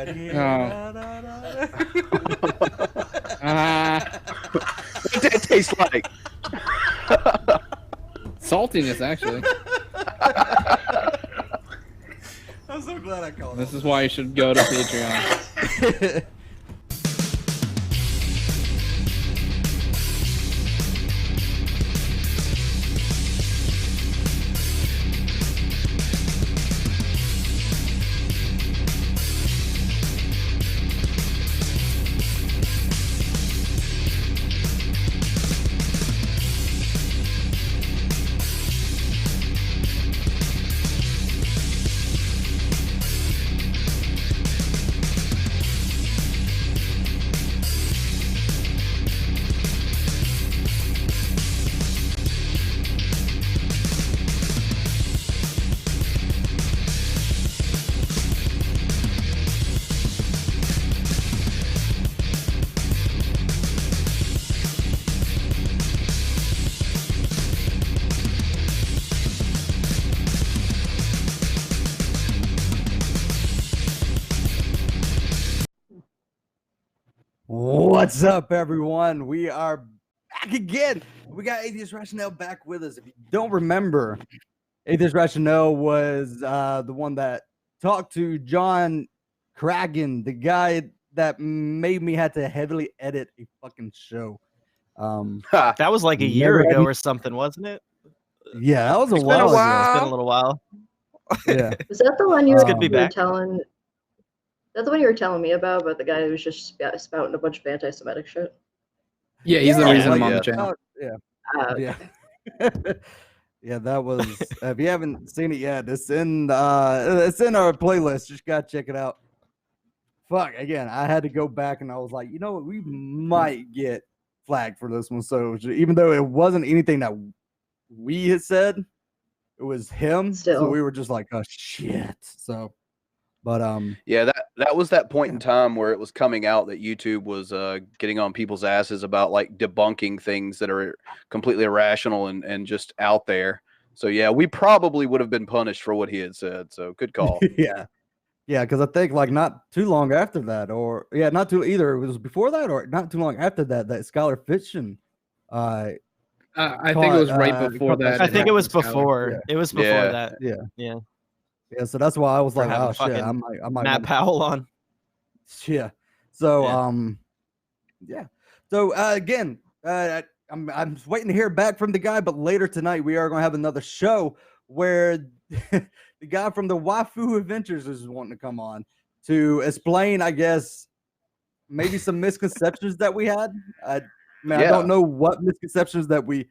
What did it taste like? Saltiness, actually. I'm so glad I called. This is why you should go to Patreon. What's up, everyone? We are back again. We got Atheist Rationale back with us. If you don't remember, Atheist Rationale was the one that talked to John Kragan, the guy that made me have to heavily edit a fucking show. That was like a year ago or something, wasn't it? Yeah, that was a It's while been ago. It's been a little while. Yeah. Was that the one you It's were, good to be you were back. telling? That's the one you were telling me about the guy who was just spouting a bunch of anti-Semitic shit. Yeah, he's the Yeah, reason I'm like, on the yeah. channel. Yeah. Yeah, that was. If you haven't seen it yet, it's in our playlist. Just gotta check it out. Fuck, again, I had to go back and I was like, you know what, we might get flagged for this one. So even though it wasn't anything that we had said, it was him. So Still. we were just like, oh shit. So, but Yeah, that was that point in time where it was coming out that YouTube was getting on people's asses about like debunking things that are completely irrational and just out there. So yeah, we probably would have been punished for what he had said. So good call. yeah, because I think like not too long after that, or not too either. It was before that, or not too long after that. That Scholar Fiction. I think it was right before that. I think it was happened, Skylar. before. Yeah. It was before Yeah. that. Yeah. Yeah, so that's why I was For like, having oh shit, fucking I might Matt Powell on. Yeah. So Yeah. yeah. So again, I'm just waiting to hear back from the guy, but later tonight we are gonna have another show where the guy from the Waifu Adventures is wanting to come on to explain, I guess, maybe some misconceptions that we had. I don't know what misconceptions that we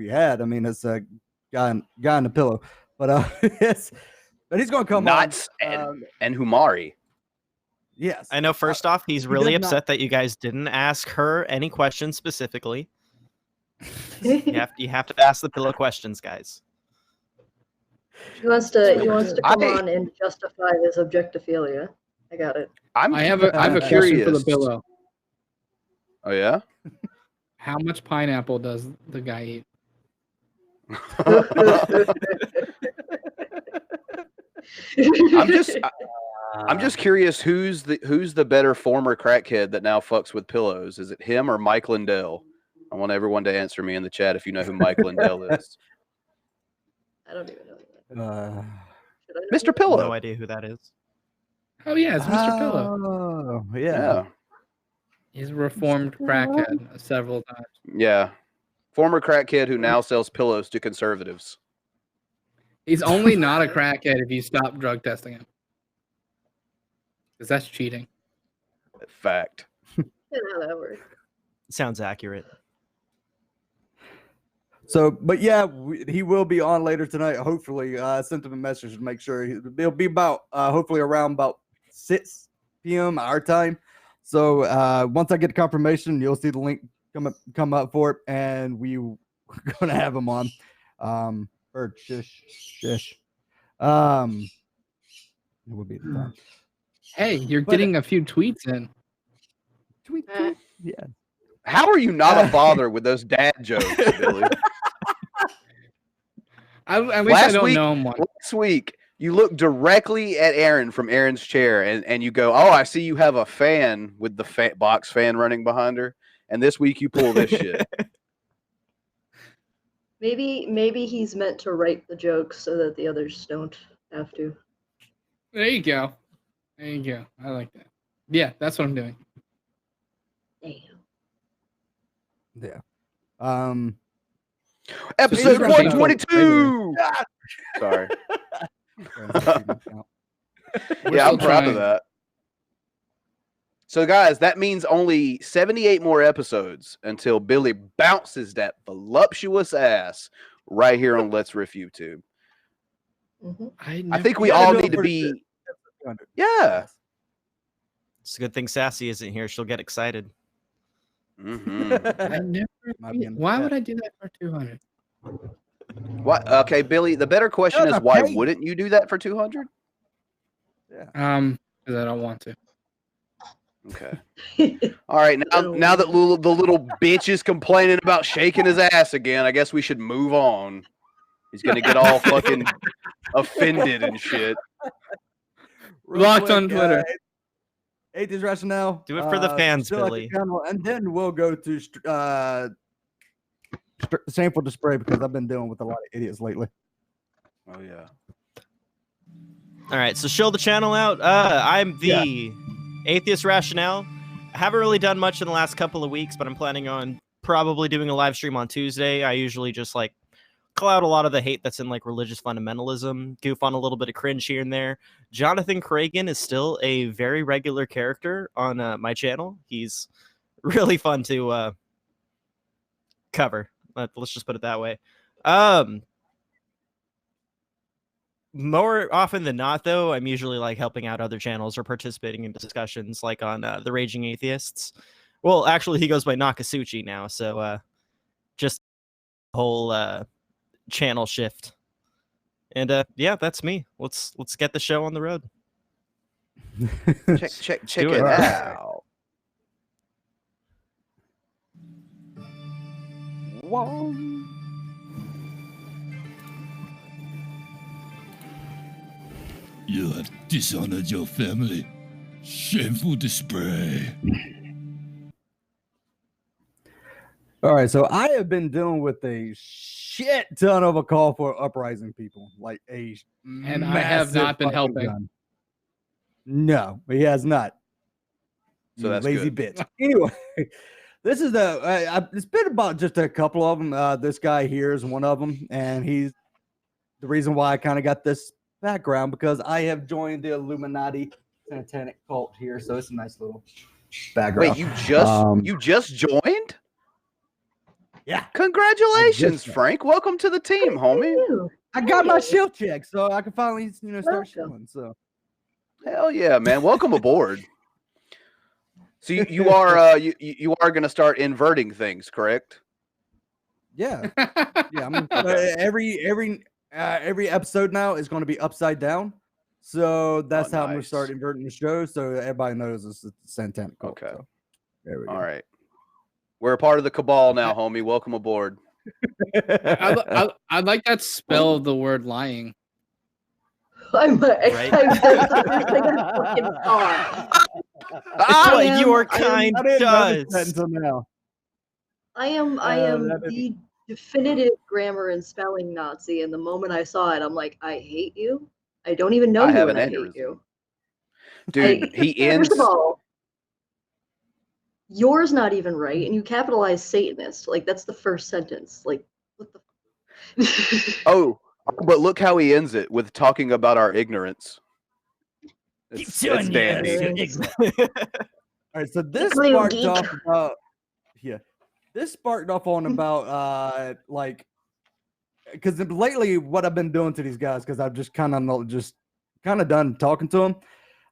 had. I mean, it's a guy in the pillow, but but he's gonna come on. Knots and Humari. Yes. I know. First off, he's he really does not- upset that you guys didn't ask her any questions specifically. You have to ask the pillow questions, guys. He wants to come I- on and justify his objectophilia. I got it. I have a question curious. for the pillow. Oh yeah. How much pineapple does the guy eat? I'm just curious who's the better former crackhead that now fucks with pillows? Is it him or Mike Lindell? I want everyone to answer me in the chat if you know who Mike Lindell is. I don't even know that. Uh, Should I know Mr. that? Pillow. No idea who that is. Oh yeah, it's Mr. Pillow. Oh, Yeah. He's a reformed crackhead several times. Yeah. Former crackhead who now sells pillows to conservatives. He's only not a crackhead if you stop drug testing him, because that's cheating. Fact. I don't know how that works. Sounds accurate. So, but yeah, he will be on later tonight. Hopefully, I sent him a message to make sure it'll be about hopefully around about 6 p.m. our time. So once I get the confirmation, you'll see the link come up for it, and we're gonna have him on. Or shush. It will be the time. Hey, you're getting a few tweets in. Tweet. Yeah. How are you not a father with those dad jokes, Billy? I wish I don't know him one. Last week, You look directly at Aaron from Aaron's chair, and you go, "Oh, I see you have a fan with the box fan running behind her." And this week you pull this shit. Maybe he's meant to write the jokes so that the others don't have to. There you go. There you go. I like that. Yeah, that's what I'm doing. Damn. Yeah. Episode So 122. Sorry. Yeah, I'm proud of that. So, guys, that means only 78 more episodes until Billy bounces that voluptuous ass right here on Let's Riff YouTube. I think we all need to be. Yeah. It's a good thing Sassy isn't here. She'll get excited. Mm-hmm. Why would I do that for 200? What? Okay, Billy. The better question is, why wouldn't you do that for 200? Yeah. Because I don't want to. Okay. All right. Now that the little bitch is complaining about shaking his ass again, I guess we should move on. He's gonna get all fucking offended and shit. Blocked on Twitter. Atheist Rationale. Do it for the fans, Billy. And then we'll go to Shameful Display because I've been dealing with a lot of idiots lately. Oh yeah. All right, so show the channel out. I'm the Atheist Rationale. I haven't really done much in the last couple of weeks, but I'm planning on probably doing a live stream on Tuesday. I usually just like call out a lot of the hate that's in like religious fundamentalism, goof on a little bit of cringe here and there. Jonathan Cragen is still a very regular character on my channel. He's really fun to cover. Let's just put it that way. More often than not, though, I'm usually like helping out other channels or participating in discussions like on the Raging Atheists. Well, actually, he goes by Nakasuchi now, so just whole channel shift. And yeah, that's me. Let's get the show on the road. Check it out. Whoa. You have dishonored your family. Shameful display. All right, so I have been dealing with a shit ton of a call for Uprising people, like and I have not been helping. Gun. No, he has not. So that's lazy good. bitch. Anyway, this is it's been about just a couple of them. This guy here is one of them, and he's the reason why I kind of got this background because I have joined the Illuminati satanic cult here, so it's a nice little background. Wait, you just joined? Yeah. Congratulations, Frank. Welcome to the team, homie. I got my shield check, so I can finally, start shilling. So, hell yeah, man. Welcome aboard. So you are you are going to start inverting things, correct? Yeah. Yeah. I'm every episode now is going to be upside down. So that's how I'm going to start inverting the show. So everybody knows it's a satanic cult. Okay. So, there we go. All right. We're a part of the cabal now, homie. Welcome aboard. I like that spell of the word lying. I'm Right? that's the first thing I fucking thought. It's what your kind does. Until now. I am the definitive grammar and spelling Nazi, and the moment I saw it, I'm like, I hate you. I don't even know I you, have and an I hate aneurysm. you. Dude, he ends. First of all, yours not even right, and you capitalize Satanist. Like that's the first sentence. Like what the? Oh, but look how he ends it with talking about our ignorance. It's dandy. All right, so this sparked off about this sparked off on about like because lately what I've been doing to these guys because I've just kind of done talking to them.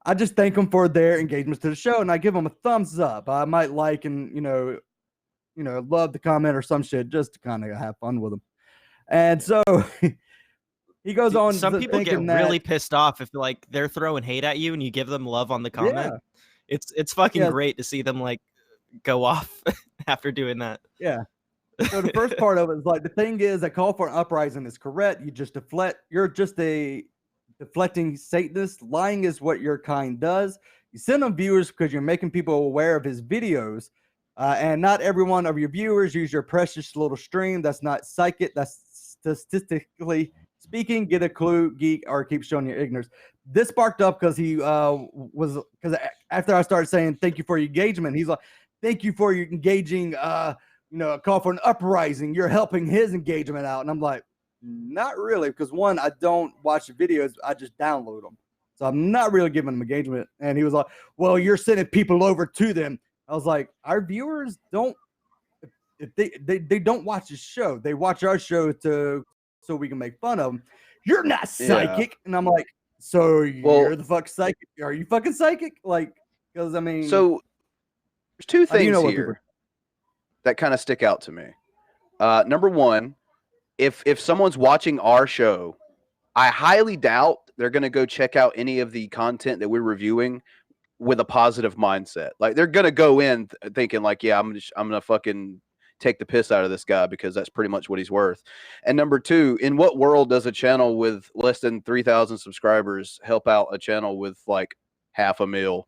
I just thank them for their engagements to the show, and I give them a thumbs up. I might like and love the comment or some shit just to kind of have fun with them. And so he goes on. Some people get really pissed off if like they're throwing hate at you and you give them love on the comment. Yeah. It's fucking great to see them like go off after doing that. Yeah. So the first part of it is like the thing is that call for an uprising is correct. You just deflect. You're just a deflecting Satanist. Lying is what your kind does. You send them viewers because you're making people aware of his videos. And not every one of your viewers use your precious little stream. That's not psychic. That's statistically speaking. Get a clue, Geek, or keep showing your ignorance. This sparked up because he was because after I started saying thank you for your engagement, he's like, thank you for your engaging. A call for an uprising. You're helping his engagement out, and I'm like, not really, because one, I don't watch the videos. I just download them, so I'm not really giving them engagement. And he was like, well, you're sending people over to them. I was like, our viewers don't, if they don't watch the show. They watch our show so we can make fun of them. You're not psychic. Yeah. And I'm like, so you're the fuck psychic? Are you fucking psychic? Like, because I mean. So there's two things here that kind of stick out to me. Number one, if someone's watching our show, I highly doubt they're going to go check out any of the content that we're reviewing with a positive mindset. Like, they're gonna go in thinking like, yeah, I'm gonna fucking take the piss out of this guy because that's pretty much what he's worth. And number two, in what world does a channel with less than 3,000 subscribers help out a channel with like $500,000?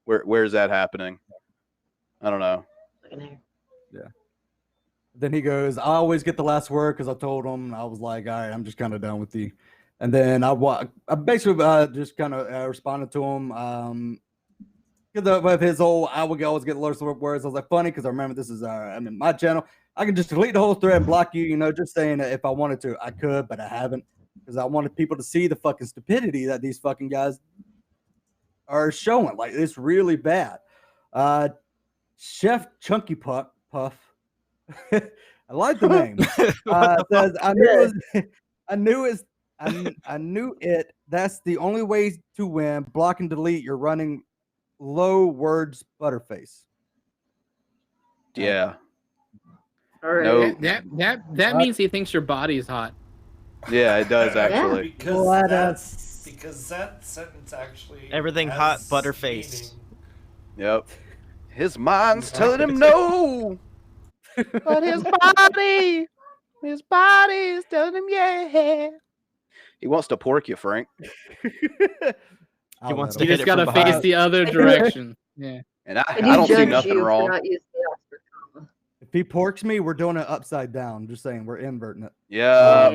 Where's that happening? I don't know. Yeah. Then he goes, I always get the last word because I told him. I was like, all right, I'm just kind of done with you. And then I basically just kind of responded to him. Because of his whole, I would always get lots of words. I was like, funny, because I remember this is my channel. I can just delete the whole thread and block you, just saying that if I wanted to, I could, but I haven't. Because I wanted people to see the fucking stupidity that these fucking guys are showing. Like, it's really bad. Chef Chunky Puff. I like the name. Says, I knew it. That's the only way to win. Block and delete. You're running low words, Butterface. Yeah. All right. No. That means he thinks your body is hot. Yeah, it does actually. Because that sentence actually everything hot, Butterface. Yep. His mind's telling him no, but his body is telling him yeah. He wants to pork you, Frank. He wants to You hit just it gotta from face behind. the other direction. Yeah. And I don't see nothing wrong. Not using the Oxford comma. If he porks me, we're doing it upside down. Just saying, we're inverting it. Yeah.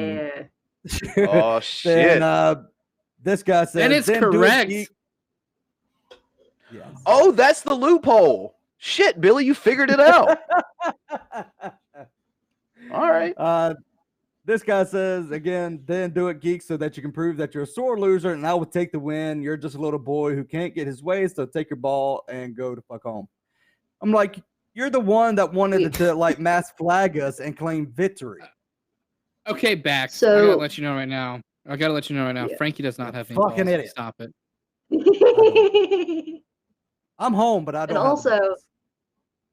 Yeah. Oh shit. Then, this guy said, and it's correct. Yes. Oh, that's the loophole. Shit, Billy, you figured it out. All right. This guy says, again, then do it, Geek, so that you can prove that you're a sore loser and I will take the win. You're just a little boy who can't get his way, so take your ball and go to fuck home. I'm like, you're the one that wanted to like mass flag us and claim victory. Okay, back. So- I gotta let you know right now. Yeah. Frankie does not have any Fucking balls. idiot. Stop it. I'm home, but I don't. And have the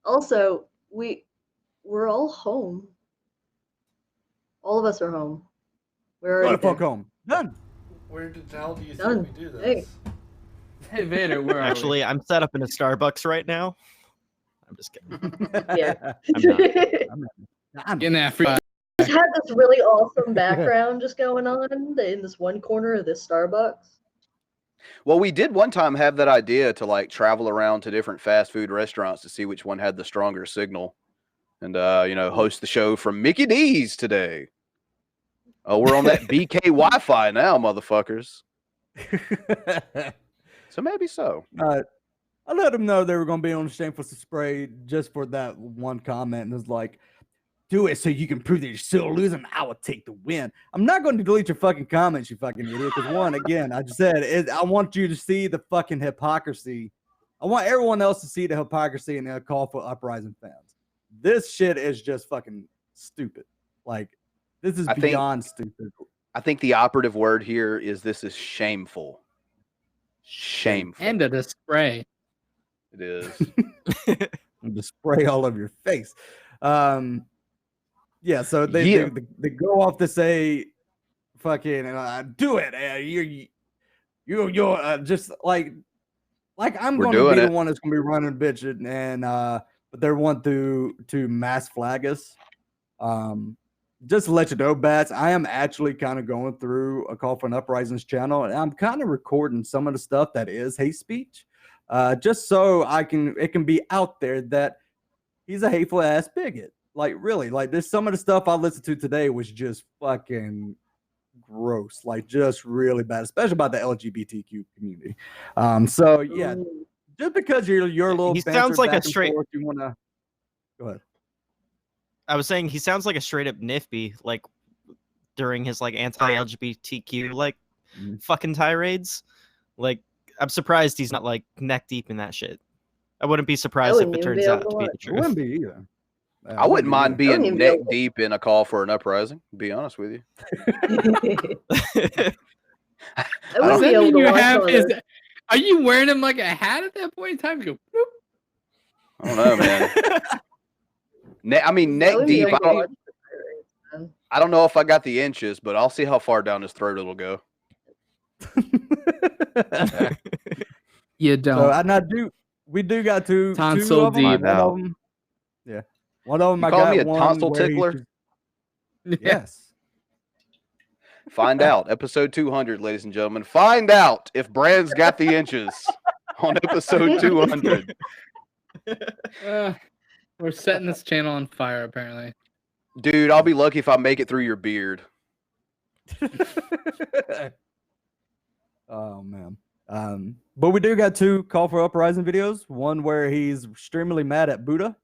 also, we're all home. All of us are home. We're Go already to fuck there. home. Done. Where the hell do you Done. think we do Hey. this? Hey, Vader, where are Actually, I'm set up in a Starbucks right now. I'm just kidding. Yeah. I'm we? In that free. Just had this really awesome background just going on in this one corner of this Starbucks. Well, we did one time have that idea to like travel around to different fast food restaurants to see which one had the stronger signal. And, host the show from Mickey D's today. Oh, we're on that BK Wi-Fi now, motherfuckers. So maybe so. I let them know they were going to be on Shameful Spray just for that one comment. And it was like, do it so you can prove that you're still losing. I will take the win. I'm not going to delete your fucking comments, you fucking idiot. Because one, again, I just said, I want you to see the fucking hypocrisy. I want everyone else to see the hypocrisy and the call for Uprising fans. This shit is just fucking stupid. Like, this is beyond stupid. I think the operative word here is this is shameful. Shameful. End of the spray. It is. The spray all over your face. Yeah, so they go off to say, fucking, do it. You're just like I'm going to be the one that's going to be running bitching, and but they want to mass flag us. just to let you know, Bats, I am actually kind of going through a Call for an Uprising's channel, and I'm kind of recording some of the stuff that is hate speech, just so it can be out there that he's a hateful ass bigot. Like, really, like, there's some of the stuff I listened to today was just fucking gross, like, just really bad, especially about the LGBTQ community. So yeah, just because you're a little, he sounds like a straight. Forth, you wanna go ahead. I was saying he sounds like a straight up nifty, like during his like anti-LGBTQ like fucking tirades. Like, I'm surprised he's not like neck deep in that shit. I wouldn't be surprised if it turns out to be the truth. I wouldn't be either. I wouldn't mind being neck deep in a Call for an Uprising, to be honest with you. Are you wearing him like a hat at that point in time? You go, I don't know, man. I mean, neck deep. I don't know if I got the inches, but I'll see how far down his throat it'll go. You don't. We do got two tonsil deep. One of them, yeah. One of them. You call me a tonsil tickler? Yes. Find out. Episode 200, ladies and gentlemen. Find out if Bran's got the inches on episode 200. We're setting this channel on fire, apparently. Dude, I'll be lucky if I make it through your beard. Oh, man. But we do got two Call for Uprising videos. One where he's extremely mad at Buddha.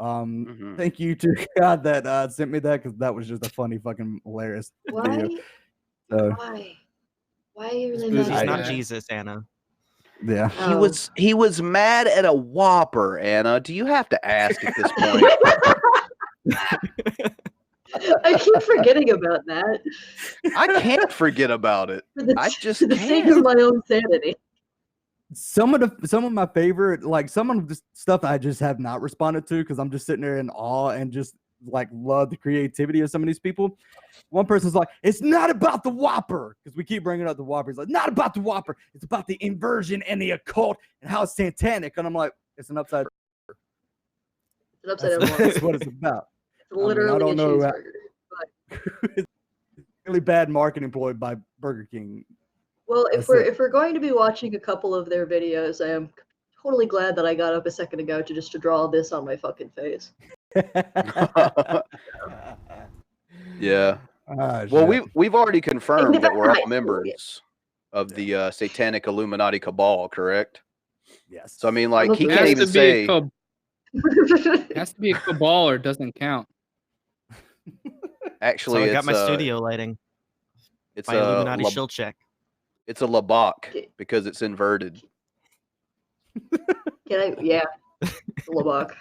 Thank you to God that sent me that, because that was just a funny fucking hilarious video. So, Why are you really He's mad? not Jesus, Anna. Yeah. He was mad at a Whopper, Anna. Do you have to ask at this point? I keep forgetting about that. I can't forget about it. I just for the sake of my own sanity. Some of my favorite, like some of the stuff I just have not responded to because I'm just sitting there in awe and just like love the creativity of some of these people. One person's like, "It's not about the Whopper," because we keep bringing up the Whopper. It's like, "Not about the Whopper. It's about the inversion and the occult and how it's satanic." And I'm like, "It's an upside. It's an upside down. That's what it's about." It's literally I don't know. cheeseburger. It's really bad marketing employed by Burger King. Well, if we're going to be watching a couple of their videos, I am totally glad that I got up a second ago to draw this on my fucking face. Yeah. Well, we've already confirmed that we're all members of the satanic Illuminati cabal, correct? Yes. So I mean, like, he can't even say. It has to be a cabal or it doesn't count. Actually, so I got my studio lighting. It's my Illuminati shield check. It's a labak because it's inverted. Can I? Yeah, labak.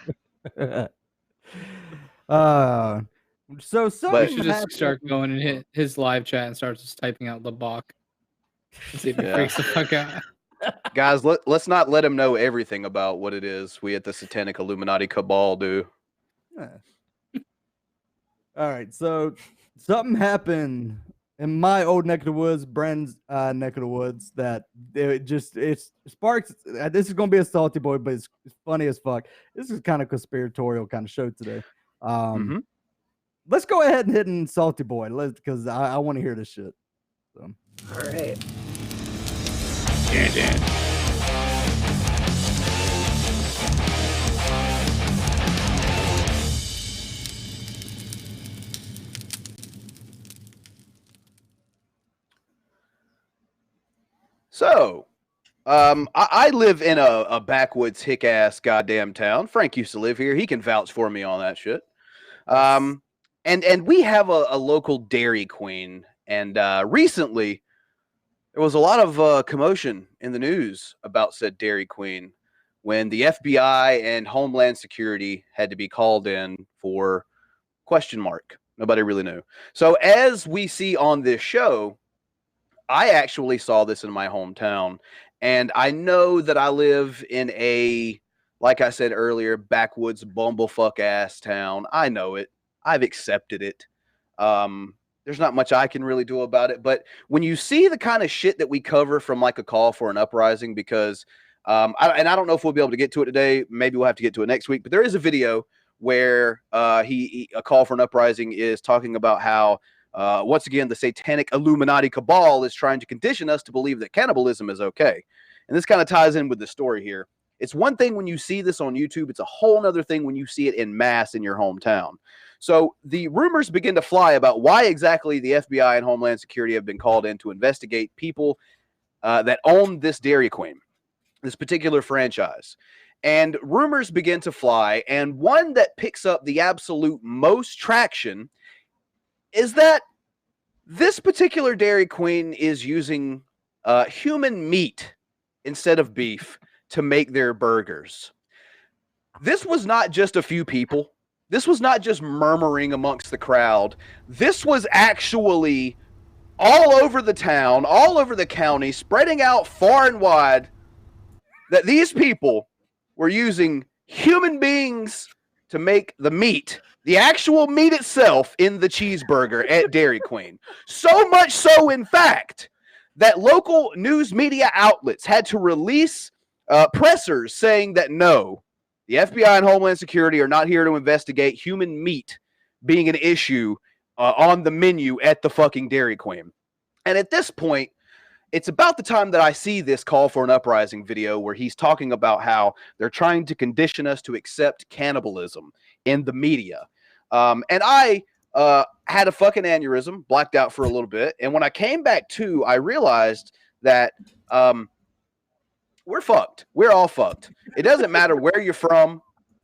So we should just start going and hit his live chat and start just typing out labak. See if it freaks the fuck out. Guys, let's not let him know everything about what it is we at the satanic Illuminati cabal do. All right, so something happened in my old neck of the woods, Bran's neck of the woods, that it sparks. This is gonna be a salty boy, but it's funny as fuck. This is kind of conspiratorial kind of show today. Let's go ahead and hit in salty boy, because I want to hear this shit. So. All right. So, I live in a backwoods hick ass goddamn town. Frank used to live here. He can vouch for me on that shit. And we have a local Dairy Queen, and recently there was a lot of commotion in the news about said Dairy Queen when the FBI and Homeland Security had to be called in for question mark. Nobody really knew. So as we see on this show, I actually saw this in my hometown, and I know that I live in a, like I said earlier, backwoods bumblefuck ass town. I know it. I've accepted it. There's not much I can really do about it. But when you see the kind of shit that we cover from like a Call for an Uprising, because I don't know if we'll be able to get to it today. Maybe we'll have to get to it next week. But there is a video where a call for an uprising is talking about how once again the satanic Illuminati cabal is trying to condition us to believe that cannibalism is okay. And this kind of ties in with the story here. It's one thing when you see this on YouTube. It's a whole other thing when you see it in mass in your hometown. So the rumors begin to fly about why exactly the FBI and Homeland Security have been called in to investigate people that own this Dairy Queen, this particular franchise. And rumors begin to fly. And one that picks up the absolute most traction is that this particular Dairy Queen is using human meat instead of beef to make their burgers. This was not just a few people. This was not just murmuring amongst the crowd. This was actually all over the town, all over the county, spreading out far and wide, that these people were using human beings to make the meat, the actual meat itself, in the cheeseburger at Dairy Queen. So much so, in fact, that local news media outlets had to release pressers saying that no, the FBI and Homeland Security are not here to investigate human meat being an issue on the menu at the fucking Dairy Queen. And at this point, it's about the time that I see this call for an uprising video where he's talking about how they're trying to condition us to accept cannibalism in the media. And I had a fucking aneurysm, blacked out for a little bit. And when I came back to, I realized that we're fucked. We're all fucked. It doesn't matter where you're from,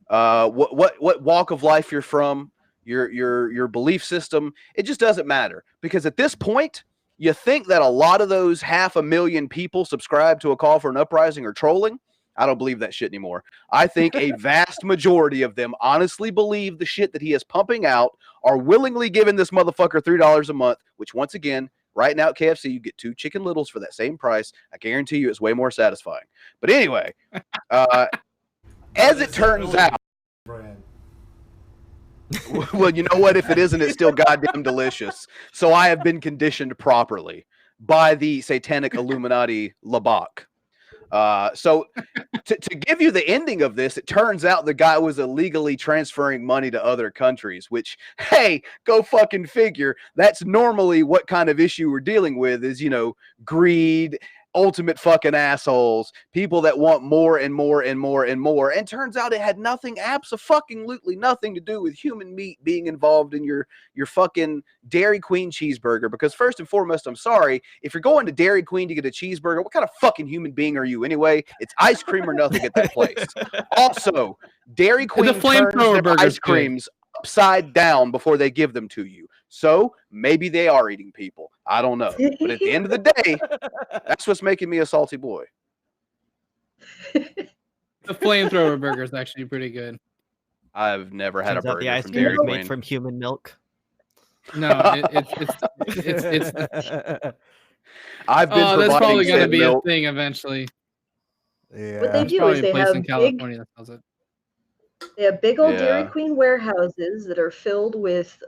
what walk of life you're from, your belief system. It just doesn't matter, because at this point, you think that a lot of those 500,000 people subscribed to a call for an uprising are trolling? I don't believe that shit anymore. I think a vast majority of them honestly believe the shit that he is pumping out, are willingly giving this motherfucker $3 a month, which once again, right now at KFC, you get 2 Chicken Littles for that same price. I guarantee you it's way more satisfying. But anyway, as it turns out, Bran. well, you know what? If it isn't, it's still goddamn delicious. So I have been conditioned properly by the satanic Illuminati Labak. So to give you the ending of this, it turns out the guy was illegally transferring money to other countries, which, hey, go fucking figure. That's normally what kind of issue we're dealing with is, greed, ultimate fucking assholes, people that want more and more and more and more. And turns out it had abso-fucking-lutely nothing to do with human meat being involved in your fucking Dairy Queen cheeseburger. Because first and foremost, I'm sorry, if you're going to Dairy Queen to get a cheeseburger, what kind of fucking human being are you anyway? It's ice cream or nothing at that place. Also, Dairy Queen turns their ice creams upside down before they give them to you. So maybe they are eating people. I don't know. But at the end of the day, that's what's making me a salty boy. The flamethrower burger is actually pretty good. I've never had a burger the ice from cream Dairy is Queen. made from human milk. No, it's I've been that's probably going to be a thing eventually. Yeah. What they There's do probably is a they place have in big, California that sells it. they have big old Dairy Yeah. Queen warehouses that are filled with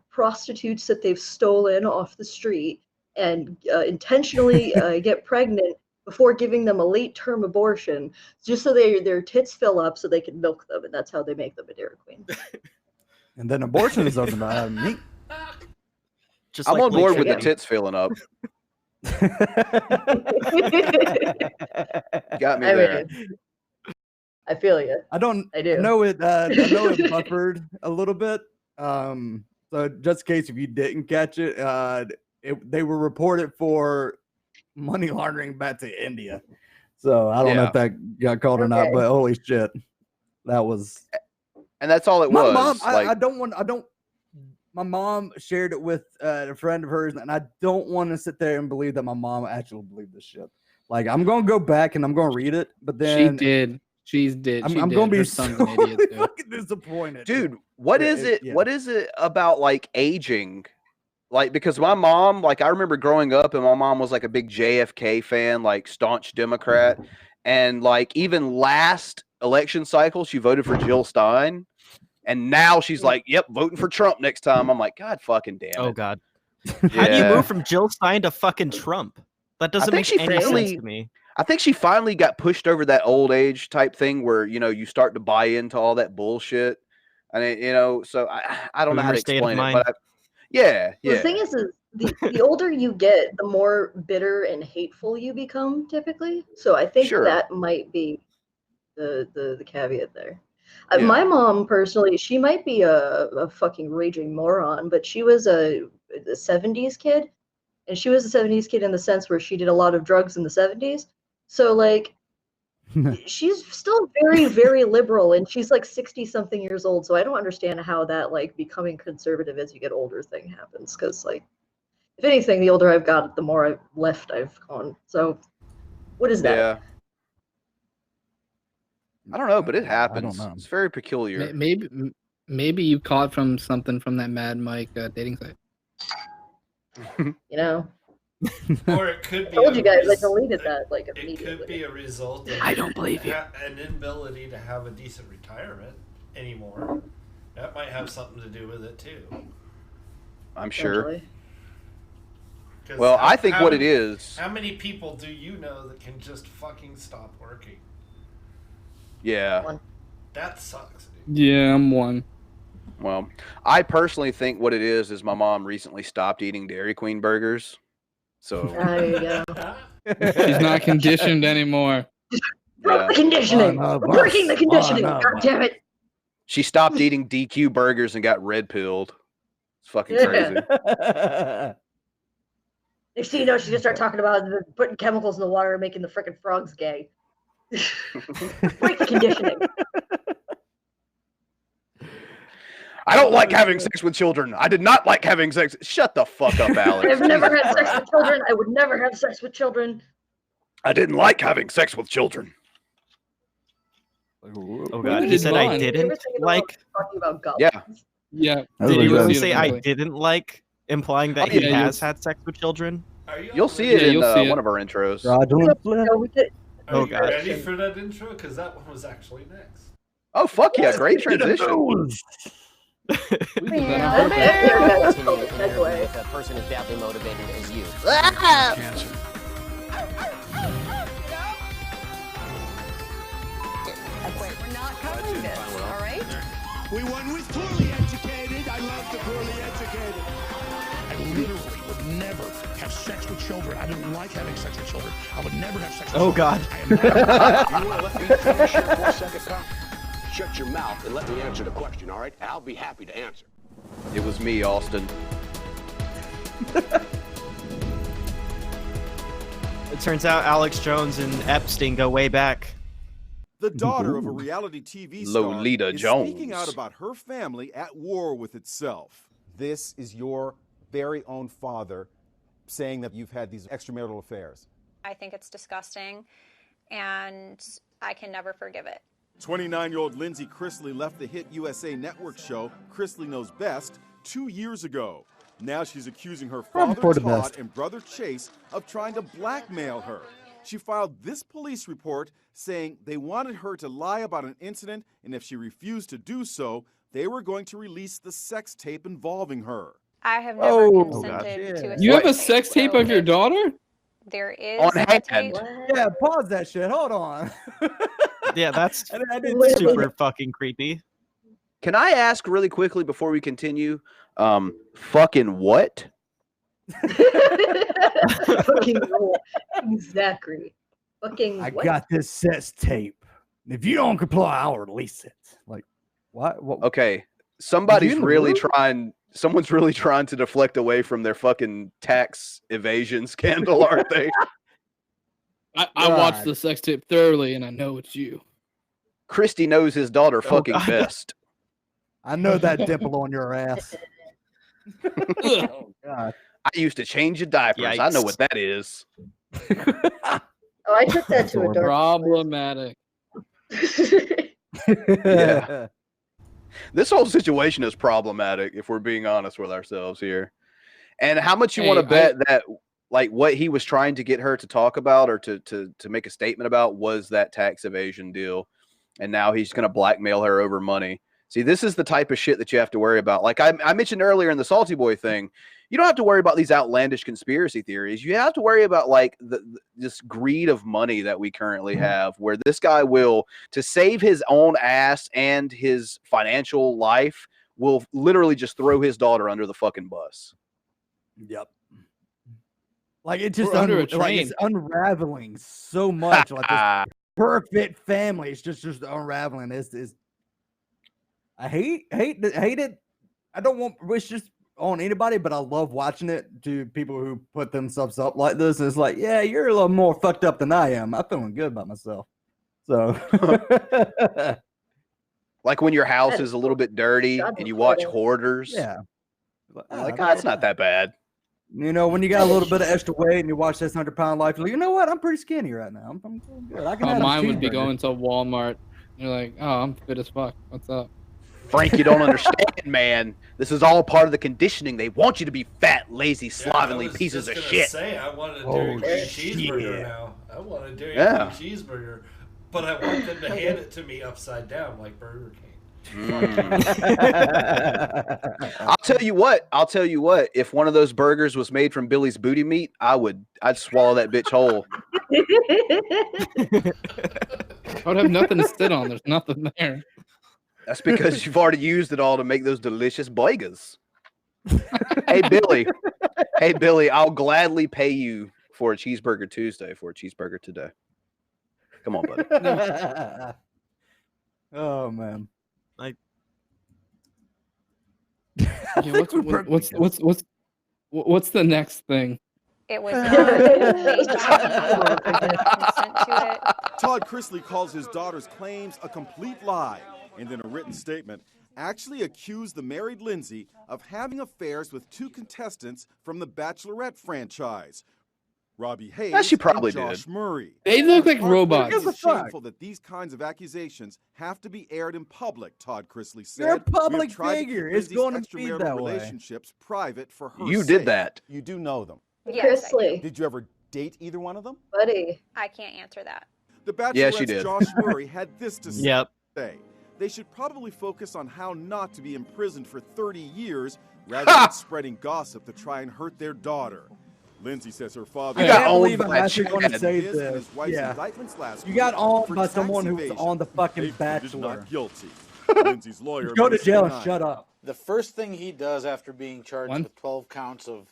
prostitutes that they've stolen off the street and intentionally get pregnant before giving them a late-term abortion, just so their tits fill up so they can milk them, and that's how they make them a Dairy Queen. And then abortion is talking about meat. Just I'm like on board with the Blake tits filling up. Got me I there. mean, I feel you. I do. I I know it buffered a little bit. So just in case if you didn't catch it, they were reported for money laundering back to India. So I don't know if that got called or not, Okay. but holy shit, that was. And that's all it My was. mom, like, I don't. My mom shared it with a friend of hers, and I don't want to sit there and believe that my mom actually believed this shit. Like, I'm gonna go back and I'm gonna read it, but then She did. She did. I'm gonna be Her so son's an idiot too. fucking disappointed, dude, what is it? yeah. What is it about like aging? Like, because my mom, like, I remember growing up and my mom was like a big JFK fan, like staunch Democrat. And like, even last election cycle, she voted for Jill Stein. And now she's like, yep, voting for Trump next time. I'm like, God fucking damn it. Oh, God. How do you move from Jill Stein to fucking Trump? That doesn't make any sense to me. I think she finally got pushed over that old age type thing where, you start to buy into all that bullshit. And, so I don't know how to explain it, but yeah. The thing is the older you get, the more bitter and hateful you become typically. So I think that might be the caveat there. My mom personally, she might be a fucking raging moron, but she was a 70s kid. And she was a 70s kid in the sense where she did a lot of drugs in the 70s. So, like, she's still very, very liberal, and she's, like, 60-something years old. So I don't understand how that, like, becoming conservative as you get older thing happens. Because, like, if anything, the older I've got, the more I've gone. So what is that? Yeah. I don't know, but it happens. I don't know. It's very peculiar. Maybe you caught from something from that Mad Mike dating site. Or it could be. I told you guys, I deleted that like immediately. It could be a result of I don't believe you. An inability to have a decent retirement anymore. That might have something to do with it too. I'm sure. 'Cause Well, I think what it is. How many people do you know that can just fucking stop working? Yeah. That sucks. Yeah, I'm one. Well, I personally think what it is my mom recently stopped eating Dairy Queen burgers. So She's not conditioned anymore. Broke the conditioning. We're breaking the conditioning. God damn it. She stopped eating DQ burgers and got red pilled. It's fucking crazy. Next thing you know, she just started talking about putting chemicals in the water and making the freaking frogs gay. Break the conditioning. I don't like having sex with children. I did not like having sex. Shut the fuck up, Alex. I've never had sex with children. I would never have sex with children. I didn't like having sex with children. Oh god, he said I didn't like. Talking about goblins. Yeah. Yeah. Did you really see say it I eventually. didn't like, implying that he has had sex with children? You'll see it in you'll see it. one of our intros. No, we did. Are Oh, you God. ready for that intro? Because that one was actually next. Oh, fuck yeah. Great transition. If that person is badly motivated as you. Cancer. We're not covering this, all right? We won with poorly educated. I love the poorly educated. I literally would never have sex with children. I didn't like having sex with children. I would never have sex with Oh children. god. I am not. You want to let me finish here for a second, Tom? Shut your mouth and let me answer the question, all right? I'll be happy to answer. It was me, Austin. It turns out Alex Jones and Epstein go way back. The daughter of a reality TV star Lolita is Jones. speaking out about her family at war with itself. This is your very own father saying that you've had these extramarital affairs. I think it's disgusting, and I can never forgive it. 29-year-old Lindsay Chrisley left the hit USA Network show Chrisley Knows Best 2 years ago. Now she's accusing her father Todd and brother Chase of trying to blackmail her. She filed this police report saying they wanted her to lie about an incident, and if she refused to do so, they were going to release the sex tape involving her. I have never consented to a You have a sex sex tape of your daughter? There is On a hand. tape. Yeah, pause that shit. Hold on. Yeah, that's I didn't super fucking creepy. Can I ask really quickly before we continue? Fucking what? Fucking Zachary. Fucking I what? got this sex tape. If you don't comply, I'll release it. Like, what? Okay. Somebody's in the really room? trying. Someone's really trying to deflect away from their fucking tax evasion scandal, aren't they? I watched the sex tape thoroughly, and I know it's you. Christy knows his daughter fucking God. best. I know that dimple on your ass. Oh, God. I used to change your diapers. I know Yikes. what that is. Oh, I took that to a dark Problematic. Yeah. This whole situation is problematic if we're being honest with ourselves here. And how much you want to bet that like what he was trying to get her to talk about or to make a statement about was that tax evasion deal. And now he's going to blackmail her over money. See, this is the type of shit that you have to worry about. Like I mentioned earlier in the Salty Boy thing, you don't have to worry about these outlandish conspiracy theories. You have to worry about like this greed of money that we currently have, where this guy will, to save his own ass and his financial life, will literally just throw his daughter under the fucking bus. Yep. Like it just under a like it's unraveling so much. Like this perfect family. It's just unraveling. It's I hate it. I don't want wish this on anybody, but I love watching it to people who put themselves up like this. It's like, yeah, you're a little more fucked up than I am. I'm feeling good about myself. So like when your house is a little bit dirty and you watch Hoarders. Yeah. Like, it's not that bad. You know, when you got a little bit of extra weight and you watch this 100-pound life, you're like, you know what? I'm pretty skinny right now. I'm feeling good. I can have mine would be cheeseburger. going to Walmart. You're like, oh, I'm fit as fuck. What's up? Frank, you don't understand, man. This is all part of the conditioning. They want you to be fat, lazy, slovenly pieces of shit. Say, I want a Dairy Queen cheeseburger now. I want a Dairy Queen cheeseburger, but I want them to hand it to me upside down like Burger King. I'll tell you what. If one of those burgers was made from Billy's booty meat, I'd swallow that bitch whole. I would have nothing to sit on. There's nothing there. That's because you've already used it all to make those delicious burgers. Hey Billy, I'll gladly pay you for a cheeseburger Tuesday for a cheeseburger today. Come on, buddy. Oh man. Yeah, what's the next thing? It was consent to it. Todd Chrisley calls his daughter's claims a complete lie, and in a written statement, actually accused the married Lindsay of having affairs with 2 contestants from the Bachelorette franchise, Robbie Hayes she probably and Josh did. Murray. They look like robots. It's shameful that these kinds of accusations have to be aired in public, Todd Chrisley said. You're a public "We have tried to figure. keep It's going to Lindsay's be extramarital that way." relationships private for her You sake." did that. You do know them. Yes, Chrisley, Did you ever date either one of them? buddy. I can't answer that. The Bachelorette's Yeah, she did. Josh Murray had this to say. Yep. They should probably focus on how not to be imprisoned for 30 years rather than spreading gossip to try and hurt their daughter. Lindsay says her father... I got can't owned believe I'm by actually going to Chad. say His and this. his wife's Yeah. indictments last You week got owned for by tax someone who was evasion. on the fucking They pleaded Bachelor. not guilty. Lindsay's lawyer... Go to makes jail and denied. shut up. The first thing he does after being charged with 12 counts of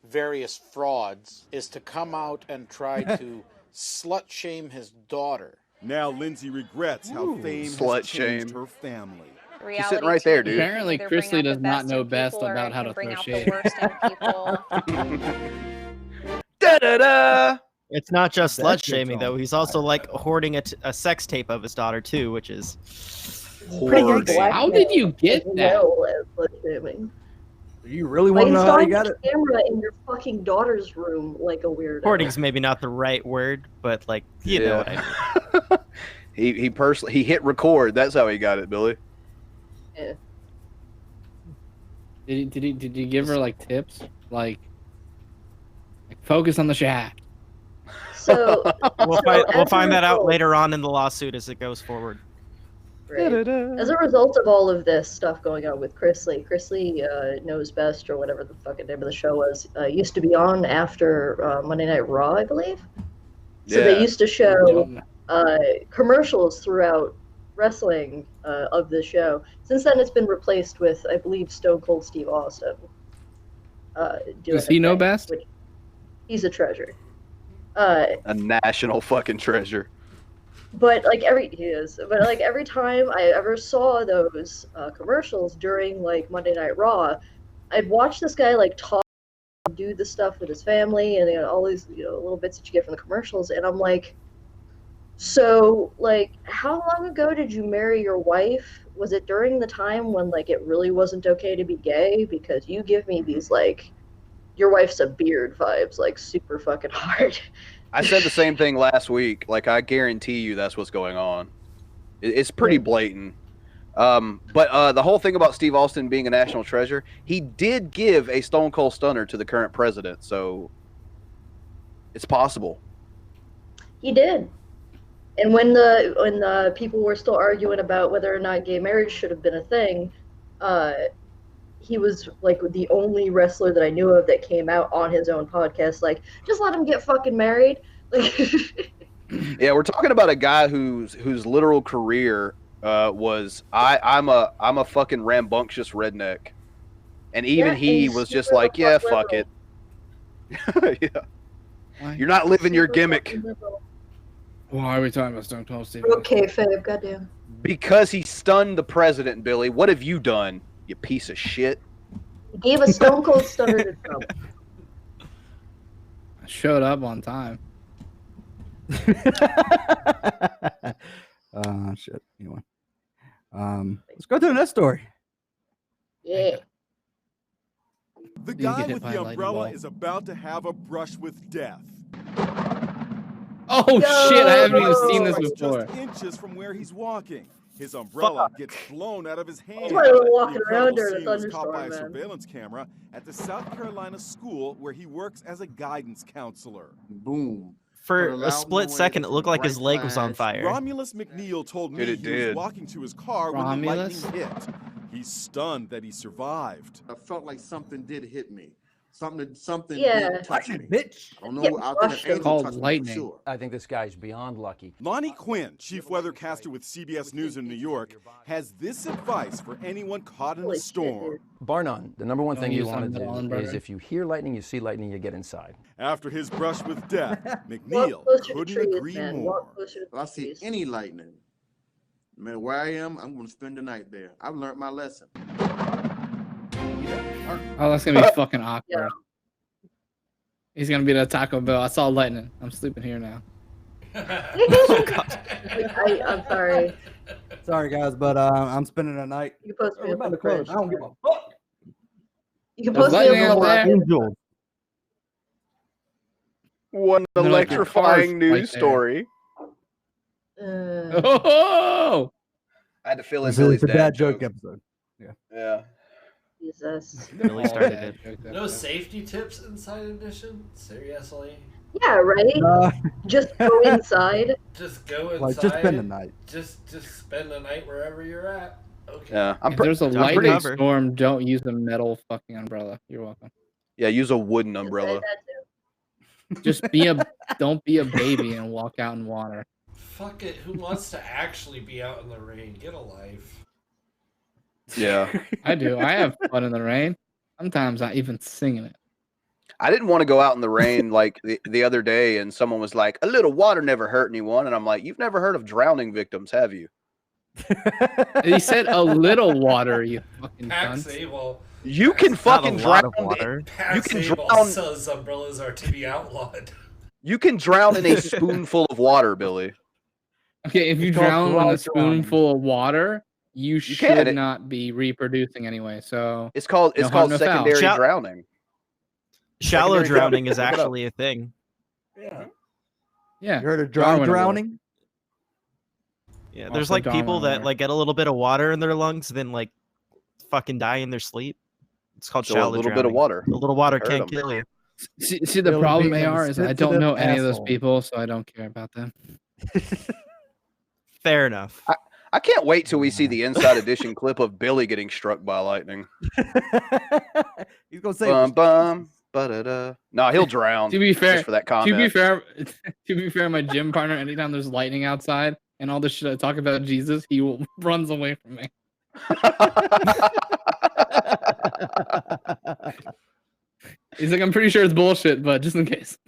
various frauds is to come out and try to slut shame his daughter. Now Lindsay regrets how fame Slut has changed shame. her family. She's sitting right there, dude. Apparently, Either bring Chrisley out does the not best know in best people, or about it how can to bring throw out shade. the worst in people. Da-da-da! It's not just That's slut good shaming though. song. He's also like hoarding a sex tape of his daughter too, which is Hoarding. How did you get that? No, shaming. You really Like want to he's know how you throwing got the it? camera in your fucking daughter's room like a weirdo. hoarding's maybe not the right word, but like you know what I mean. He hit record. That's how he got it, Billy. Yeah. Did he give her like tips? Like focus on the shaft. So We'll as find a that out result- later on in the lawsuit as it goes forward. Right. As a result of all of this stuff going on with Chrisley, Knows Best, or whatever the fucking name of the show was, used to be on after Monday Night Raw, I believe. So they used to show commercials throughout wrestling of the show. Since then, it's been replaced with, I believe, Stone Cold Steve Austin. Does he know best? He's a treasure. A national fucking treasure. But every time I ever saw those commercials during like Monday Night Raw, I'd watch this guy like talk, do the stuff with his family, and all these little bits that you get from the commercials, and I'm like, so like, how long ago did you marry your wife? Was it during the time when like it really wasn't okay to be gay? Because you give me these like, your wife's a beard vibes, like super fucking hard. I said the same thing last week. Like, I guarantee you that's what's going on. It's pretty blatant. But the whole thing about Steve Austin being a national treasure, he did give a Stone Cold Stunner to the current president, so it's possible. He did. And when the people were still arguing about whether or not gay marriage should have been a thing, he was like the only wrestler that I knew of that came out on his own podcast, like, just let him get fucking married. Yeah, we're talking about a guy whose literal career was I'm a fucking rambunctious redneck, and even he was just like, yeah, fuck it. Yeah, you're not living your gimmick. Why are we talking about Stone Cold Steve? Okay, Fab, goddamn. Because he stunned the president, Billy. What have you done, you piece of shit? He gave a Stone Cold Stunner to Trump. I showed up on time. Shit. Anyway, let's go to the next story. Yeah. The guy with the umbrella is about to have a brush with death. Oh shit! I haven't even seen this Just before. inches from where he's walking. His umbrella gets blown out of his hand. That's why I was walking The around incredible during a scene was caught by a thunderstorm, man. surveillance camera at the South Carolina school where he works as a guidance counselor. Boom. For a split second, it looked like his leg was on fire. Romulus McNeil told me It he was did. walking to his car when the Romulus? lightning hit. He's stunned that he survived. I felt like something did hit me. Something Yeah. did touch me. Bitch. I don't Yeah, know. I think crushed an him. angel Called touched me for lightning. sure. I think this guy's beyond lucky. Lonnie Quinn, chief weathercaster with CBS News in New York, has this advice for anyone caught in Holy a shit, storm. dude. Bar none. The number one Don't thing you use want to that on do burger. is if you hear lightning, you see lightning, you get inside. After his brush with death, Walk McNeil closer to couldn't trees, agree man. more. Walk closer to If I see trees. any lightning, no matter where I am, I'm going to spend the night there. I've learned my lesson. Oh, that's gonna be fucking awkward. Yeah. He's gonna be at a Taco Bell. I saw lightning. I'm sleeping here now. I'm sorry. Sorry, guys, but I'm spending the night. You can post me We're up about on to close. Cringe. I don't give a fuck. You can There's post me lightning up out on there. Cringe. Angels. One They're like your electrifying cars news right there. story. Oh! I had to fill in So Billy's it's a dad joke. joke episode. Yeah. Jesus. Billy started it. No safety tips inside edition? Seriously? Yeah, right? Just go inside. Just go inside. Like, just spend the night. Just spend the night wherever you're at. Okay. Yeah. If there's a I'm lightning pretty- storm, don't use a metal fucking umbrella. You're welcome. Yeah, use a wooden umbrella. Just don't be a baby and walk out in water. Fuck it. Who wants to actually be out in the rain? Get a life. Yeah. I do. I have fun in the rain. Sometimes I even sing in it. I didn't want to go out in the rain like the other day, and someone was like, "A little water never hurt anyone," and I'm like, "You've never heard of drowning victims, have you?" He said a little water, you fucking Pax cunt. Able. You can fucking drown. You Pax can Able drown. says umbrellas are to be outlawed. You can drown in a spoonful of water, Billy. Okay, if you It's called drown in dry a spoonful of water, you can. should not be reproducing anyway. So It's called no harm, no foul. secondary Shall- drowning. Shallow Secondary drowning is Look it up. actually a thing. Yeah. Yeah. You heard of dry Darwin Award. drowning? Yeah, there's Also like people Darwin that Award. like get a little bit of water in their lungs, then like fucking die in their sleep. It's called So shallow a little drowning. bit of water. A little water Heard can't 'em. kill you. See, the Billy problem, Bean AR, is I sensitive don't know any of those asshole. people, so I don't care about them. Fair enough. I can't wait till we see the Inside Edition clip of Billy getting struck by lightning. He's gonna say Bum bum ba-da-da. Nah, he'll drown. To be fair, just for that to comment. be fair, to be fair, my gym partner, anytime there's lightning outside and all this shit I talk about Jesus, he will runs away from me. He's like, I'm pretty sure it's bullshit, but just in case.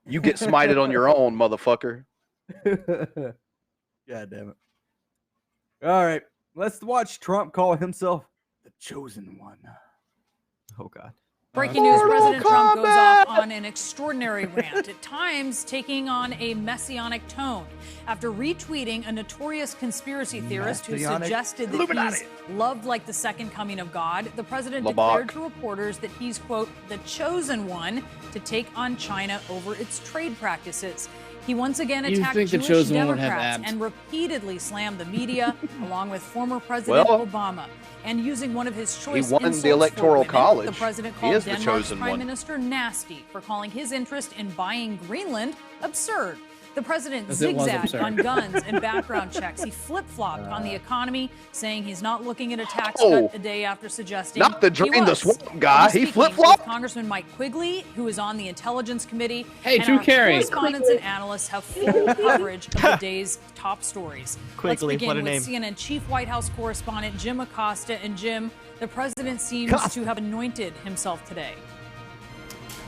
You get smited on your own, motherfucker. God damn it. All right. Let's watch Trump call himself the chosen one. Oh god. Breaking news, President Trump goes off on an extraordinary rant, at times taking on a messianic tone, after retweeting a notorious conspiracy theorist who Messianic? suggested that Illuminati. he's loved like the second coming of God. The president Labak. declared to reporters that he's, quote, the chosen one to take on China over its trade practices. He once again You'd attacked think the Jewish chosen one would have Democrats abs. and repeatedly slammed the media, along with former President Well, Obama. And using one of his choice won the insults for Electoral women, College. the president He called is the Denmark's chosen Prime one. Minister nasty for calling his interest in buying Greenland absurd. The president 'Cause it was zigzagged absurd. on guns and background checks. He flip-flopped on the economy, saying he's not looking at a tax Oh. cut a day after suggesting Not the he drain the was. swamp guy. He's He speaking with flip-flopped? Congressman Mike Quigley, who is on the Intelligence Committee. Hey, and Drew our Carey. correspondents and analysts have full coverage of the day's top stories. Quigley, Let's what begin a with name. CNN Chief White House correspondent Jim Acosta. And Jim, the president seems to have anointed himself today.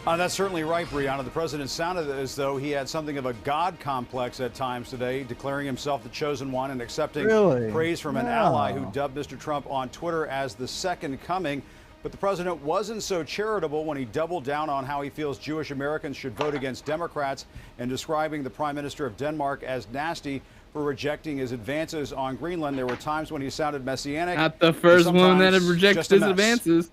That's certainly right, Brianna. The president sounded as though he had something of a God complex at times today, declaring himself the chosen one and accepting praise from an ally who dubbed Mr. Trump on Twitter as the second coming. But the president wasn't so charitable when he doubled down on how he feels Jewish Americans should vote against Democrats and describing the Prime Minister of Denmark as nasty for rejecting his advances on Greenland. There were times when he sounded messianic. Not the first one that sometimes rejects just a his mess. advances.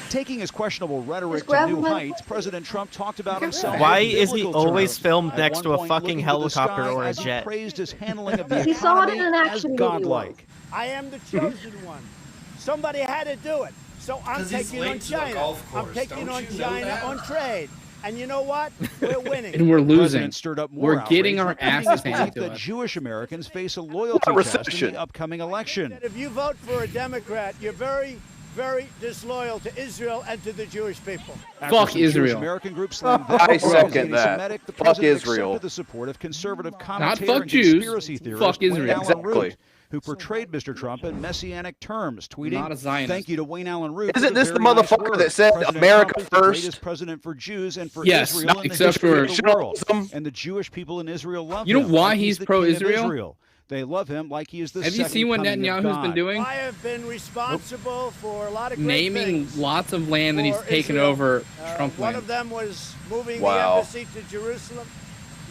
Taking his questionable rhetoric grab to new him. heights, President Trump talked about himself. Why in is he biblical always terms. filmed At next one to a point, fucking looking to the helicopter sky or a as he jet? praised his handling of the He saw it in economy an as action movie once. godlike. I am the chosen one. Somebody had to do it. So I'm 'Cause he's taking on late to the China. golf I'm course. taking Don't on you know China that? on trade. And you know what? We're winning. And we're The losing. president stirred up more We're getting our outrage, repeating asses his handed belief to that us. Jewish Americans face a loyalty test in recession. the upcoming election. If you vote for a Democrat, you're very, very disloyal to Israel and to the Jewish people. After Fuck some Jewish Israel. American groups slammed I them for second being that. anti-Semitic, the Fuck president Israel. accepted the support of conservative Not commentator fuck and Jews. conspiracy theorist Fuck Wayne Israel. Allen Exactly. Root, who portrayed Mr. Trump in messianic terms, tweeting, Not a Zionist. "Thank you to Wayne Allen Root." Isn't for this the very nice motherfucker words. that said President America Trump is the first? greatest president for Jews and for Yes, Israel in the except history for of the world. nationalism. And the Jewish people in Israel love You know him. why like he's the king of pro-Israel? Israel. They love him like he is the Have you second seen what coming of Netanyahu's been God. doing? I have been responsible for a lot of great Naming things lots of land that he's for taken Israel. over Trump One land. of them was moving Wow. the embassy to Jerusalem,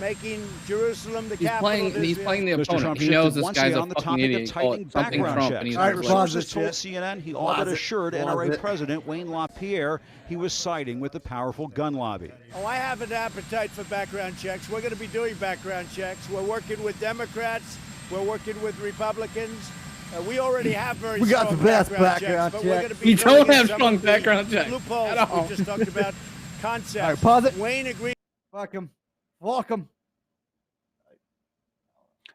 making Jerusalem the He's capital playing. of He's Israel. playing the Mr. opponent. Trump He knows shifted this once guy's again a on the fucking topic of idiot. Call tightening it something background Trump, checks. and he's After not sources right. told CNN he all but assured NRA President Wayne LaPierre he was siding with the powerful gun lobby. Oh, I have an appetite for background checks. We're going to be doing background checks. We're working with Democrats. We're working with Republicans. We already have very We got strong the best background background checks, but we're check. going to be We filling don't in have some strong of the background checks loopholes at all. we just talked about. Concepts. All right, pause it. Wayne agreed. Fuck him. Fuck him.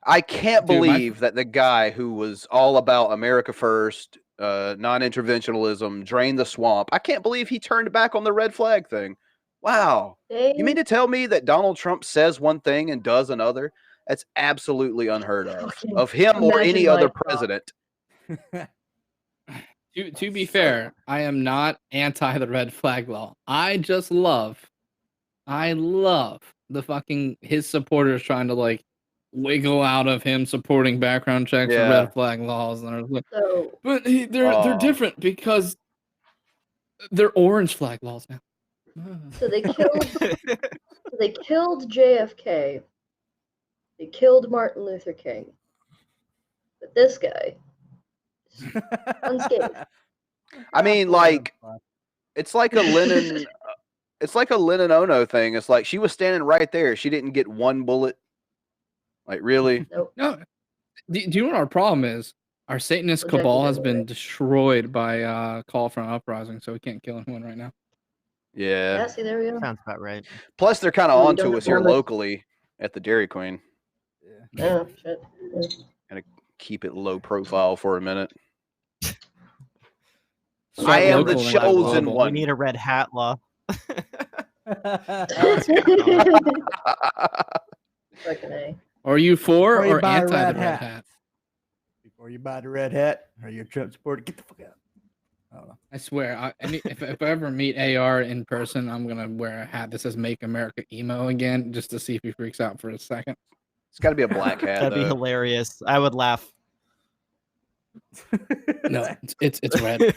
I can't Dude, believe that the guy who was all about America first, non-interventionalism, drain the swamp. I can't believe he turned back on the red flag thing. Wow. You mean to tell me that Donald Trump says one thing and does another? That's absolutely unheard of him or any other president. To be fair, I am not anti the red flag law. I love the fucking his supporters trying to like wiggle out of him supporting background checks Yeah. and red flag laws. So, But they're different because they're orange flag laws now. so they killed JFK. They killed Martin Luther King. But this guy is unscathed. I mean, like, it's like a Lennon, it's like a Lennon Ono thing. It's like she was standing right there. She didn't get one bullet. Like, really? Nope. No. Do you know what our problem is? Our Satanist Exactly cabal has that been way. destroyed by call from Uprising, so we can't kill anyone right now. Yeah. Yeah, see, there we go. Sounds about right. Plus, they're kind of Well, we onto don't us here want it. locally at the Dairy Queen. Yeah, shit. Gonna keep it low profile for a minute. Start I am the local and chosen global. We one. need a red hat law. Fucking A. Are you for Before you or buy a anti red the red hat. hat? Before you buy the red hat, or you're a Trump supporter, get the fuck out. I don't know. I swear, if I ever meet AR in person, I'm gonna wear a hat that says "Make America Emo Again" just to see if he freaks out for a second. It's got to be a black hat. That'd be though. hilarious. I would laugh. No, it's red.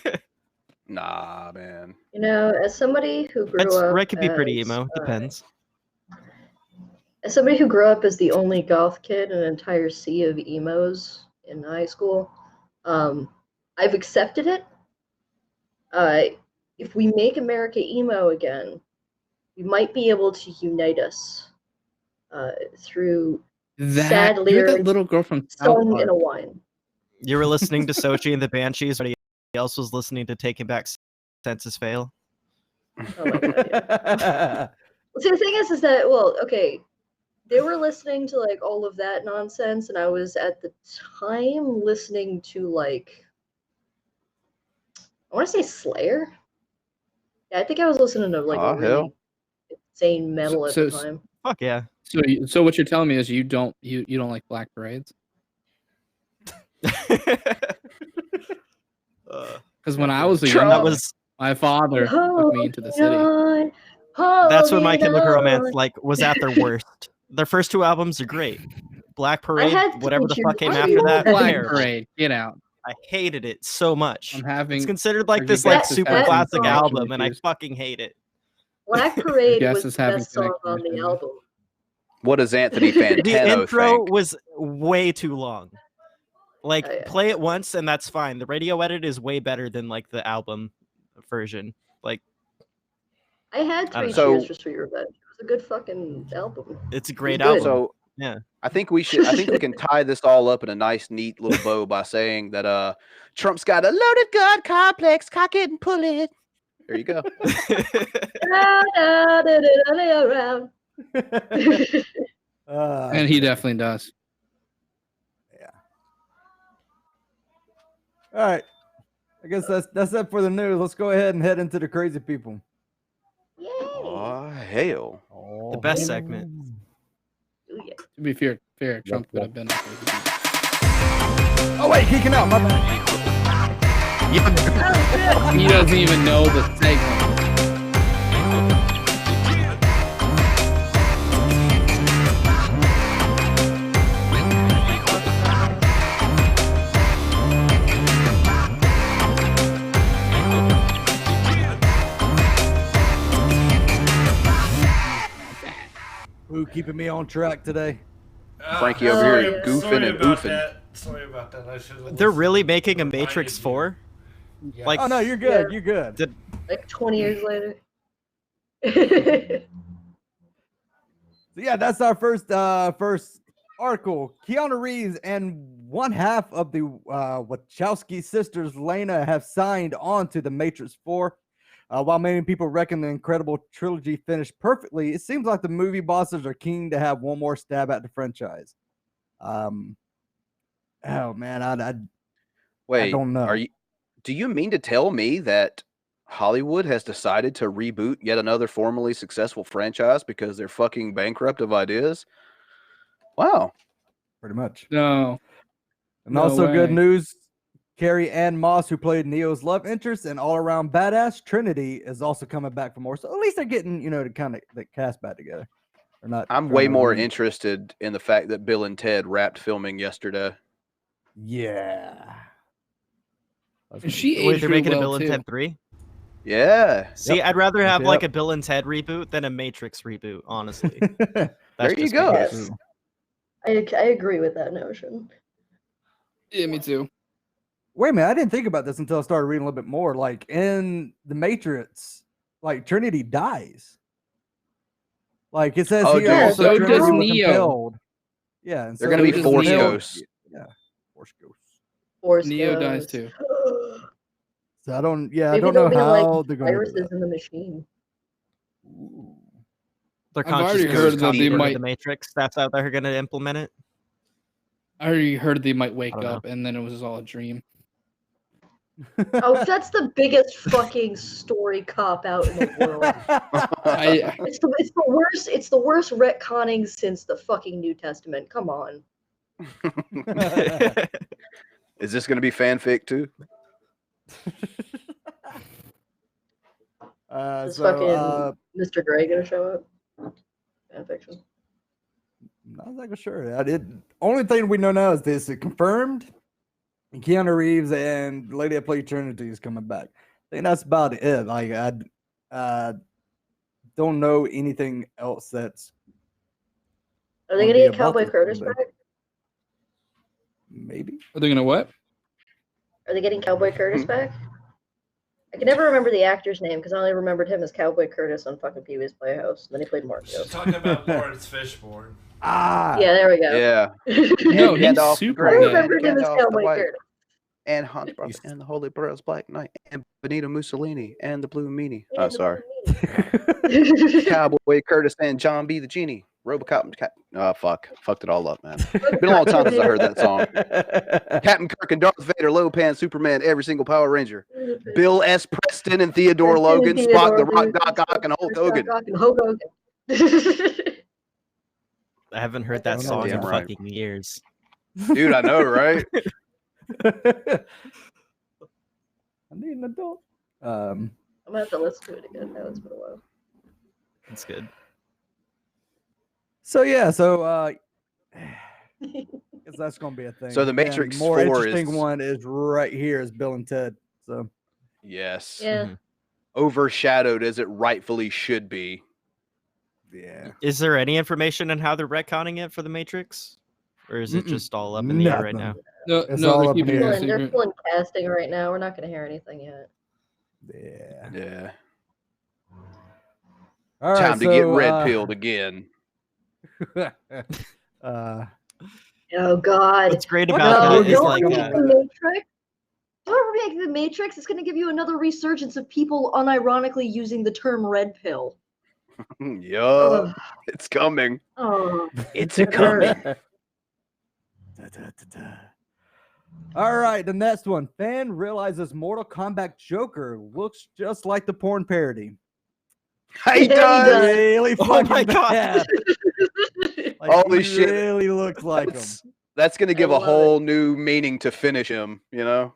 Nah, man. You know, as somebody who grew That's up Red could be pretty as, emo. Depends. As somebody who grew up as the only goth kid in an entire sea of emos in high school, I've accepted it. If we make America emo again, we might be able to unite us through sad You're lyrics that little girl from South sung Park. in a wine. You were listening to Sochi and the Banshees. Everybody else was listening to Taking Back Census Fail. Oh my God, yeah. See, the thing is that, well, okay, they were listening to, like, all of that nonsense, and I was, at the time, listening to, like, I want to say Slayer? Yeah, I think I was listening to, like, really insane metal at the time. Fuck yeah. So what you're telling me is you don't like black parades? Because when I was a young boy, my father took me into the city. That's when My Chemical Romance was at their worst. Their first 2 albums are great. Black Parade, whatever the fuck came after that. Black Parade, get out. I hated it so much. It's considered like this super classic album, and I fucking hate it. Black Parade was the best song on the album. What does Anthony Fantano The intro think? was way too long. Play it once and that's fine. The radio edit is way better than like the album version. Like, I had 3 Cheers for Sweet Revenge. It was a good fucking album. It's a great album. So yeah, I think we can tie this all up in a nice, neat little bow by saying that Trump's got a loaded gun complex, cock it and pull it. There you go. And he definitely does. All right. I guess that's it for the news. Let's go ahead and head into the crazy people. Oh, hell. The best segment. To be fair, Trump could have been. Oh, wait, kicking out. My bad. He doesn't even know the segment. Who keeping me on track today? Frankie over here goofing and boofing. Sorry about that. I should. They're really making a Matrix 4? Yeah. Like, oh no, you're good. You're good. Like 20 years later. So yeah, that's our first article. Keanu Reeves and one half of the Wachowski sisters, Lena, have signed on to the Matrix 4. While many people reckon the incredible trilogy finished perfectly, it seems like the movie bosses are keen to have one more stab at the franchise. Oh man, I don't know. Do you mean to tell me that Hollywood has decided to reboot yet another formerly successful franchise because they're fucking bankrupt of ideas? Wow. Pretty much. No. And No also way. good news. Carrie Ann Moss, who played Neo's love interest and all-around badass Trinity, is also coming back for more. So at least they're getting, to kind of the cast back together. Or not. I'm way more interested in the fact that Bill and Ted wrapped filming yesterday. Yeah. She Wait, aged they're real making a well, Bill and too. Ted 3? Yeah. See, I'd rather have Yep. like a Bill and Ted reboot than a Matrix reboot, honestly. There you just go. me. Yes. I agree with that notion. Yeah, me too. Wait a minute, I didn't think about this until I started reading a little bit more. Like in the Matrix, like Trinity dies. Like it says Oh, here, dude, also so Trinity does was Neo. impaled. Yeah, and They're so going to be does Force Neo. ghosts. Yeah, Force ghosts. Force Neo dies ghosts. too. So I don't. Yeah, Maybe I don't know they'll be how like they're going to do viruses that. in the machine. Their I've already consciousness heard is that they copied into might- the Matrix. That's how they're going to implement it. I already heard they might wake I don't up and then it was all a dream. Oh, that's the biggest fucking story cop out in the world. It's the worst. It's the worst retconning since the fucking New Testament. Come on. Is this going to be fanfic too? Is fucking Mr. Gray gonna show up? Fanfiction. Not exactly sure. I did. Only thing we know now is this: it confirmed. And Keanu Reeves and the lady that played Trinity is coming back. I think that's about it. Like I don't know anything else that's. Are they gonna get Cowboy Curtis back? Maybe. Are they gonna what? Are they getting Cowboy Curtis back? I can never remember the actor's name because I only remembered him as Cowboy Curtis on fucking Pee-wee's Playhouse. Then he played Mark. She's talking about Lawrence Fishburne. Ah. Yeah, there we go. Yeah. No, he's Gandalf the super I Grey. good. remembered him as Gandalf the Cowboy White. Curtis. and Hans Brothers, and the Holy Pearls Black Knight, and Benito Mussolini, and the Blue Meanie. Oh, sorry. Cowboy Curtis and John B. the Genie. Robocop. Oh, fucked it all up, man. Been a long time since I heard that song. Captain Kirk and Darth Vader, Lopan, Superman, every single Power Ranger. Bill S. Preston and Theodore Logan, Spock, The Rock, Doc Ock, and Hulk Hogan. I haven't heard that song in fucking years. Dude, I know, right? I need an adult. I'm gonna have to listen to it again. Now it's been a while. That's good. So yeah, guess that's gonna be a thing. So the Matrix more 4 interesting is one is right here is Bill and Ted. So yes, yeah, overshadowed as it rightfully should be. Yeah. Is there any information on how they're retconning it for the Matrix, or is it just all up in the air right now? No, It's no, all they're up in keeping the it air. a they're secret. pulling casting right now. We're not gonna hear anything yet. Yeah. Yeah. All right, Time to get red pilled again. Oh God! What's great No, about that is don't like remake the Matrix. Don't remake the Matrix. It's gonna give you another resurgence of people unironically using the term red pill. Yeah, it's coming. Oh, It's a coming. All right, the next one. Fan realizes Mortal Kombat Joker looks just like the porn parody. He does. Really Oh fucking my God. bad. Like, Holy he shit. really looks like him. That's going to give a love whole new meaning to finish him, you know?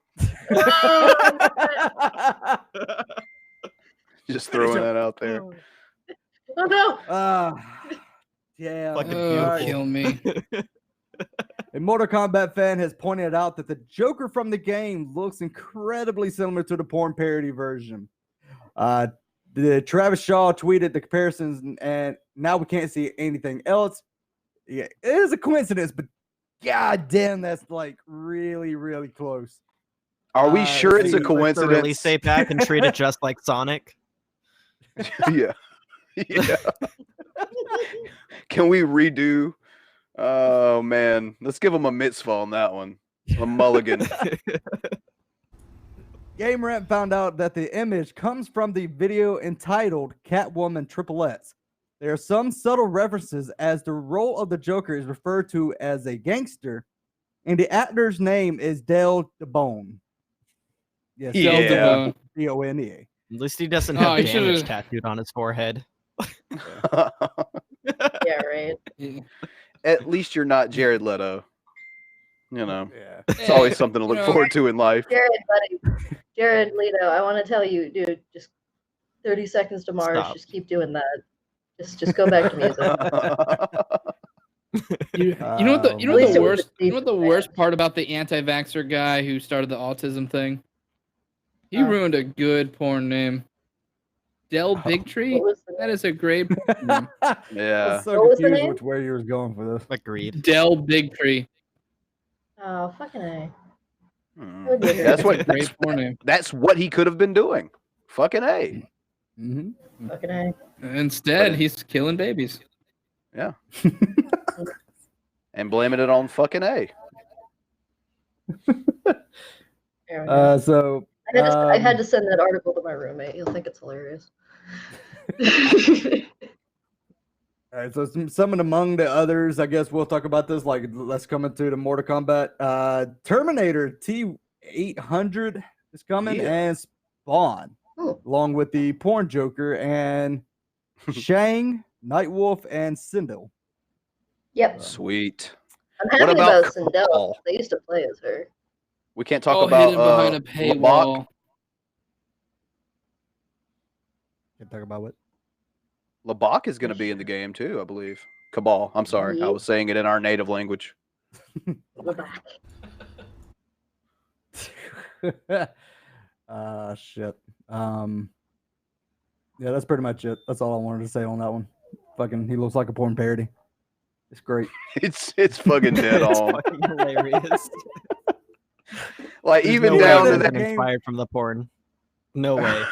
Just throwing that out there. Oh no! Yeah. Fucking all right. Kill me. A Mortal Kombat fan has pointed out that the Joker from the game looks incredibly similar to the porn parody version. The Travis Shaw tweeted the comparisons, and now we can't see anything else. Yeah, it is a coincidence, but god damn, that's like really, really close. Are we sure it's a see, coincidence? Release a pack and treat it just like Sonic. Yeah. Yeah. Can we redo? Oh man, let's give him a mitzvah on that one. A mulligan. Game Rant found out that the image comes from the video entitled Catwoman Triple X. There are some subtle references as the role of the Joker is referred to as a gangster, and the actor's name is Dale DeBone. Yes, Yeah. Dale DeBone. D-O-N-E-A. At least he doesn't Oh, have he damage should've- tattooed on his forehead. Yeah, right. At least you're not Jared Leto. You know, Yeah. it's always something to look forward to in life. Jared, buddy. Jared Leto, I want to tell you, dude, just 30 seconds to Mars. Stop. Just keep doing that. Just go back to music. You know what the At least it was worst a you know what the decent worst part about the anti-vaxxer guy who started the autism thing? He ruined a good porn name. Del Bigtree? What was the That is a great porn name. I Yeah. was so What was the confused name? which way you was going for this. Agreed. Del Bigtree. Oh, fucking A. Hmm. Good to hear. That's what Great porn name. that's what he could have been doing. Fucking A. Mm-hmm. Fucking A. Instead, he's killing babies. Yeah. And blaming it on fucking A. There we go. So I had to send that article to my roommate. He'll think it's hilarious. all right, so some among the others, I guess we'll talk about this. Like, let's come into the Mortal Kombat. Terminator T-800 is coming, Yeah. and Spawn, Oh. along with the Porn Joker and Shang, Nightwolf, and Sindel. Yep. Sweet. I'm What happy about about Sindel. Cabal? They used to play as her. We can't talk Oh, about hidden behind a Lubbock. paywall. Can talk about what? Lubbock is going to be in the game too, I believe. Cabal. I'm sorry. I was saying it in our native language. We're back. Shit. Yeah, that's pretty much it. That's all I wanted to say on that one. Fucking, he looks like a porn parody. It's great. It's fucking dead It's on. fucking hilarious. Like There's even no way down this to isn't that. inspired from the porn. No way.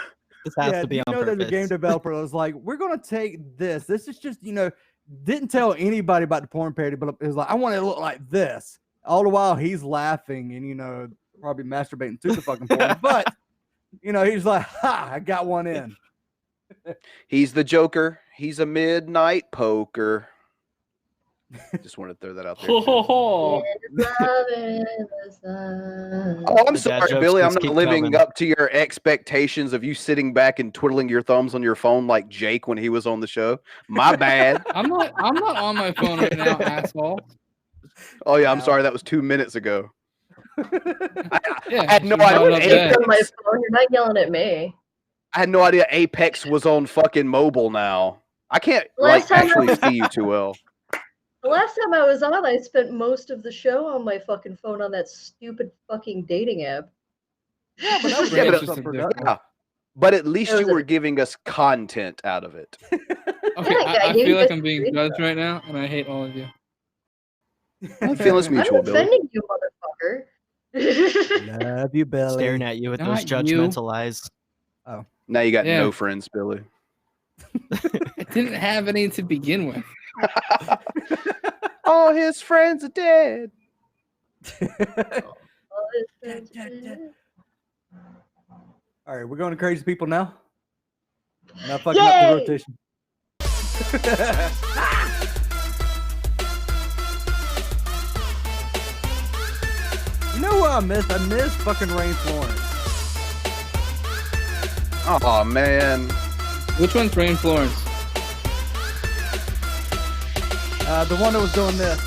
This has Yeah, to be you on know purpose. that the game developer was like, we're gonna take this. This is just, didn't tell anybody about the porn parody, but it was like, I want it to look like this. All the while he's laughing and probably masturbating to the fucking porn. But you know, he's like, "Ha! I got one in." He's the Joker. He's a midnight poker. Just wanted to throw that out there. Oh, I'm sorry, Billy. I'm not living up to your expectations of you sitting back and twiddling your thumbs on your phone like Jake when he was on the show. My bad. I'm not on my phone right now, asshole. Oh yeah, I'm sorry. That was 2 minutes ago. I had no You're idea. on my phone. You're not yelling at me. I had no idea Apex was on fucking mobile now. I can't Last time actually see you too well. The last time I was on, I spent most of the show on my fucking phone on that stupid fucking dating app. Yeah, but that was Yeah, but at least you were giving us content out of it. Okay, Yeah, I you feel like get I'm being free judged stuff. right now, and I hate all of you. Feelings mutual, I'm Billy. offending you, motherfucker. Love you, Billy. Staring at you with those Not you. judgmental eyes. Oh, Now you got Yeah. no friends, Billy. I didn't have any to begin with. All his friends are dead. all right, we're going to crazy people now. Not fucking up the Yay! rotation. You know what I missed? I missed fucking Rain Florence. Oh man. Which one's Rain Florence? The one that was doing this.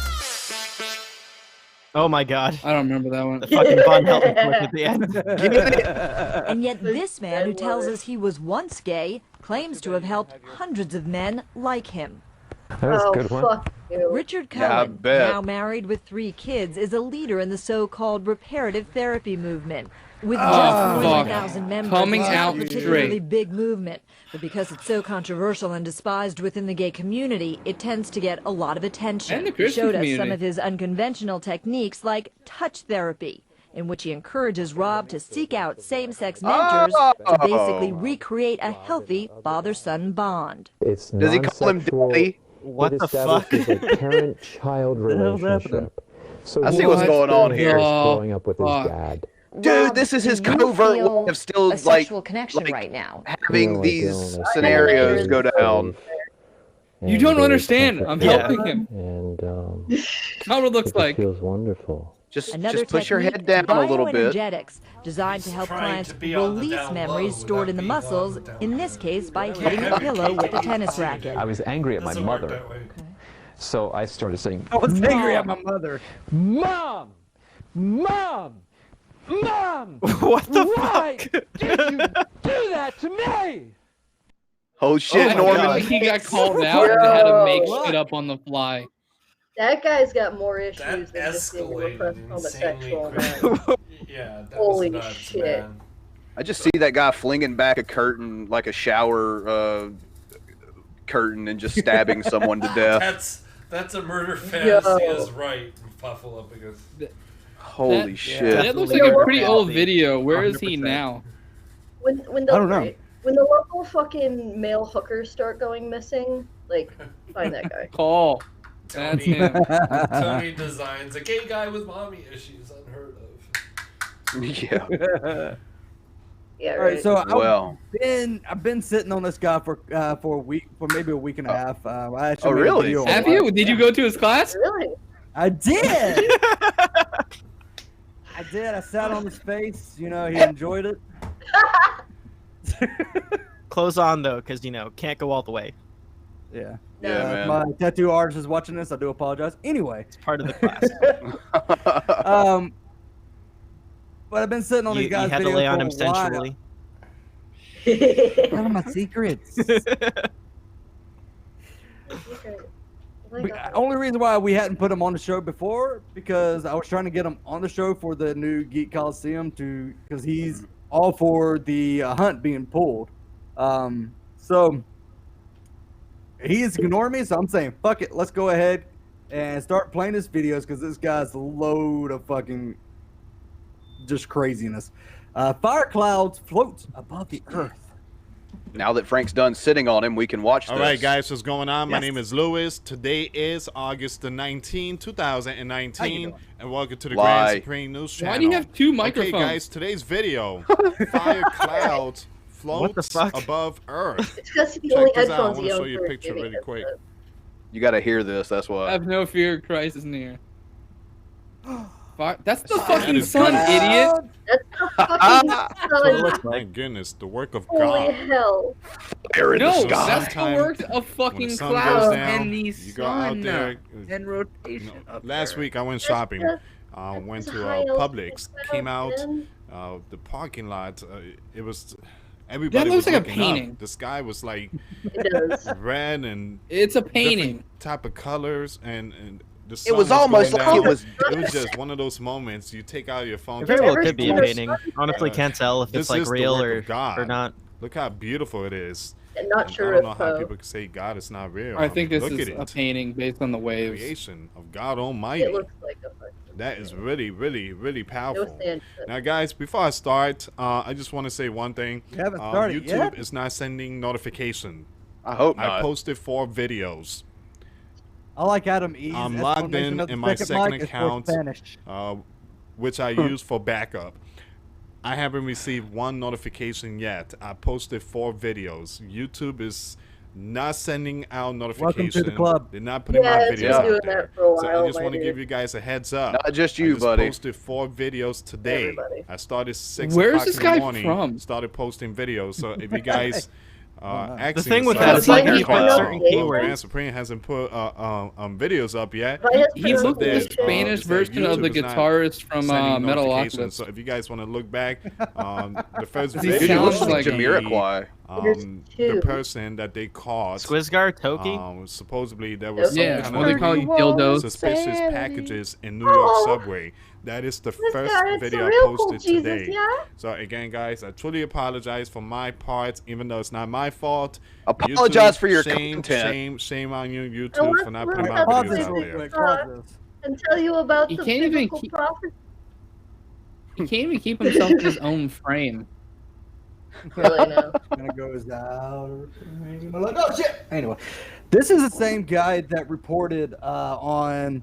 Oh my god. I don't remember that one. The fucking Von Helton clip at the end. And yet this man who tells us he was once gay claims to have helped hundreds of men like him. That was a good one. Fuck you. Richard Yeah, I Cohen, bet. now married with 3 kids, is a leader in the so-called reparative therapy movement. With just fuck. 3,000 members, Coming it's not out a particularly straight. big movement. But because it's so controversial and despised within the gay community, it tends to get a lot of attention. And the He Christian showed us some community. of his unconventional techniques like touch therapy, in which he encourages Rob to seek out same-sex mentors to basically recreate a healthy father-son bond. It's Does he call him non-sexual. Daddy? What It the establishes fuck? a parent-child hell's happening? relationship. So I see what's he's going on still here. growing up with his Fuck. dad. Dude, this is his do you covert feel way of still a sexual connection like, right now. having No, I these don't. scenarios go down. You don't understand. I'm Yeah. helping him. And That's not what it looks it like. feels wonderful. Just Another push your head technique, down a little bit. bioenergetics, designed to help Trying clients to be on the release down memories low stored in the without being on muscles, the down in low. this case by hitting a pillow with a tennis racket. I was angry at my Doesn't work mother, that way. so I started saying, I was angry at "Mom, my mother. Mom! Mom! Mom! What the Why fuck? did you do that to me?" Oh shit, I Norman. feel like he got called out and had to make shit up on the fly. That guy's got more issues That than just being a escalated repressed insanely homosexual. quickly. Yeah, that Holy was nuts, shit. man. I just see that guy flinging back a curtain like a shower curtain and just stabbing someone to death. That's a murder fantasy Yo. is right, Puffalo, because Holy shit. That looks like a pretty old video. Where is he 100%. now? When the I don't know. when the local fucking male hookers start going missing, like find that guy. Call. That's Tony, him. Tony designs a gay guy with mommy issues unheard of. Yeah. Yeah, All right. right, so Well. I've been sitting on this guy for a week, for maybe a week and a half. I actually Oh, made a really? video on Have it. you? Did you go to his class? Really? I did. I did. I sat on his face. You know, he enjoyed it. Clothes on though, because can't go all the way. Yeah. Yeah, man. If my tattoo artist is watching this, I do apologize. Anyway, It's part of the class. but I've been sitting on you, these guys' you had to videos lay on for him a while. sensually. None of my secrets. Only reason why we hadn't put him on the show before, because I was trying to get him on the show for the new Geek Coliseum because he's all for the hunt being pulled. So he's ignoring me, so I'm saying, fuck it, let's go ahead and start playing his videos because this guy's a load of fucking just craziness. Fire clouds float above the earth. now that Frank's done sitting on him, we can watch this. All right, guys, what's going on? My Yes. name is Louis. Today is August the 19th, 2019, and welcome to the Lie. Grand Supreme News Channel. Why do you have two microphones? Okay, guys, today's video: fire clouds floats above Earth. It's because the Check only this out. I headphones want he to show owns you are a picture gaming really quick. headset. You got to hear this. That's why. Have no fear, Christ is near. That's the That fucking is sun, good. idiot. That's the fucking sun. My goodness, the work of Holy God. hell. Fire in the No, sky. that's the Sometime work of when fucking the sun clouds goes down, and the you go out sun there. and rotation. up Last there. week I went shopping. Went to high Publix. Came out. man. The parking lot. It was. Everybody looks was like a looking up. painting. The sky was like It does. red and It's a different painting. type of colors and the It sun was almost going like down. it was. It was just one of those moments you take out your phone. It very well ever could be seen a a painting. Honestly, can't tell if This it's like is the real work of God. or not. Look how beautiful it is. And not And sure I don't if know how people can say God is not real. I think this look is at a it. painting based on the waves. Creation of God Almighty. it looks like a fucking. That is really, really, really No powerful. sand. Now, guys, before I start, I just want to say one thing. You haven't started YouTube yet? is not sending notification. I hope I not. posted 4 videos. I like Adam E's I'm logged explanation in of the my second mic is for account, Spanish. which I use for backup. I haven't received one notification yet. I posted 4 videos. YouTube is not sending out notifications. Welcome to the club. They're not putting Yeah, my it's been videos doing out there. that for a So I while, just my want to dude. give you guys a heads up. Not just I you, just buddy. posted 4 videos today. Everybody. I started 6 Where's o'clock this in the guy morning. from? Started posting videos. So if you guys The thing with that yourself, is like Like he put Cloud. certain Well, keywords. Grand Supreme hasn't put videos up yet. Why has He Yes, looked it like the did. Spanish It's that version of the YouTube is not guitarist from sending Metal notifications. Octopus. So if you guys want to look back, the first He video Dude, he sounds looks like like Jamiroquai. There's the two. person that they caught. Squizgar, Toki. Supposedly there was some Yeah, kind what they of call really dildos. suspicious packages in New York Oh. subway. That is the This first guy, it's video a I real cool posted Jesus, today. yeah? So again, guys, I truly apologize for my part, even though it's not my fault. Apologize YouTube, for your shame, content. shame on you, I YouTube, want for not to putting learn my about videos this out real there. quick. Pause this. And tell you about He the can't even biblical keep- prophecy. He can't even keep himself in his own frame. Really now. Gonna goes out. Like, oh shit. Anyway, this is the same guy that reported on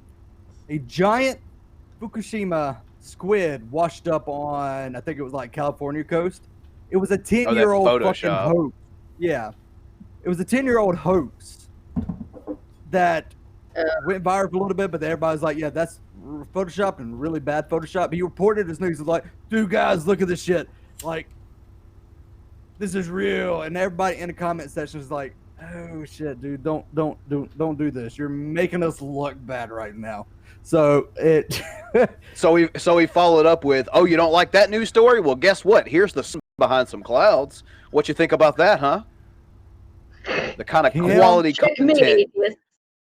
a giant Fukushima squid washed up on, I think it was like California coast. It was a 10-year-old fucking Photoshop. hoax. Yeah, it was a 10-year-old hoax that went viral for a little bit, but everybody's like, yeah, that's Photoshop and really bad Photoshop. He reported his news, was like, dude, guys, look at this shit. Like, this is real. And everybody in the comment section is like, oh shit, dude, don't do this. You're making us look bad right now. So it So he followed up with, "Oh, you don't like that news story? Well, guess what? Here's the sun behind some clouds. What you think about that, huh? The kind of quality content Checkmate.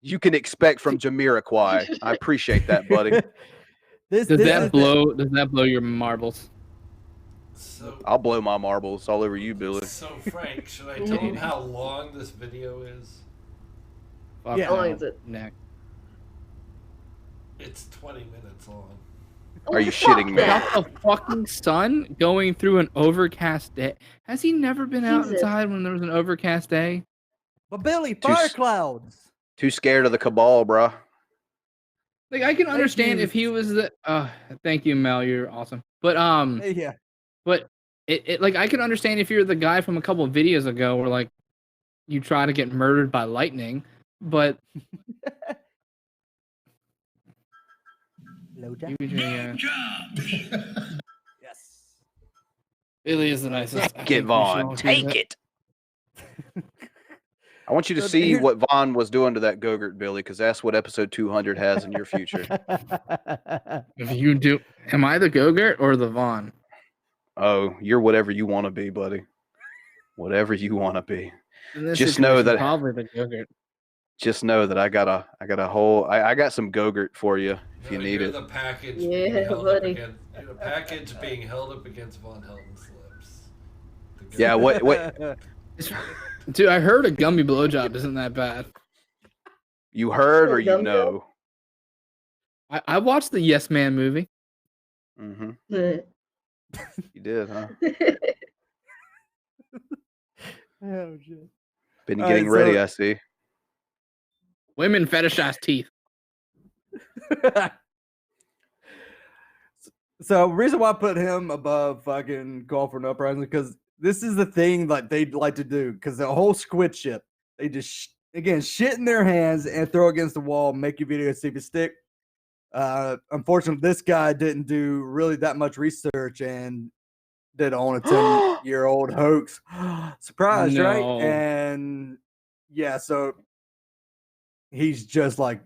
you can expect from Jamiroquai. I appreciate that, buddy. Does that blow your marbles? So, I'll blow my marbles all over you, Billy. so Frank, should I tell him how long this video is? Yeah. How long is it? Neck. It's 20 minutes long. Are you shitting me? About the fucking sun going through an overcast day. Has he never been outside when there was an overcast day? But Billy, fire clouds. Too scared of the cabal, bruh. Like I can understand if he was the. Thank you, Mel. You're awesome. But Yeah. But it like I can understand if you're the guy from a couple of videos ago where like you try to get murdered by lightning, but Yes. Billy is the nicest. Take it, Vaughn. Take it. I want you to see what Vaughn was doing to that Gogurt, Billy, because that's what episode 200 has in your future. If you do, am I the Gogurt or the Vaughn? Oh, you're whatever you want to be, buddy. Whatever you want to be. In this Just know situation, that. probably the Gogurt. Just know that I got a whole. I got some Gogurt for you if you need You're it. the package Yeah, being held up buddy. against, you're the package being held up against Von Helton's lips. Yeah. What? Dude, I heard a gummy blowjob isn't that bad. You heard or you know? I watched the Yes Man movie. Mm-hmm. You did, huh? Oh shit. Been All getting right, ready, so- I see. Women fetishize teeth. So reason why I put him above fucking Call for an Uprising because this is the thing like they like to do because the whole squid ship they just again shit in their hands and throw against the wall, make your video see if it stick. Unfortunately, this guy didn't do really that much research and did own a 10-year-old hoax. Surprise, right? No. And yeah, so he's just like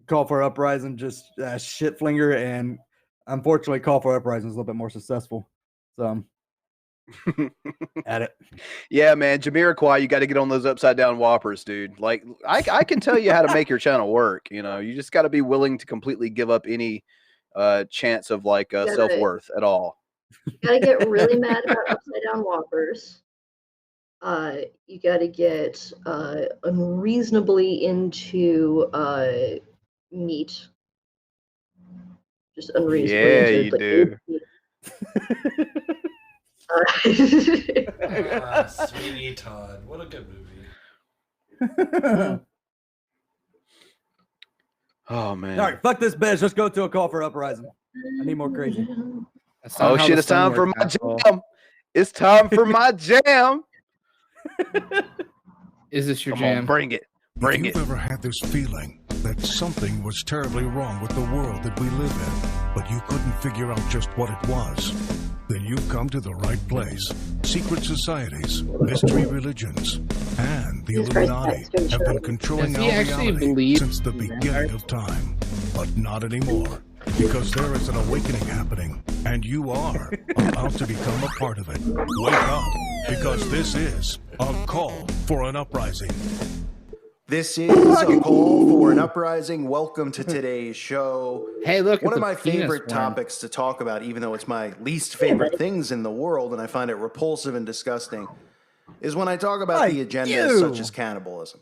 Call for Uprising, just a shit flinger, and unfortunately, Call for Uprising is a little bit more successful. So, at it. Yeah, man, Jamiroquai, you got to get on those upside down whoppers, dude. Like, I can tell you how to make your channel work. You know, you just got to be willing to completely give up any chance of like self worth at all. You gotta get really mad about upside down whoppers. You gotta get unreasonably into meat. Just unreasonably Yeah, into you like, do. Sweeney Todd. What a good movie. Oh man. All right, fuck this bitch. Let's go to a Call for Uprising. I need more crazy. Oh shit, it's time for my jam. It's time for my jam. Is this your Come on, jam? bring it. Bring If it. you've ever had this feeling that something was terribly wrong with the world that we live in, but you couldn't figure out just what it was, then you've come to the right place. Secret societies, mystery religions, and the Illuminati have been controlling Does he our actually reality believe since the beginning of time. But not anymore, because there is an awakening happening, and you are about to become a part of it. Wake up, because this is a call for an uprising. This is a call for an uprising. Welcome to today's show. Hey, look, One it's of a my penis favorite worm. topics to talk about, even though it's my least favorite things in the world, and I find it repulsive and disgusting, is when I talk about the agendas such as cannibalism.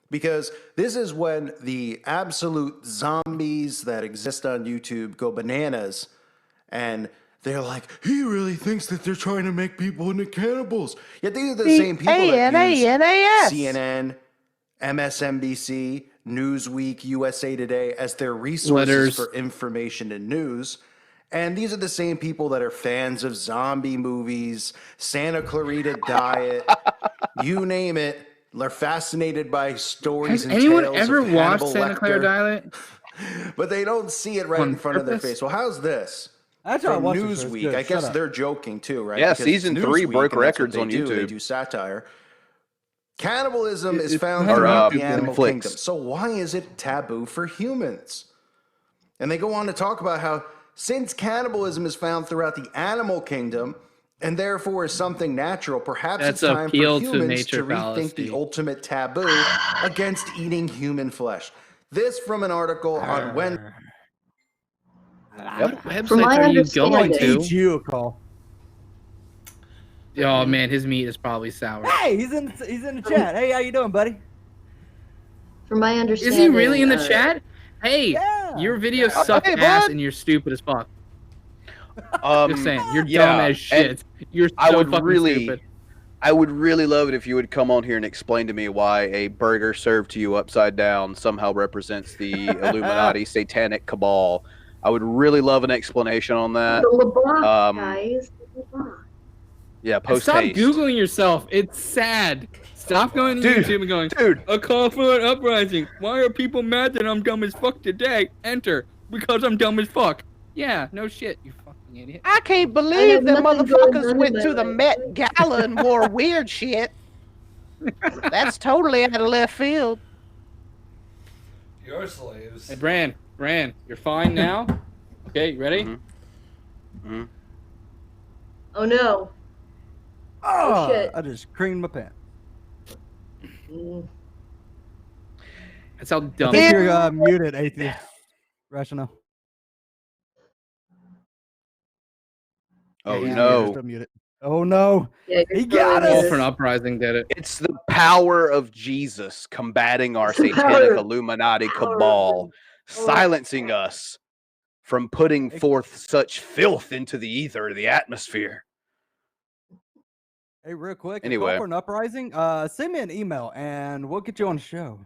Because this is when the absolute zombies that exist on YouTube go bananas, and they're like, he really thinks that they're trying to make people into cannibals. Yet these are the same people that use CNN, MSNBC, Newsweek, USA Today as their resources for information and news. And these are the same people that are fans of zombie movies, Santa Clarita Diet, you name it. They're fascinated by stories Has and anyone tales ever of watched Hannibal Santa Clara Lecter. Diet? But they don't see it right On in front of their purpose? face. Well, how's this? That's how I From watched it, so it's Newsweek. good. I Shut guess up. they're joking too, right? Yeah, Because season it's 3 Newsweek, broke and that's what records they on do. They YouTube. do satire. Cannibalism is It's found not throughout YouTube, the animal Netflix. kingdom. So why is it taboo for humans? And they go on to talk about how since cannibalism is found throughout the animal kingdom and therefore is something natural, perhaps That's it's time for appeal to humans nature to rethink fallacy. the ultimate taboo against eating human flesh. This from an article on when. What From websites my are you understanding- going to? Eat you a call. Oh man, his meat is probably sour. Hey, he's in the chat. Hey, how you doing, buddy? From my Is understanding, he really in the chat? Hey, Yeah. your videos suck Hey, ass bud. and you're stupid as fuck. Just saying, you're yeah, dumb as and shit. You're so I would fucking really, stupid. I would really love it if you would come on here and explain to me why a burger served to you upside down somehow represents the Illuminati satanic cabal. I would really love an explanation on that. The LeBlanc, guys. The LeBlanc. Yeah, And post stop haste. googling yourself. It's sad. Stop going to Dude, YouTube and going, dude. a call for an uprising. Why are people mad that I'm dumb as fuck today? Enter. Because I'm dumb as fuck. Yeah, no shit, you fucking idiot. I can't I believe have the nothing going on motherfuckers in went my to the life. Met Gala and wore weird shit. That's totally out of left field. Your slaves. Hey, Bran, you're fine now? Okay, you ready? Mm-hmm. Oh no. Oh, shit. I just creamed my pants. Mm. That's how I dumb. think you're muted, Atheist Rational. Oh Yeah, no. Still muted. Oh no. Yeah, He got Call us. for an uprising did it. It's the power of Jesus combating our The power satanic of- Illuminati power of cabal, the- silencing us from putting forth such filth into the ether, the atmosphere. Hey, real quick, Anyway. call for an uprising. Send me an email and we'll get you on the show.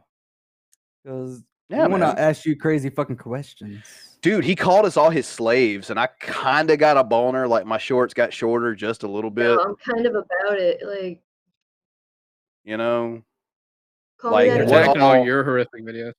Because Yeah, we want to man. ask you crazy fucking questions. Dude, he called us all his slaves, and I kind of got a boner. Like my shorts got shorter just a little bit. No, I'm kind of about it. Like, You know, call like me You're that. attacking all your horrific videos.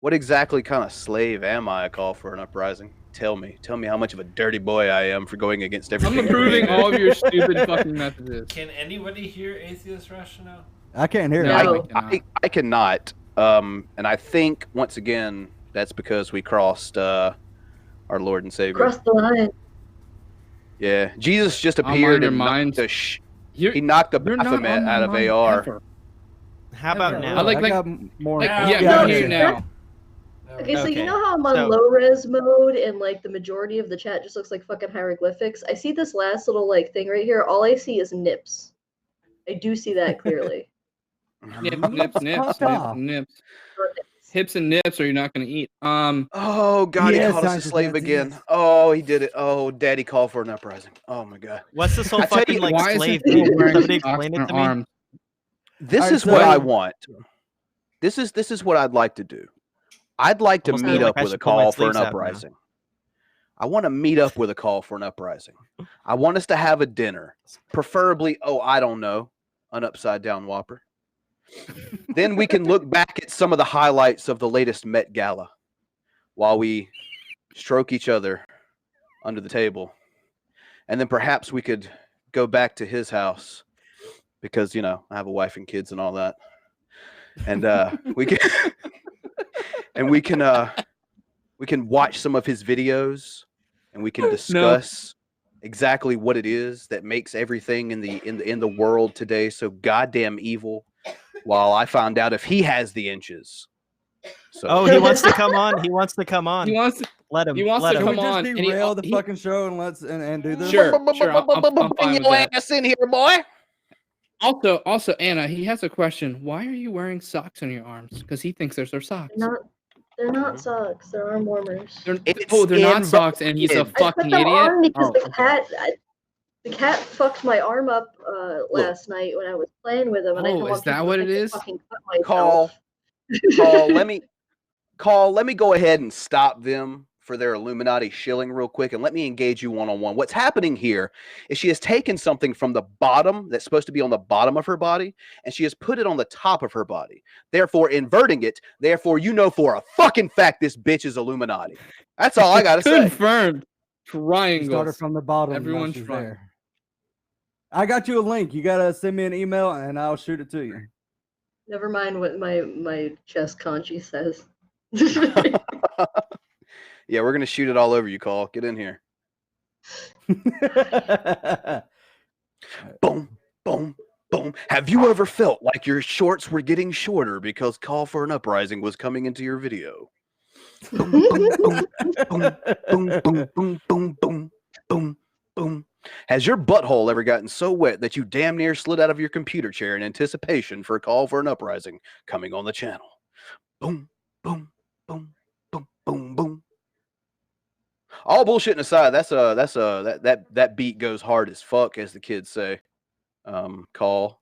What exactly kind of slave am I? A call for an uprising. Tell me how much of a dirty boy I am for going against everything. I'm approving all of your stupid fucking messages. Can anybody hear Atheist Rationale? I can't hear No, it. I cannot. And I think once again that's because we crossed our Lord and Savior. Cross the line. Yeah, Jesus just I'm on appeared your and mind. he knocked the You're not on Baphomet my out of mind AR. ever. How about now? I like more. yeah, No, me now. Okay, so you Okay, know how I'm on so- low res mode and like the majority of the chat just looks like fucking hieroglyphics? I see this last little like thing right here. All I see is nips. I do see that clearly. Nips. Hips and nips, or you're not gonna eat. Oh God, he called us a slave again. Oh, he did it. Oh, Daddy called for an uprising. Oh my God. What's this whole I tell fucking you, like why is slave it thing? wearing Somebody socks explain on it to me. arms? This Alright, is so- what I want. This is what I'd like to do. I'd like to Almost meet feel like up I with a should pull my call for an sleeves up now. uprising. I want to meet up with a call for an uprising. I want us to have a dinner, preferably, I don't know, an upside down Whopper. Then we can look back at some of the highlights of the latest Met Gala while we stroke each other under the table. And then perhaps we could go back to his house because, I have a wife and kids and all that. And we can watch some of his videos and we can discuss exactly what it is that makes everything in the world today so goddamn evil. While I found out if he has the inches. So. Oh, he wants to come on. He wants to come on. He wants to. Let him. He wants let to him. come Can we on. just and derail the fucking show and do this? Sure. I'm Bring fine with your that. ass in here, boy. Also, Anna, he has a question. Why are you wearing socks on your arms? Because he thinks they're socks. They're not socks. They're arm warmers. They're not socks, and he's a I put fucking them idiot. on because the cat fucked my arm up last night when I was playing with him, and I didn't Oh, want is that people what to it think I is? fucking cut myself. Let me go ahead and stop them for their Illuminati shilling real quick, and let me engage you one-on-one. What's happening here is she has taken something from the bottom that's supposed to be on the bottom of her body, and she has put it on the top of her body, therefore inverting it. Therefore, you know for a fucking fact this bitch is Illuminati. That's all I gotta say. Confirmed. Triangle. Started from the bottom. Everyone's Everyone's trying. there. I got you a link. You gotta send me an email and I'll shoot it to you. Never mind what my chest kanji says. Yeah, we're gonna shoot it all over you, Call. Get in here. Boom, boom, boom. Have you ever felt like your shorts were getting shorter because Call for an Uprising was coming into your video? Boom, boom, boom, boom, boom, boom, boom, boom, boom, boom, boom. Has your butthole ever gotten so wet that you damn near slid out of your computer chair in anticipation for a Call for an Uprising coming on the channel? Boom, boom, boom, boom, boom, boom. All bullshitting aside, that beat goes hard as fuck, as the kids say. Call.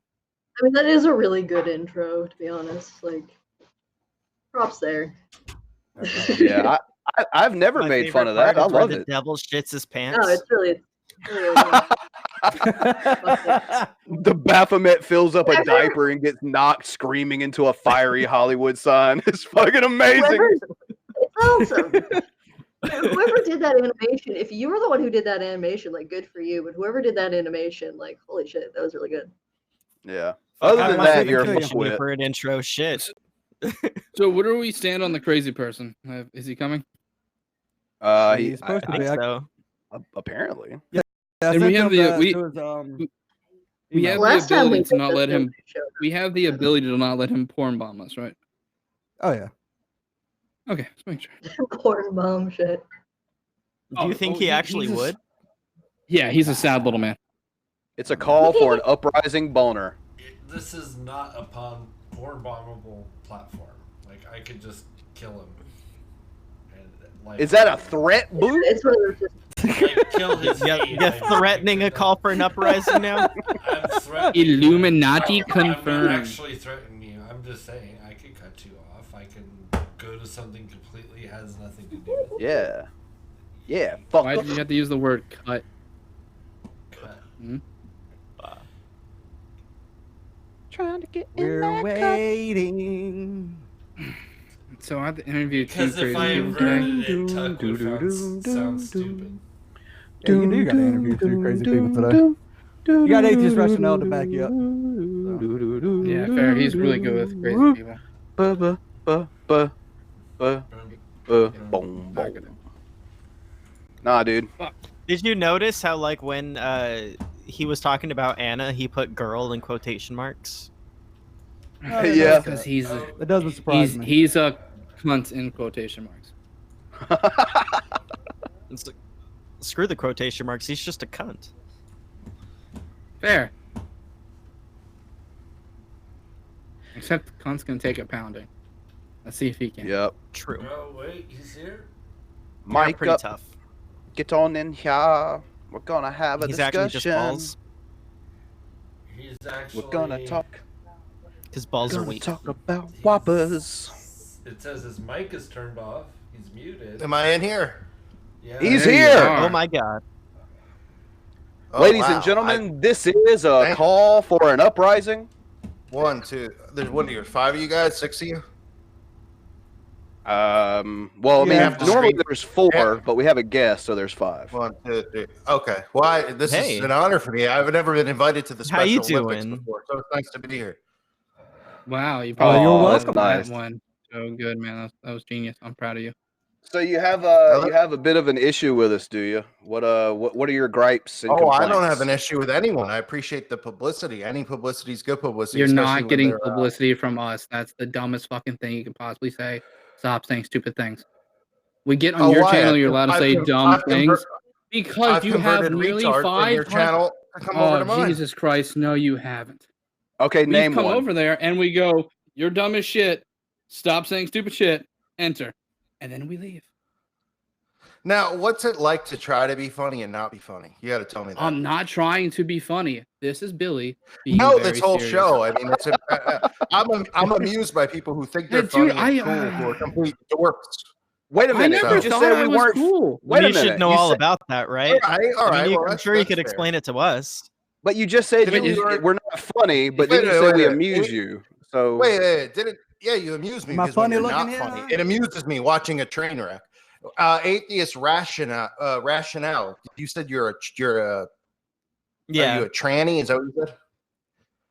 I mean, that is a really good intro, to be honest. Like, props there. Yeah, I've never My made fun of favorite that. I part is where love the it. devil shits his pants. No, it's really The Baphomet fills up a diaper and gets knocked screaming into a fiery Hollywood sign. It's fucking amazing. It's awesome. Whoever did that animation, if you were the one who did that animation, like, good for you. But whoever did that animation, like, holy shit, that was really good. Yeah. Other than that, you're a commission you fuckwit. for an intro. Shit. So where do we stand on the crazy person? Is he coming? He's supposed to I be. think so. Apparently. Yeah, I And we sent have him the that we to his, we email. have Last the time ability we to did not this, let him. nobody showed up. We have the ability to not let him porn bomb us, right? Oh yeah. Okay, let's make sure. Porn bomb shit. Do you think he actually he's a- would? Yeah, he's a sad little man. It's a call for an uprising boner. This is not a porn bombable platform. Like, I could just kill him. And, like, Is that a threat, Boo? It's one of those just kill his hate. You're threatening a call for an uprising now? I'm threatening Illuminati I'm confirmed. actually threatening you. I'm just saying, I could cut you off. I can go to something completely has nothing to do with it. Yeah. Yeah. Fuck. Why did you have to use the word cut? Cut. Hmm? Trying to get We're waiting. So I had to interview two Because crazy if I people today. inverted it, Tuck would sound stupid. Yeah, you do got to interview 3 crazy people today. You got Atheist Rationale to back you up. Yeah, fair. He's really good with crazy people. Boom, boom. Nah, dude. Did you notice how, like, when he was talking about Anna, he put "girl" in quotation marks? Yeah. Because That doesn't surprise me. He's a cunt in quotation marks. It's like, screw the quotation marks. He's just a cunt. Fair. Except cunt's gonna take a pounding. Let's see if he can. Yep. True. Oh, wait, he's here? Mike pretty up. tough. Get on in here. We're gonna have a He's discussion. actually just balls. He's actually... We're gonna talk. His balls are Gonna weak. talk about whoppers. It says his mic is turned off. He's muted. Am I in here? Yeah. He's There you here. are. Oh my god. Oh, Ladies wow. and gentlemen, this is a call for an uprising. 1, 2. There's what are you? 5 of you guys? 6 of you? Well, I mean, have to normally screen- there's 4, but we have a guest, so there's 5. 1, 2, 3. Okay. Well, this Hey. is an honor for me. I've never been invited to the How Special you Olympics doing? before, so it's nice to be here. Wow, you probably Oh, that's that's nice. that one. So good, man. That was genius. I'm proud of you. So you have a bit of an issue with us, do you? What are your gripes and Oh, complaints? I don't have an issue with anyone. I appreciate the publicity. Any publicity is good publicity. You're especially not when getting they're, publicity from us. That's the dumbest fucking thing you could possibly say. Stop saying stupid things. We get on your why? channel, you're allowed to say dumb I've things because I've you have converted nearly retards from your 500. channel to come over to mine. Jesus Christ! No, you haven't. Okay, We've name come one. over there and we go, "You're dumb as shit. Stop saying stupid shit. Enter," and then we leave. Now, what's it like to try to be funny and not be funny? You got to tell me that. I'm not trying to be funny. This is Billy. being No, very this whole serious. show. I mean, I'm amused by people who think they're Dude, funny I- and cool, who are complete dorks. Wait a minute. never You just thought said I we was weren't cool. Wait a you minute. should know You all said- about that, right? All right, all I right. mean, Well, I'm sure you could fair. explain it to us. But you just said we're not funny, but then you said we amuse you. So Wait, did it? Yeah, you amuse me Am I because when funny you're looking not here? funny, it amuses me watching a train wreck. Atheist rationale. You said you're a Are Yeah. you a tranny? Is that what you said?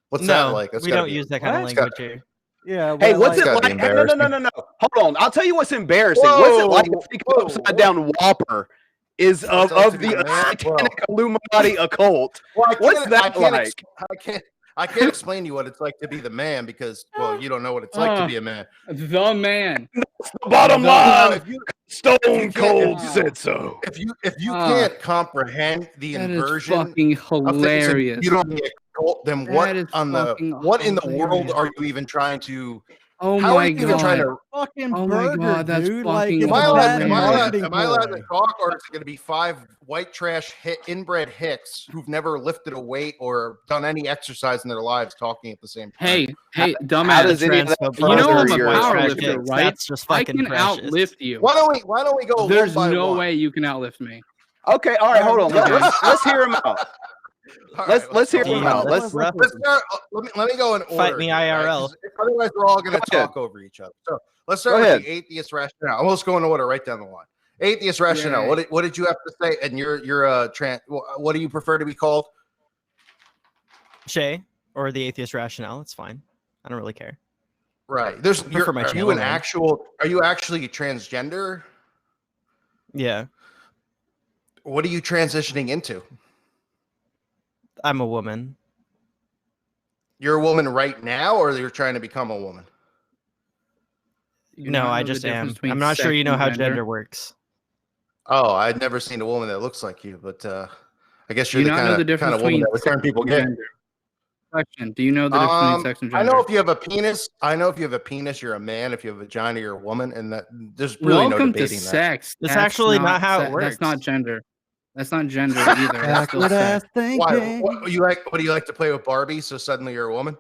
What's No, that like? That's we gotta don't be- use that kind of That's language gotta- here. Yeah. Hey, well, what's it gotta be like? Hey, no. Hold on. I'll tell you what's embarrassing. What's it like to think an upside down Whopper is of the satanic Illuminati occult? Well, What's that like? I can't explain to you what it's like to be the man because, well, you don't know what it's like to be a man. The man. Bottom No, line, Stone Cold said so. If you can't comprehend the That is inversion fucking of things and hilarious. you don't get cult, then That what is on the fucking what in the world hilarious. are you even trying to? Oh how are my you even trying god. to? fucking Oh my burger, god, that's dude. fucking Like, it's Am a I allowed, bad am I allowed, marketing am I allowed to ploy. talk, or is it going to be 5 white trash inbred hicks who've never lifted a weight or done any exercise in their lives talking at the same time? Hey, How dumbass. does any of that You know I'm a further your power trash lifter, kicks? right? That's just I fucking can precious. outlift you. Why don't we go There's one by no one? way you can outlift me. Okay, all right, hold on. Let's hear him out. All right, Let's hear him Damn, out. that's rough. Let's start. Let me go in order. Fight me here, right? IRL. 'Cause Otherwise, we're all going to Go ahead. talk over each other. So let's start Go with ahead. the atheist rationale. I'm just going in order right down the line. Atheist rationale. Yay. What did you have to say? And you're a trans. What do you prefer to be called? Shay or the atheist rationale. It's fine. I don't really care. Right. prefer my Are you channel an name. actual? Are you actually transgender? Yeah, What are you transitioning into? I'm a woman. You're a woman right now, or you're trying to become a woman? You No, not I know the just difference am. between I'm not sure sex you know and how gender? gender works. Oh, I'd never seen a woman that looks like you, but I guess Do you're you the not know the kind difference of woman between that return sex people and get. gender? Question. Do you know the difference between sex and I gender? know if you have a penis, you're a man. If you have a vagina, you're a woman, and that there's really Welcome no to debating that. sex. That's actually not how it That's not works. gender. That's not gender either. That's still sex. Why? What do you like to play with Barbie? So suddenly you're a woman.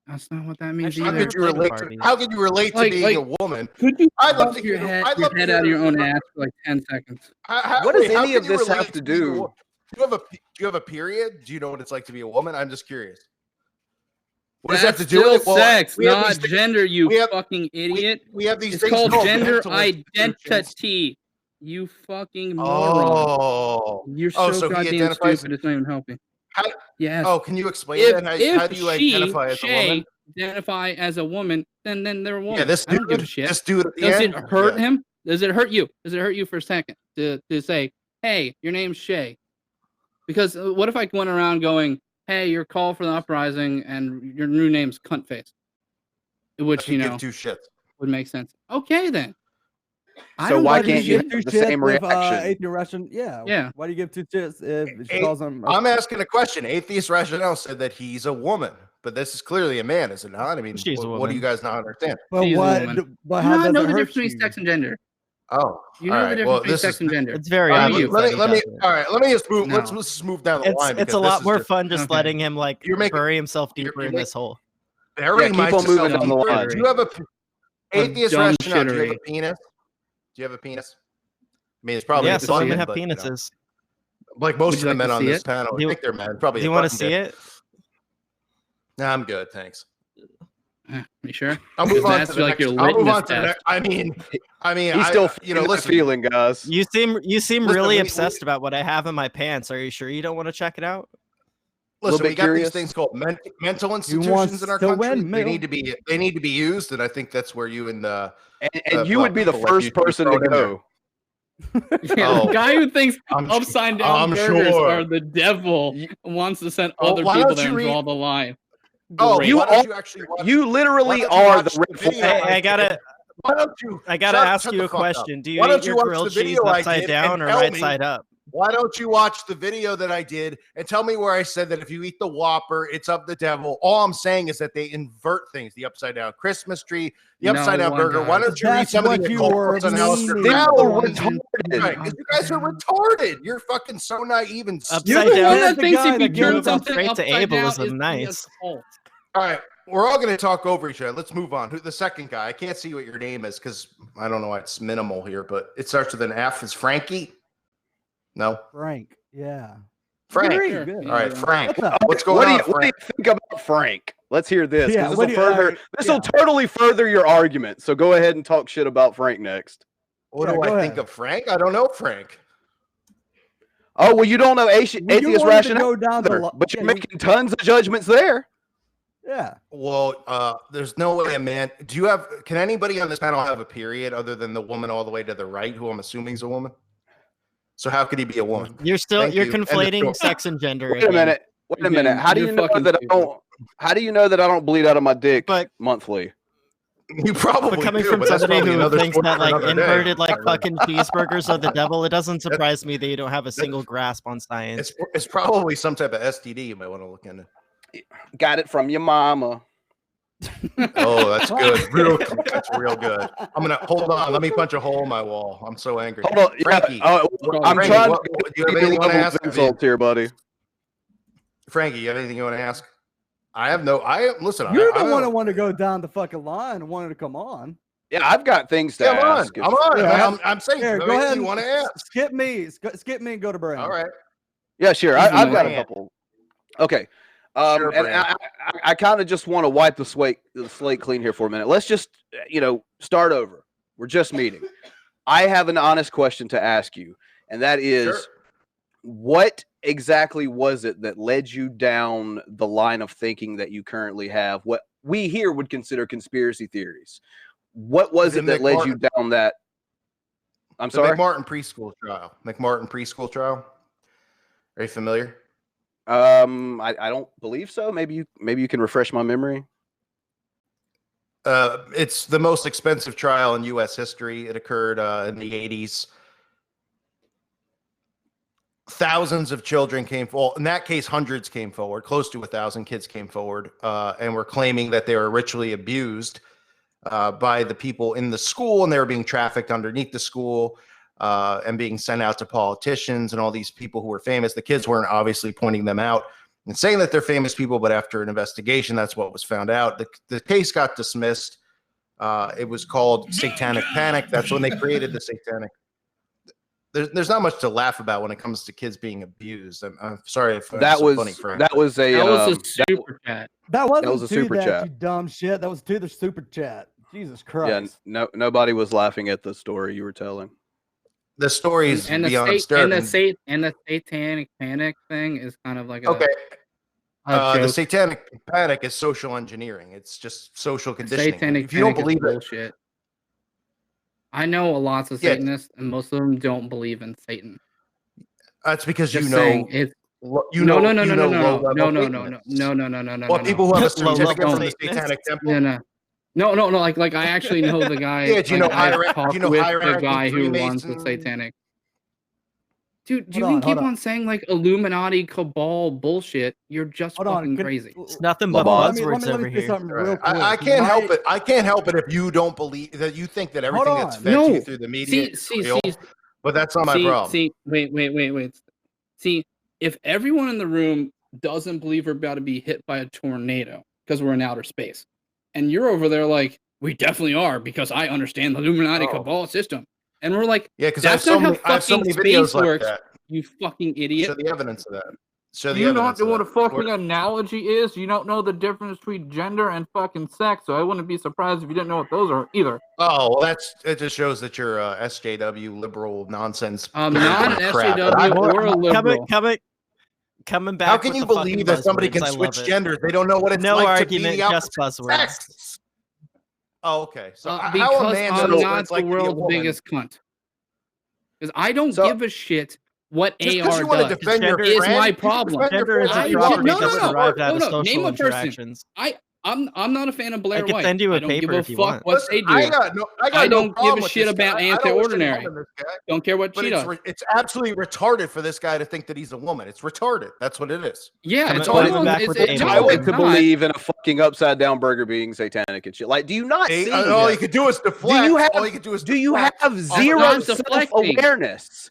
That's not what that means How either. could you relate? How could you relate to being a woman? Could you I'd love pop to your head out of your own ass for like 10 seconds? What does any of this have to do? Do you have a period? Do you know what it's like to be a woman? I'm just curious. What does That's that have to do with it? still Well, sex, we have not these things- gender, you we have- fucking idiot. We have these It's things called gender mental institutions. identity. You fucking moron. Oh, You're oh, so so he goddamn identifies- stupid. It's not even helping. Yes. Oh, can you explain If, that? How do you if identify as a woman? identify as a woman, then they're a woman. Yeah, this I don't give a dude- shit. this dude at the Does end? it hurt Yeah. him? Does it hurt you? Does it hurt you for a second to say, hey, your name's Shay? Because what if I went around going, hey, you're called for the uprising and your new name's Cuntface? Which, I you can know, give two shits. would make sense. Okay, then. So why can't you have the same reaction? Atheist Russian, yeah. Why do you give two shits if she calls him? I'm asking a question. Atheist Rationale said that he's a woman, but this is clearly a man, is it not? I mean, She's a what do you woman. guys not understand? Well, She's a what? woman. But You how not does know it the hurt difference between you? sex and gender. Oh, You know all the right. difference Well, between this sex is and gender. It's very Let obvious. me, let me, all right. Let me just move. No. Let's just move down the line. It's because a lot this is more just- fun just Okay. letting him like bury himself deeper in this hole. Bury keep myself on moving down the deeper. line. Do you have a Atheist dumb Rationale? Do you have shittery. a penis? Do you have a penis? I mean, it's probably Yeah, a some women button, have but, you know. penises. Like most Would of you the like men to on see this it? panel, Do I think they're men. Probably. Do you want to see it? Nah, I'm good, thanks. You sure? I'll move Because on that's to the like next. your I'll move litmus on to the test. next. I mean, He's still you know, listen. feeling, guys. You seem Listen, really we- obsessed about what I have in my pants. Are you sure you don't want to check it out? Listen, bit we got curious. these things called mental wants institutions in our to country. win, They Mel. need to be used, and I think that's where you and And you would be the people like first you should be person to thrown in there. go. Yeah, Oh. the guy who thinks I'm upside down I'm burgers sure. are the devil and wants to send Well, other why people don't there you and read- draw the line. Oh, Great. You why don't are- you actually watch, You literally why don't you are watch the the red video flag. I gotta Why don't you? I gotta shut- ask shut you the a fuck up. question. Do you Why eat don't you your watch grilled the cheese video I upside did down and or tell right me- side up? Why don't you watch the video that I did and tell me where I said that if you eat the Whopper, it's of the devil? All I'm saying is that they invert things. The upside down Christmas tree, the No upside down one burger. Why does. don't you read That's some of what the you were cults on Alistair meaning. Crowley? Still Retarded. Right, 'cause you guys are retarded. You're fucking so naive and Upside You're stupid. the down. one That's that the thinks guy if you that turn goes something straight to upside down, ableism. it's Nice. a cult. All right, we're all going to talk over each other. Let's move on. Who the second guy? I can't see what your name is because I don't know why it's minimal here, but it starts with an F. Is Frankie? No, Frank, yeah. Frank. Very Sure. good. All right, Frank. What's up? What's going What do on, you Frank? think about Frank? Let's hear this. Yeah, This what will do you- further. This will totally further your argument. So go ahead and talk shit about Frank next. What Yeah, do go I think ahead. of Frank? I don't know Frank. Oh well, you don't know Well, you atheist wanted to rationale, go down the either, li- but you're yeah, making tons of judgments there. Yeah. Well, there's no way a man. Do you have? Can anybody on this panel have a period other than the woman all the way to the right, who I'm assuming is a woman? So how could he be a woman? You're still Thank you're you. End of conflating story. sex and gender. Wait a again. minute. Wait a Again, minute. How do you're you know fucking that I stupid. don't? How do you know that I don't bleed out of my dick But- monthly? You probably But coming do, from but that's somebody probably who another thinks story that for like another day. inverted like fucking cheeseburgers are the devil, it doesn't surprise me that you don't have a single grasp on science. It's probably some type of STD you might want to look into. Got it from your mama. Oh, that's good. That's real good. I'm gonna hold on. Let me punch a hole in my wall. I'm so angry. Hold on. Frankie. Yeah, I'm Frankie, trying what- to do you have get anything you want to level ask? of insults here, buddy. Frankie, you have anything you want to ask? I have no. Listen. You're I the one don't- that wanted to go down the fucking line and wanted to come on. Yeah, I've got things to Yeah, I'm on. ask. I'm on. Yeah, I'm saying. Here, do go you have ahead. anything you want to ask? Skip me. Skip me and go to Bran. All right. Yeah, sure. He's I've got a man. couple. Okay. Sure, And Bran. I kind of just want to wipe the slate clean here for a minute. Let's just, start over. We're just meeting. I have an honest question to ask you, and that is, Sure. what exactly was it that led you down the line of thinking that you currently have? What we here would consider conspiracy theories. What was The it that led you McMartin- down that? I'm The sorry. McMartin Preschool trial. McMartin Preschool trial. Are you familiar? I don't believe so. Maybe you can refresh my memory. It's the most expensive trial in U.S. history. It occurred in the 80s. Thousands of children came forward. In that case, hundreds came forward. Close to 1,000 kids came forward and were claiming that they were ritually abused by the people in the school, and they were being trafficked underneath the school. and being sent out to politicians and all these people who were famous. The kids weren't obviously pointing them out and saying that they're famous people, but after an investigation, that's what was found out. The case got dismissed. It was called Satanic Panic. That's when they created the Satanic. There's not much to laugh about when it comes to kids being abused. I'm sorry if that was funny, Frank. That was a super chat. That was a super chat. You dumb shit. That was to the super chat. Jesus Christ. Yeah, nobody was laughing at the story you were telling. The story is beyond disturbing. And the Satanic Panic thing is kind of like okay. The Satanic Panic is social engineering. It's just social conditioning. Satanic if you don't believe it, bullshit. I know lots of Satanists, and most of them don't believe in Satan. That's because Just you know. saying, it's No. Well, people who have a certificate from the Satanic Temple. No. Like I actually know the guy. Yeah, do you know the guy who runs the Satanic. Dude, do you keep on saying like Illuminati cabal bullshit? You're just fucking crazy. It's nothing but buzzwords over here. I can't help it. I can't help it if you don't believe that. You think that everything that's fed to you through the media is real. But that's not my problem. Wait. See, if everyone in the room doesn't believe we're about to be hit by a tornado because we're in outer space, and you're over there like, we definitely are because I understand the Illuminati cabal system. And we're like, yeah, because that's not how fucking space works, like you fucking idiot. Show the evidence of that. Show the you evidence don't know what a that. fucking analogy is? You don't know the difference between gender and fucking sex, so I wouldn't be surprised if you didn't know what those are either. Oh, well, it just shows that you're SJW liberal nonsense. Not an SJW or a liberal. Coming back. How can you believe that somebody can switch genders? They don't know what it's like to be the just buzzwords. sex. Oh, okay. So because I'm not the world's biggest cunt. Because I don't give a shit what AR does. Is my problem. Gender is a property that's derived out of social interactions. I'm not a fan of Blair White. I can send you a paper if you want. What they do. I don't give a shit about Anti-Ordinary. Don't care what she does. It's absolutely retarded for this guy to think that he's a woman. It's retarded. That's what it is. Yeah, I like to believe in a fucking upside down burger being satanic and shit. Like, do you not see? All you could do is deflect. Do you have zero self-awareness?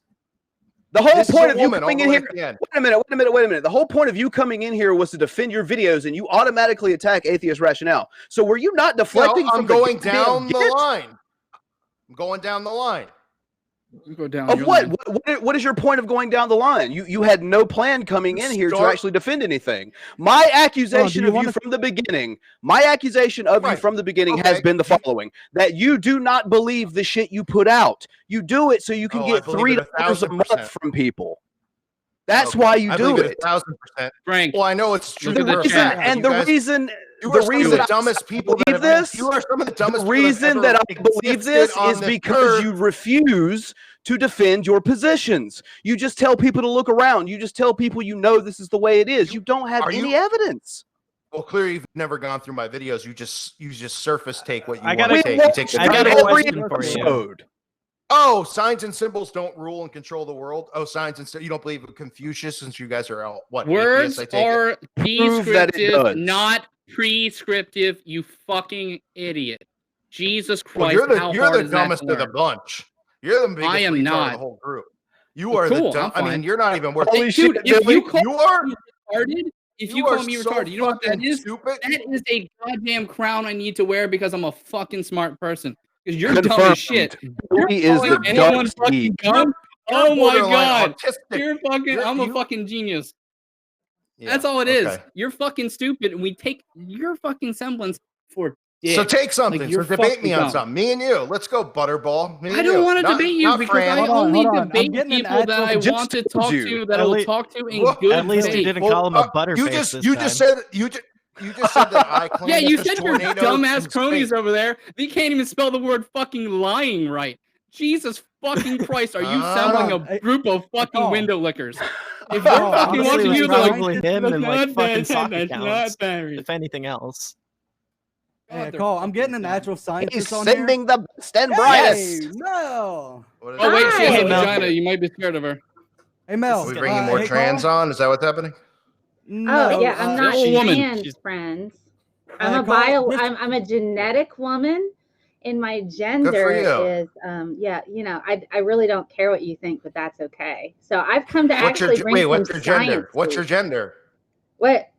The whole point of you coming in here. Wait a minute. The whole point of you coming in here was to defend your videos, and you automatically attack atheist rationale. So were you not deflecting? I'm going down the line. I'm going down the line. You go down. Of what? What is your point of going down the line? You had no plan coming in here to actually defend anything. My accusation of you from the beginning. My accusation of you from the beginning has been the following: that you do not believe the shit you put out. You do it so you can get $3 a month from people. That's why you do it. 1,000%. Frank. Well, I know it's true. And the reason. You are some of the dumbest people that believe this. You are some of the dumbest. The reason that I believe this is because you refuse to defend your positions. You just tell people to look around. You just tell people you know this is the way it is. You don't have any evidence. Well, clearly you've never gone through my videos. You just surface take what you want to take. You take every episode. Oh, signs and symbols don't rule and control the world. Oh, signs and you don't believe in Confucius since you guys are all what? Words are descriptive, not prescriptive. You fucking idiot! Jesus Christ! Well, you're the dumbest of the bunch. You're the biggest retard of the whole group. You are the dumb. I mean, you're not even worth. Holy shit! If you call me retarded, you know what that is? Stupid. That is a goddamn crown I need to wear because I'm a fucking smart person. Because you're dumb as shit. He is the dumbest. Oh my god! You're fucking. I'm a fucking genius. Yeah, that's all it is. You're fucking stupid, and we take your fucking semblance for dick. So take something. So debate me on something. Me and you. Let's go, Butterball. I don't want to debate you because I only debate people that I want to talk to that I will talk to in good faith. At least you didn't call him a butterface. You just said that I claim. Yeah, you said your dumbass cronies over there. They can't even spell the word fucking lying right. Jesus fucking Christ, are you sounding a group of fucking window lickers? If you're fucking watching you, like him and like fucking soccer counts, if anything else. Yeah, Cole, I'm getting a natural scientist on sending the best and brightest. Hey, Mel. Oh wait, she has a vagina. You might be scared of her. Hey Mel, are we bringing more trans on? Is that what's happening? No, yeah, I'm not trans, friends. I'm a genetic woman, And my gender is, yeah, you know, I really don't care what you think, but that's okay. So I've come to What's your, actually bring some what's your gender? science What's to your gender? What?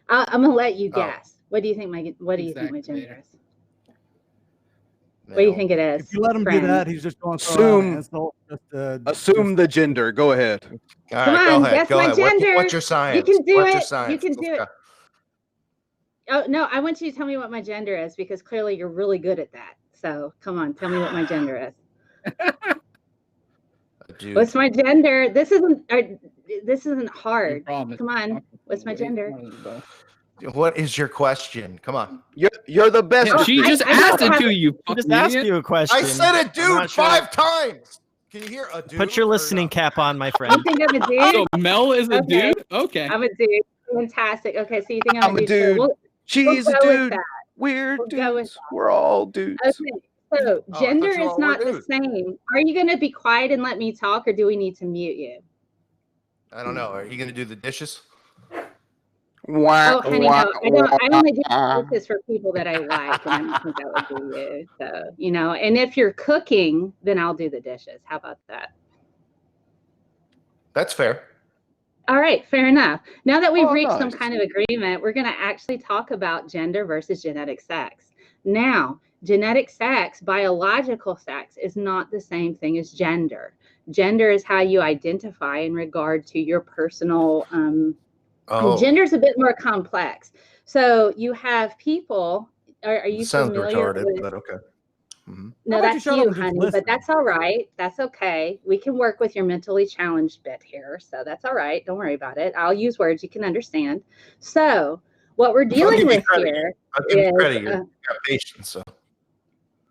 I'm gonna let you Oh. guess. What do you think my What do you think my Exactly. gender is? What do you think it is? If you let him friend? do that, he's just going to throw out an insult. Assume the gender. Go ahead. All Come right, on, go ahead. guess Go my ahead. gender. What's your science? You can do What's it. your science? You can Let's do go. it. Oh no, I want you to tell me what my gender is because clearly you're really good at that. So come on, tell me what my gender is. Dude. What's my gender? This isn't hard. Come on, what's my gender? What is your question? Come on. You're the best. Yeah, she just asked it to you. She just asked you a question. I said it, I'm dude, not sure. 5 times. Can you hear a dude? Put your listening cap on, my friend. You think I'm a dude? So Mel is a Okay. dude? Okay. I'm a dude. Fantastic. Okay, so you think I'm a dude. So She's we'll a go with dude. that. We're We'll go with dudes. We're all dudes. Okay, so Oh, I gender thought you is all were not the dudes. same. Are you going to be quiet and let me talk, or do we need to mute you? I don't know. Are you going to do the dishes? Oh, honey, no, I only do this for people that I like, and I don't think that would be you. So, you know, and if you're cooking, then I'll do the dishes. How about that? That's fair. All right, fair enough. Now that we've Oh, reached some nice. kind of agreement, we're going to actually talk about gender versus genetic sex. Now, genetic sex, biological sex, is not the same thing as gender. Gender is how you identify in regard to your personal. Gender is a bit more complex. So you have people. Are you Sounds familiar retarded, with? but okay. No, How about you that's shut up you, and just honey, listen? but that's all right. That's okay. We can work with your mentally challenged bit here. So that's all right. Don't worry about it. I'll use words you can understand. So what we're dealing with here I'll give you is, credit. You've got patience. So.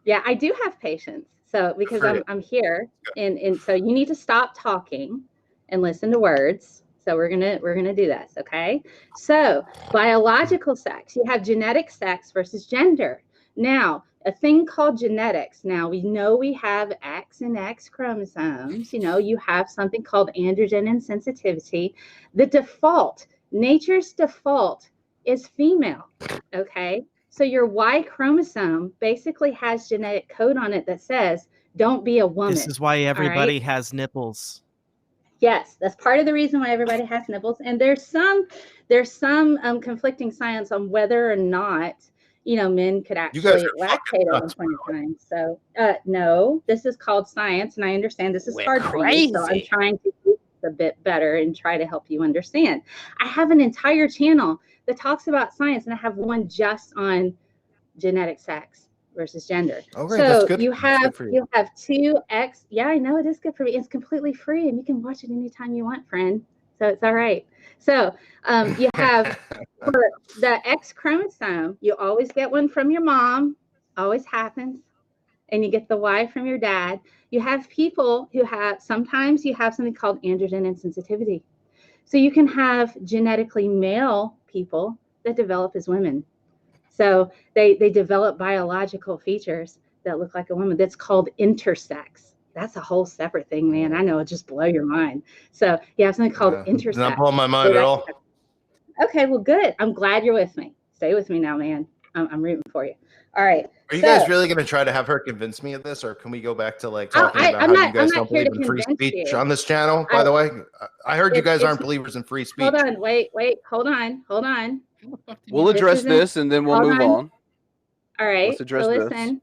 yeah, I do have patience. So because For you. I'm here and so you need to stop talking and listen to words. So we're gonna do this, okay? So biological sex, you have genetic sex versus gender. Now, a thing called genetics. Now we know we have X and X chromosomes. You know, you have something called androgen insensitivity. The default, nature's default is female, okay? So your Y chromosome basically has genetic code on it that says, don't be a woman. This is why everybody has nipples. Yes, that's part of the reason why everybody has nipples. And there's some conflicting science on whether or not, you know, men could actually lactate at one point in time. So no, this is called science, and I understand this is hard for you. So I'm trying to do this a bit better and try to help you understand. I have an entire channel that talks about science, and I have one just on genetic sex versus gender. Okay, so that's good. you That's have good for you. two X. Yeah, I know it is good for me. It's completely free, and you can watch it anytime you want, friend. So it's all right. So you have for the X chromosome, you always get one from your mom, always happens, and you get the Y from your dad. You have people who have, sometimes you have something called androgen insensitivity. So you can have genetically male people that develop as women. So they develop biological features that look like a woman. That's called intersex. That's a whole separate thing, man. I know, it'll just blow your mind. So you have something called intersex. Does not blow my mind at all. Okay, well, good. I'm glad you're with me. Stay with me now, man. I'm rooting for you. All right. Are you guys really going to try to have her convince me of this, or can we go back to like talking about how you guys don't believe in free speech on this channel? By the way, I heard you guys aren't believers in free speech. Hold on, wait, hold on. We'll address this and then we'll move on. All right. Let's address so this. listen.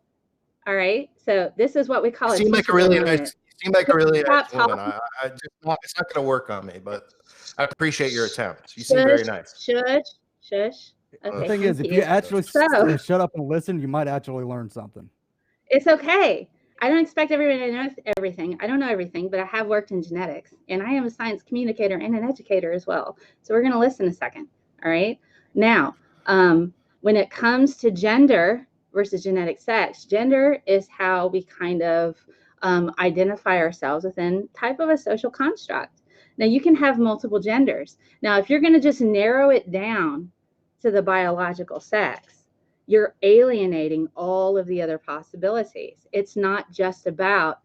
All right. So this is what we call You seem like a really nice. You seem like a really nice woman. I just it's not going to work on me, but I appreciate your attempt. You seem very nice. Shush. Okay, The thing is, if you actually shut up and listen, you might actually learn something. It's okay. I don't expect everybody to know everything. I don't know everything, but I have worked in genetics, and I am a science communicator and an educator as well. So we're going to listen a second. All right. Now, when it comes to gender versus genetic sex, gender is how we kind of identify ourselves within type of a social construct. Now, you can have multiple genders. Now, if you're going to just narrow it down to the biological sex, you're alienating all of the other possibilities. It's not just about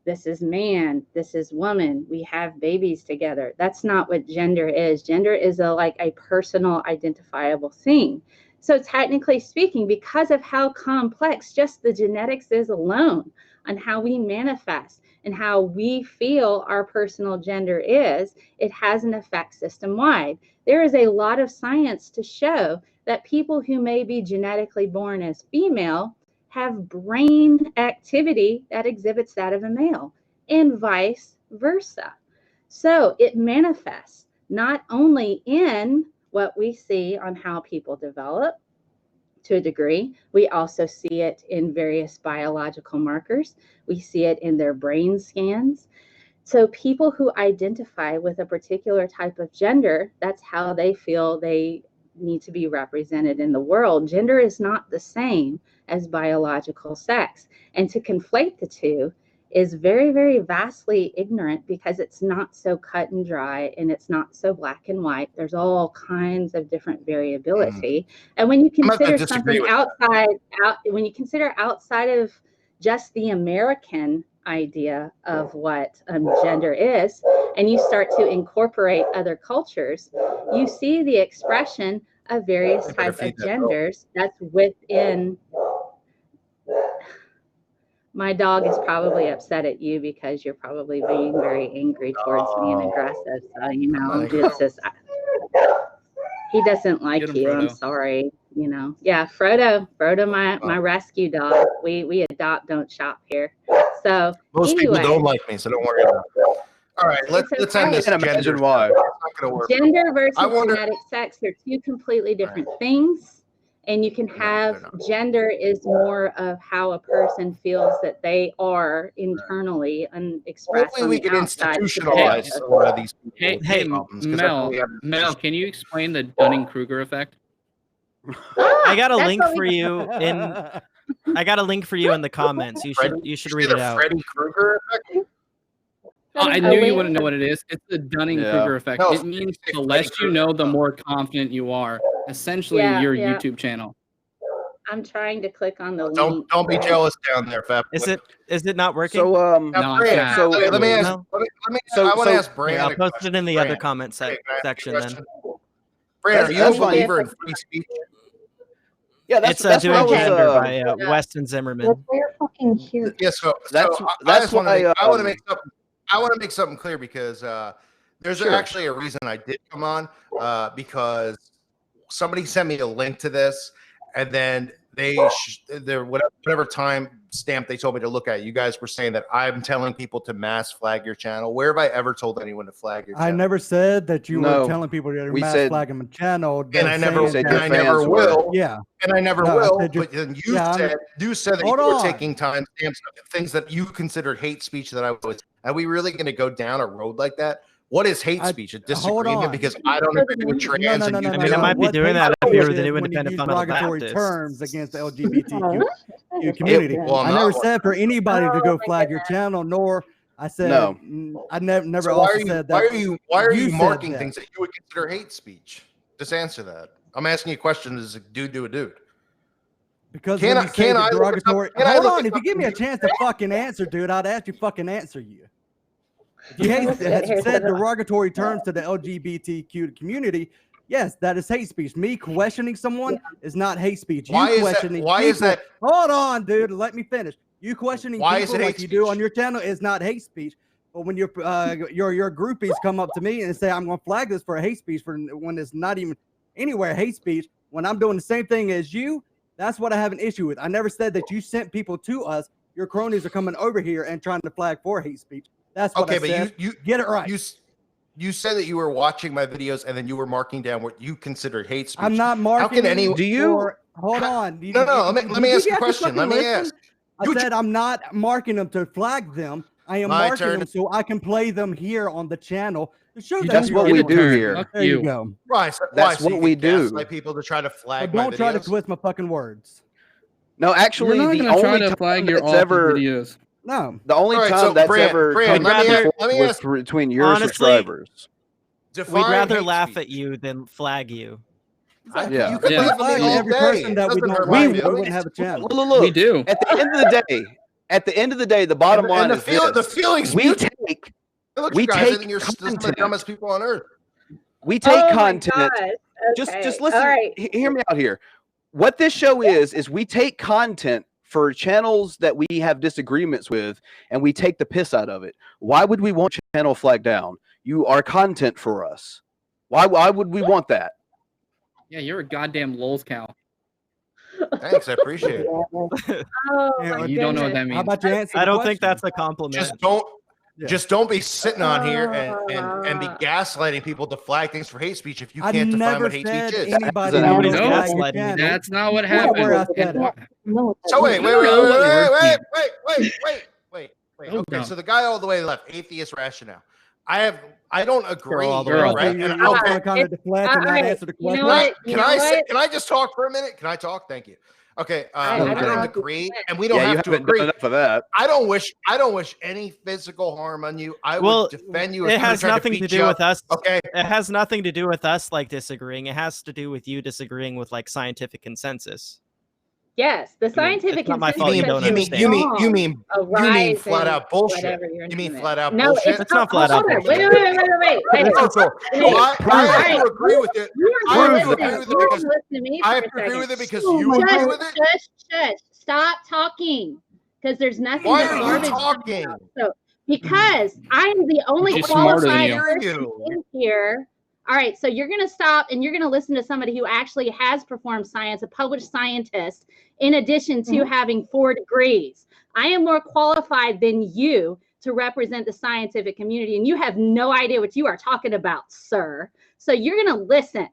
this is man, this is woman, we have babies together. That's not what gender is. Gender is like a personal identifiable thing. So technically speaking, because of how complex just the genetics is alone on how we manifest and how we feel our personal gender is, it has an effect system-wide. There is a lot of science to show that people who may be genetically born as female have brain activity that exhibits that of a male, and vice versa. So it manifests not only in what we see on how people develop to a degree, we also see it in various biological markers. We see it in their brain scans. So people who identify with a particular type of gender, that's how they feel they need to be represented in the world. Gender is not the same as biological sex. And to conflate the two is very, very vastly ignorant, because it's not so cut and dry and it's not so black and white. There's all kinds of different variability. And when you consider something when you consider outside of just the American idea of what gender is, and you start to incorporate other cultures, you see the expression of various types of genders that's within. My dog is probably upset at you because you're probably being very angry towards me and aggressive. So, you know, it's just, he doesn't like you. Frodo. I'm sorry. You know, yeah, Frodo, my rescue dog. We adopt, don't shop here. So most anyway, people don't like me, so don't worry about it. All right, let's end this. Imagine why. It's not gonna work. Gender versus genetic sex are two completely different things. And you can have gender is more of how a person feels that they are internally and expressed. Hopefully we can institutionalize a lot of these people. Hey, Mel, can you explain the Dunning-Kruger effect? I got a link for you in. I got a link for you in the comments. You should read it out. Freddy Krueger effect. I knew you wouldn't know what it is. It's the Dunning-Kruger effect. No, it means the less you know, the more confident you are. Essentially, your YouTube channel. I'm trying to click on the link. Don't be jealous down there, Fab. Is it not working? So no, let me ask. I want to ask Bran. I'll post it in the other comment section then. Bran, are you a believer in free speech? Yeah, that's doing gender by Weston Zimmerman. We're fucking here. Yeah, so that's why I want to make something clear, because there's actually a reason I did come on, because somebody sent me a link to this, and then whatever time stamp they told me to look at, you guys were saying that I'm telling people to mass flag your channel. Where have I ever told anyone to flag your channel? I never said that you were telling people to mass flag my channel. And I never will. Yeah. And I never will. But then you said that you were taking time stamps, things that you considered hate speech that I was. Are we really going to go down a road like that? What is hate speech? A disagreement because I don't agree with trans. I mean, I might be doing that if you were the new independent fundamental Baptist. Terms against the LGBTQ community. I never said for anybody to go flag your channel, nor I said I never so also said that. Why are you marking things that you would consider hate speech? Just answer that. I'm asking you a question as a dude to a dude. Because can I derogatory? Hold on, if you give me a chance to fucking answer, dude, I'd actually fucking answer you. If you said derogatory terms to the LGBTQ community, yes, that is hate speech. Me questioning someone is not hate speech. Why is that? Hold on, dude. Let me finish. You questioning people like you do on your channel is not hate speech. But when your groupies come up to me and say, I'm going to flag this for a hate speech when it's not even anywhere hate speech, when I'm doing the same thing as you, that's what I have an issue with. I never said that you sent people to us. Your cronies are coming over here and trying to flag for hate speech. That's what I said. But you get it right. You said that you were watching my videos and then you were marking down what you considered hate speech. I'm not marking. How can anyone? Do you? Hold on. No. Let me ask you a question. Let me ask. I said I'm not marking them to flag them. I am marking them so I can play them here on the channel to show that's what we do here. There you go. Right. That's what we do. Like people to try to flag. Don't try to twist my fucking words. No, actually, the only time flag your ever videos. No, the only time that's ever come between your subscribers. We'd rather laugh at you than flag you. You could flag every person that we wouldn't have a channel. Look, we do. At the end of the day, the bottom line is the feelings we take. We take you're the dumbest people on earth. We take content. Just listen. Right. Hear me out here. what this show is we take content for channels that we have disagreements with, and we take the piss out of it. Why would we want channel flag down? You are content for us. Why would we want that? Yeah, you're a goddamn lol's cow. Thanks, I appreciate it. You don't know what that means. How about you answer? I don't think that's a compliment. Just don't be sitting on here and be gaslighting people to flag things for hate speech if you I've can't define never what hate speech said is. anybody Nobody's knows gaslighting that. you. That's not what happened. So wait. Okay, so the guy all the way left, atheist rationale. I don't agree, right? And I'll kind of deflect and not answer the question. Can I just talk for a minute? Can I talk? Thank you. Okay, I don't agree, and we don't have to agree. Enough of that. I don't wish any physical harm on you. I will defend you. It has nothing to do with us. Okay, it has nothing to do with us like disagreeing. It has to do with you disagreeing with like scientific consensus. Yes, the scientific consensus. You mean flat out bullshit. You mean flat out bullshit. It's not flat out bullshit. Wait. I have to agree with it. I have to agree with it because you agree with it. Shush. Stop talking. Because there's nothing. Why are you talking? So, because I'm the only qualified person in here. All right, so you're going to stop and you're going to listen to somebody who actually has performed science, a published scientist, in addition to having 4 degrees. I am more qualified than you to represent the scientific community, and you have no idea what you are talking about, sir. So you're going to listen.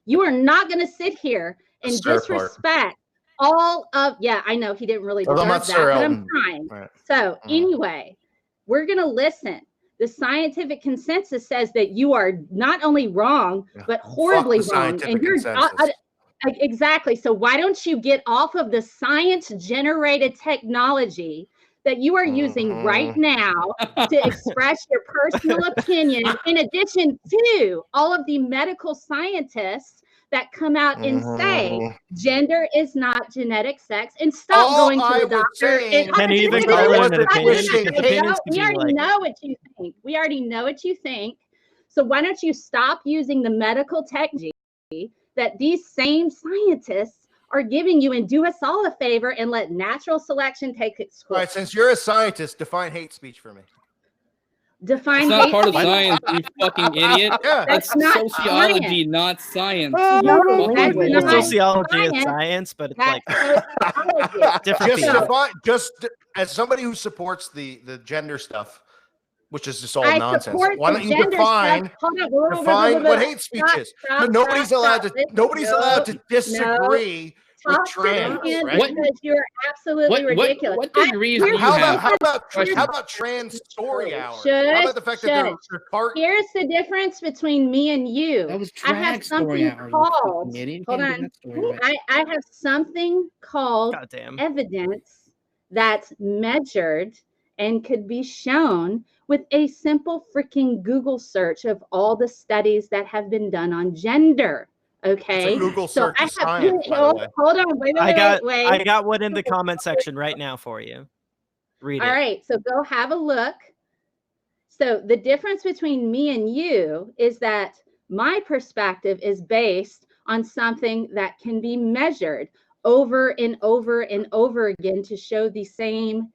You are not going to sit here and disrespect all of, I know he didn't really deserve that, but I'm trying. Right. So anyway, we're going to listen. The scientific consensus says that you are not only wrong, but horribly wrong. And you're exactly. So why don't you get off of the science-generated technology that you are using right now to express your personal opinion, in addition to all of the medical scientists that come out and say gender is not genetic sex, and stop going to the doctor. And even call it an opinion. We already know what you think. We already know what you think. So why don't you stop using the medical technology that these same scientists are giving you, and do us all a favor and let natural selection take its course. All right, since you're a scientist, define hate speech for me. Define it's not part of science, you fucking idiot. That's sociology, science. Not science. Sociology is science, but it's like different. Just as somebody who supports the gender stuff, which is just all nonsense. Why don't you define what hate speech is? Nobody's allowed to disagree with trans. Right? Because you're absolutely ridiculous. What degrees do you have? How about trans story hours? How about the fact that they're part? Here's the difference between me and you. That was I have something called. Hold on. I have something called evidence that's measured and could be shown with a simple freaking Google search of all the studies that have been done on gender. Okay. It's a Google search of science, hold on. Wait. I got one in the comment section right now for you. Read it. All right. So go have a look. So the difference between me and you is that my perspective is based on something that can be measured over and over and over again to show the same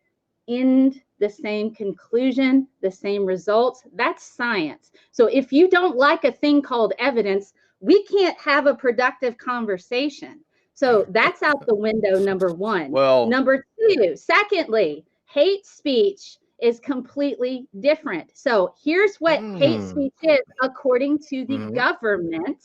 end, the same conclusion, the same results. That's science. So if you don't like a thing called evidence, we can't have a productive conversation. So that's out the window, number one. Well, number two, secondly, hate speech is completely different. So here's what hate speech is according to the government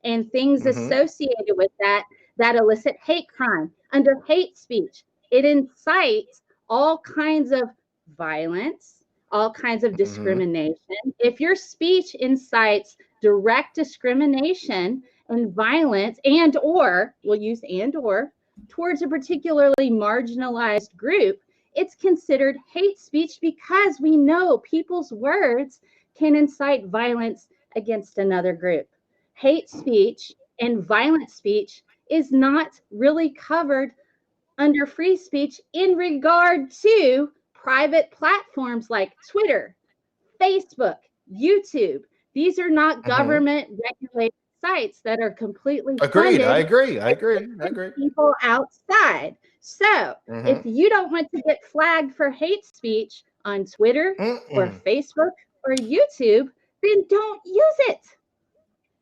and things associated with that elicit hate crime. Under hate speech, it incites all kinds of violence, all kinds of discrimination. If your speech incites direct discrimination and violence we'll use towards a particularly marginalized group, it's considered hate speech because we know people's words can incite violence against another group. Hate speech and violent speech is not really covered under free speech in regard to private platforms like Twitter, Facebook, YouTube. These are not government regulated sites that are completely Agreed. funded I agree. people outside. So Mhm. if you don't want to get flagged for hate speech on Twitter or Facebook or YouTube, then don't use it.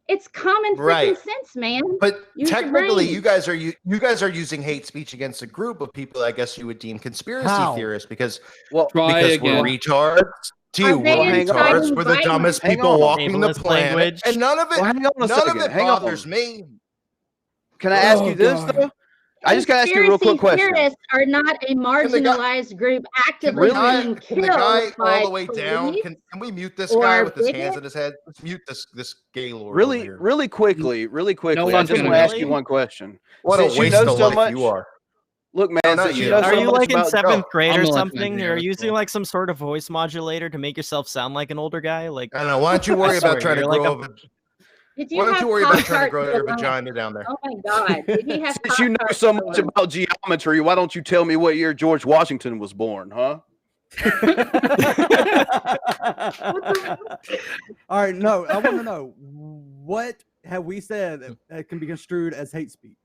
It's common freaking Right. sense, man. But Use your technically, brain. you guys are using hate speech against a group of people I guess you would deem conspiracy How? theorists because Try we're again. retards. Are they We're inciting retards. We're the violence? dumbest Hang people on. walking the Ableist planet, language. and none of it, Well, hang on a none second. of it Hang on. bothers me. Can I ask Oh, you this God. though? I just gotta ask you a real quick Conspiracy question. theorists are not a marginalized group actively being Can the killed guy by all the way down? police Can we mute this or guy with his hands bigots? in his head? Let's mute this gay lord. over Really, here. really quickly, I one's just gonna want to ask really? you one question. What Since a you waste know of so life much, you are. look, man, No, not since you you. know Are so you much like in about seventh grade I'm or a Lassen something? engineer, Are that's you using cool. like some sort of voice modulator to make yourself sound like an older guy? Like, I don't know. Why don't you worry I swear, about trying to you're like grow a- up? Did you Why don't have you worry about trying to Pop-Tarts grow your for lunch? vagina down there? Oh my God! Did he have since you know Pop-Tarts so for much lunch? about geometry, why don't you tell me what year George Washington was born, huh? All right, no, I want to know what have we said that can be construed as hate speech?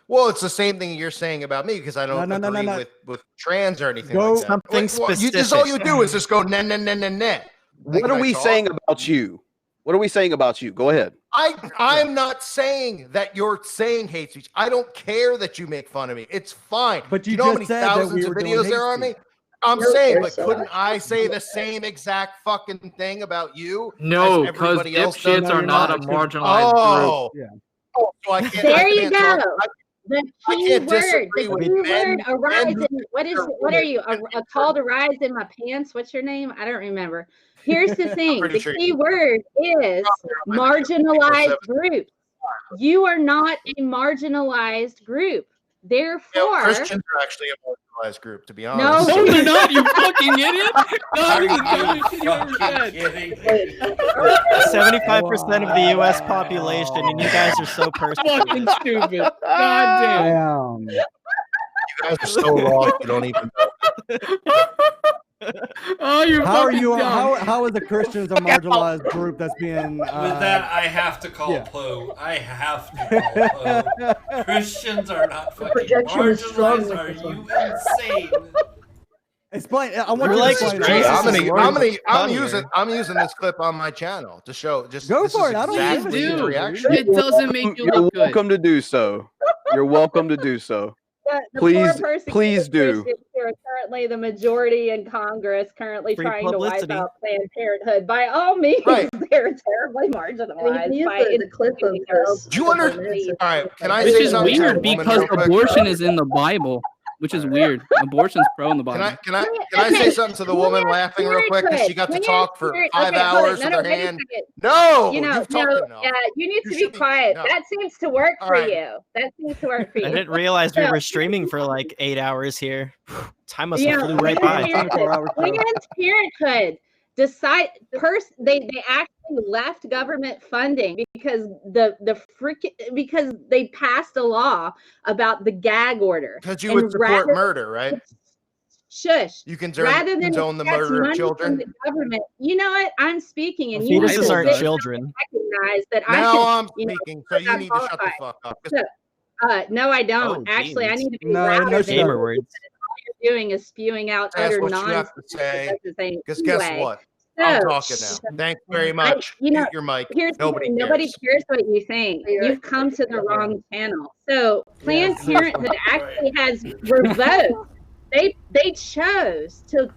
Well, it's the same thing you're saying about me because I don't No, agree with trans or anything Go- like that. Something Just all you do is just go nah nah nah nah nah. What are we saying about you? What are we saying about you? Go ahead. I'm not saying that you're saying hate speech. I don't care that you make fun of me. It's fine. But you know how just many said that thousands we of were doing videos hate there are of me? speech. I'm No, saying, there's but couldn't I say the same exact fucking thing about you? No, as because everybody else does? dipshits are not a marginalized Oh, group. Yeah. Oh, so I can't. There I you can't go. talk- The I key can't word. disagree The with key men word. Arise. and In, what are you? A call to rise in my pants. What's your name? I don't remember. Here's the thing. pretty The sure key word is marginalized group. You are not a marginalized group. Therefore, Christians are actually a marginalized group, to be No, honest. No, they're not, you fucking idiot. That is the dumbest shit you ever said. 75% of the U.S. population, and you guys are so personal. Fucking stupid. God damn. Damn. You guys are so lost, you don't even know. Oh, you're How are fucking you? dumb. How is the Christians a marginalized group that's being? With that, I have to call yeah. Plo. I have to call Plo. Christians are not fucking projection is strong marginalized. with Are this one. you insane? Explain. I want You're you to like explain. Jesus it. is funnier. I'm using this clip on my channel to show. Just Go this for is it. I don't exactly Please the do. reaction. It doesn't make you You're look good. welcome to do so. You're welcome to do so. the Please- poor persecuted please do. Christians who are currently the majority in Congress, currently Free trying to publicity. wipe out Planned Parenthood. By all means, Right. they're terribly I mean, marginalized. he by used the clip of this. Do you understand? All right, can I Which say is something to weird a woman because real quick? abortion is in the Bible, which is weird. Abortion's pro in the Bible. Can I say something to the woman laughing real quick because she got to talk for 5 hours with her hand? No, You know, you've talked enough. you need to be should be- quiet. no. That seems to work All for right. you. That seems to work for you. I didn't realize we So- were streaming for like 8 hours here. Time must You have know, flew right by. Planned Parenthood they actually left government funding because because they passed a law about the gag order. Because you And would support rather- murder, right? Shush. You can Rather than condone the accept murder of money from children. the government, you know what? I'm speaking, and you Fetuses need to aren't sit children. and recognize that Now I I'm can. You know, speaking, so you I'm need to shut the qualified. fuck up. So, no, I don't. Oh, Actually, I geez. need to be No, louder no than shut Gamer up. words. all you're doing is spewing out That's utter what you nonsense. have to say. Because Because guess what? I'm talking now. Thanks very much. you know, Mute your mic. Here's the Nobody thing, nobody cares. cares what you think. You've come to the wrong channel. So Planned Parenthood actually has revoked. They chose to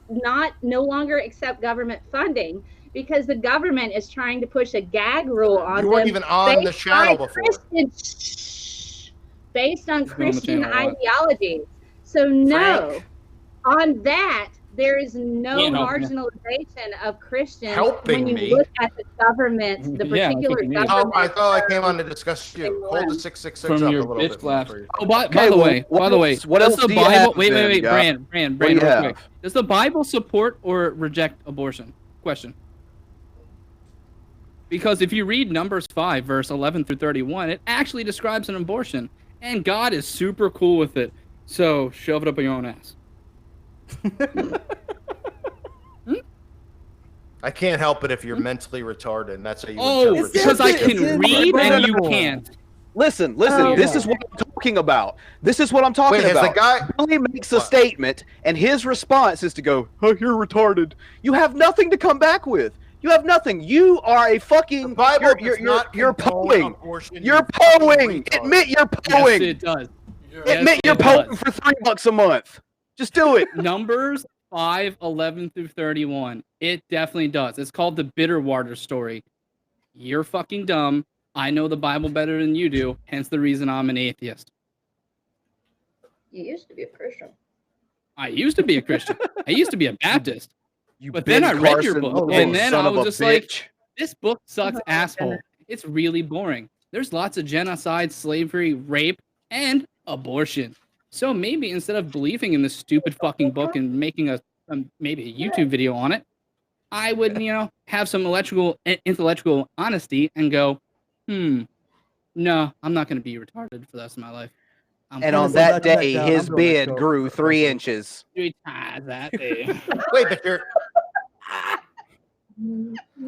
no longer accept government funding because the government is trying to push a gag rule on them. You weren't even on the based channel on before. based on He's been on the Christian channel a lot. ideologies. So no, on that there is no Can't help me. marginalization of Christians Helping when you me? look at the government, the Yeah, I particular think you need. government. I thought I came on to discuss you. Hold the 666 From up your a little bitch bit. blast. more for you. Oh, by Okay, the well, way, what else does the do you Bible? have Wait, then, guy? Bran, What do you real quick. have? Does the Bible support or reject abortion? Question. Because if you read Numbers 5, verse 11 through 31, it actually describes an abortion, and God is super cool with it. So shove it up your own ass. I can't help it if you're mentally retarded, and that's how you Oh, interpret because I something. can read and you can't. Listen. Oh, This is what I'm talking about. This is what I'm talking Wait, has about. the guy- Billy makes a statement, and his response is to go, "Oh, you're retarded." You have nothing to come back with. You have nothing. You are a fucking. Bible You're poing. You're poing. Admit you're poing. Yes, it does. Admit you're poing for $3 a month. Just do it. Numbers 5:11 through 31. It definitely does. It's called the bitter water story. You're fucking dumb. I know the Bible better than you do. Hence the reason I'm an atheist. You used to be a Christian. I used to be a Christian. I used to be a Baptist. But Ben then I read your Carson, book, oh, and then son I of was a just like, bitch. this book sucks, Oh, asshole. goodness. It's really boring. There's lots of genocide, slavery, rape, and abortion. So maybe instead of believing in this stupid fucking book and making maybe a YouTube video on it, I would, have some intellectual honesty and go, no, I'm not going to be retarded for the rest of my life. And on that day, his beard grew 3 inches. That day. Wait, but you're.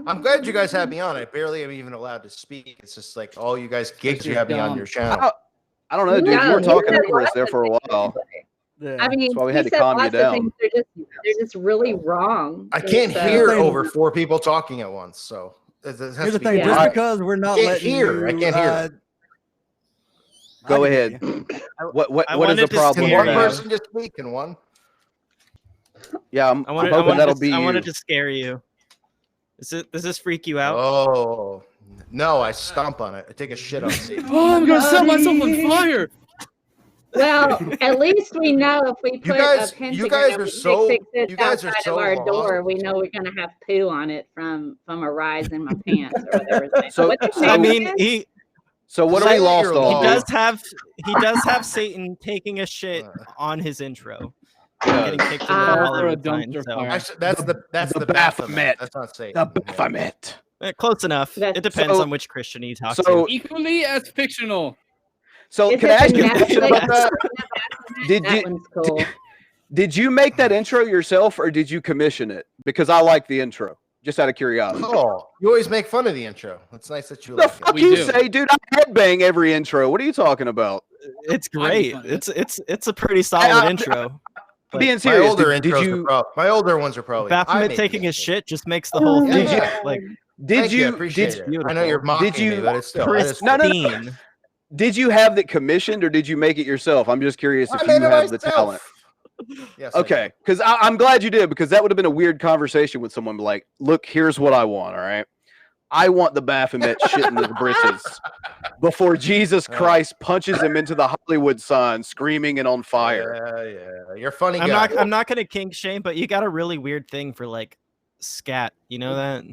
I'm glad you guys had me on. I barely am even allowed to speak. It's just like all you guys geeks, you have me on your channel. I don't know, dude. You were talking over us there for a while. I mean, That's why we had he to said calm you lots of down. things. They're just really wrong. I can't So- hear over 4 people talking at once. So Here's the thing: just because we're not I can't letting hear. I you, can't hear. Go ahead. What is the problem? Can you one have? person just speak? Can one? Yeah, I'm I hoping that'll be I you. wanted to scare you. Does this freak you out? Oh no! I stomp on it. I take a shit on it. Oh, I'm going to set myself on fire. Well, at least we know if we put guys- a you pentagram guys are with so- 666 you guys are outside so of our wrong. door, we know we're going to have poo on it from a rise in my pants or whatever. So- What's his so- name I mean, again? So what are we lost on? He does have Satan taking a shit on his intro. Getting kicked into the Hollywood sign, so. Actually, that's the Baphomet. That's not safe. The Baphomet. Close enough. It depends So- on which Christian you talk so- to. Equally as fictional. So Is can I it ask the you a question about that? Netflix? Did That you one's cool. did you make that intro yourself or did you commission it? Because I like the intro. Just out of curiosity. Oh, you always make fun of the intro. It's nice that you The like fuck it. you say, dude? I headbang every intro. What are you talking about? It's great. It's a pretty solid intro. I'm being My serious. older Did intros you? are my older ones are probably. I Baphomet made taking the a shit just makes the whole thing like. Did Thank you? Appreciate Did it. I know you're mocking Did you? me, but it's still that is No. pristine. Did you have that commissioned or did you make it yourself? I'm just curious if I you made it have the myself. talent. Yes, I Okay, because I'm glad you did, because that would have been a weird conversation with someone like, look, here's what I want, all right? I want the Baphomet shitting his britches before Jesus Christ punches him into the Hollywood sign, screaming and on fire. Yeah. You're a funny guy. I'm not gonna kink shame, but you got a really weird thing for like scat. You know that?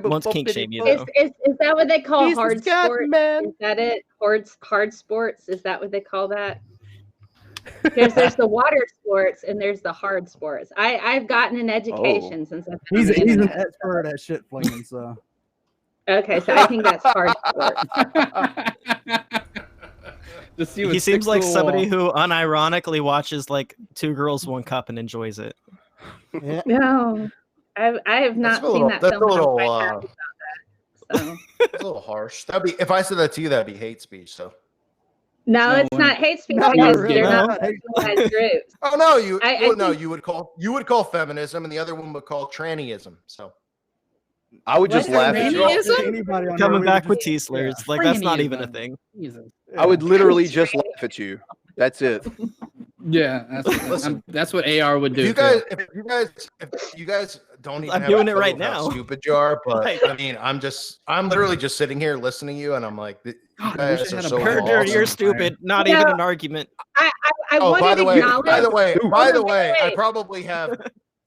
Won't kink shame you though. Is that what they call Jesus hard God, sports? man. Is that it? Hard sports? Is that what they call that? There's the water sports and there's the hard sports. I've gotten an education since I've been on the He's an internet. expert at shit flinging, so. Okay, so I think that's hard sports. He seems like somebody who unironically watches like 2 Girls, 1 Cup and enjoys it. Yeah. No, I have not seen that That's film. a little. I'm quite happy about that. So. It's a little harsh. That'd be if I said that to you. That'd be hate speech. So. No, No, it's we're- not hate speech No, because really, they're no. not marginalized groups. Oh no, you. I well, no, think- you would call feminism, and the other one would call trannyism. So. I would just What's laugh at you. Trannyism? Anybody on Coming here, back we with just- T-slurs, like that's not even a Trannyism. thing. Jesus. I would literally just laugh at you. That's it. Yeah, that's what AR would do. If you guys don't even I'm have doing a it right clue how now. stupid you are, but Right. I mean, I'm literally just sitting here listening to you, and I'm like, you God, I wish guys I are had a so partner. awesome. You're stupid. Not Yeah. even an argument. I Oh, wanted by to the way, acknowledge. by the way, Wait.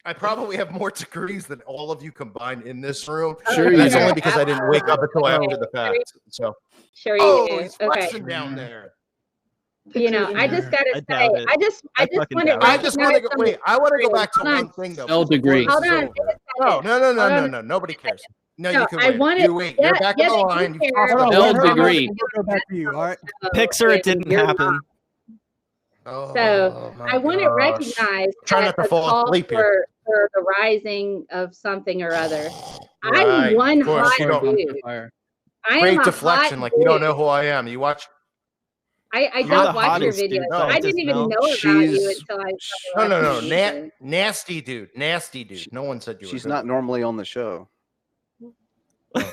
I probably have more degrees than all of you combined in this room. Sure and you that's do. only because I didn't wake up until after the fact. So, Sure you oh, do. he's Okay. flexing down there. You know, I just gotta I say, doubt it. I just fucking want to. doubt it. I just want to go. Wait, I want to go back to Hold on. one thing though. L before degree. this Hold is on. over. No. Nobody cares. No, No, you can I wait. wanted- You wait. You're yeah, back yeah, on the they line. do You care. talk Hold on, about L let her- degree. We'll go back to you. All right. Pixar, it and didn't you're happen. not. Oh, So my I want to gosh. recognize Try that not to a fall call asleep here. for the rising of something or other. Right, I'm one of course, hot you don't- dude. I Great am a deflection, hot like you don't dude. know who I am. You watch. I You're don't the watch your hottest dude. videos. No, I didn't even know about you until I started No, watching you. nasty dude, nasty dude. No one said you were. She's good. not normally on the show.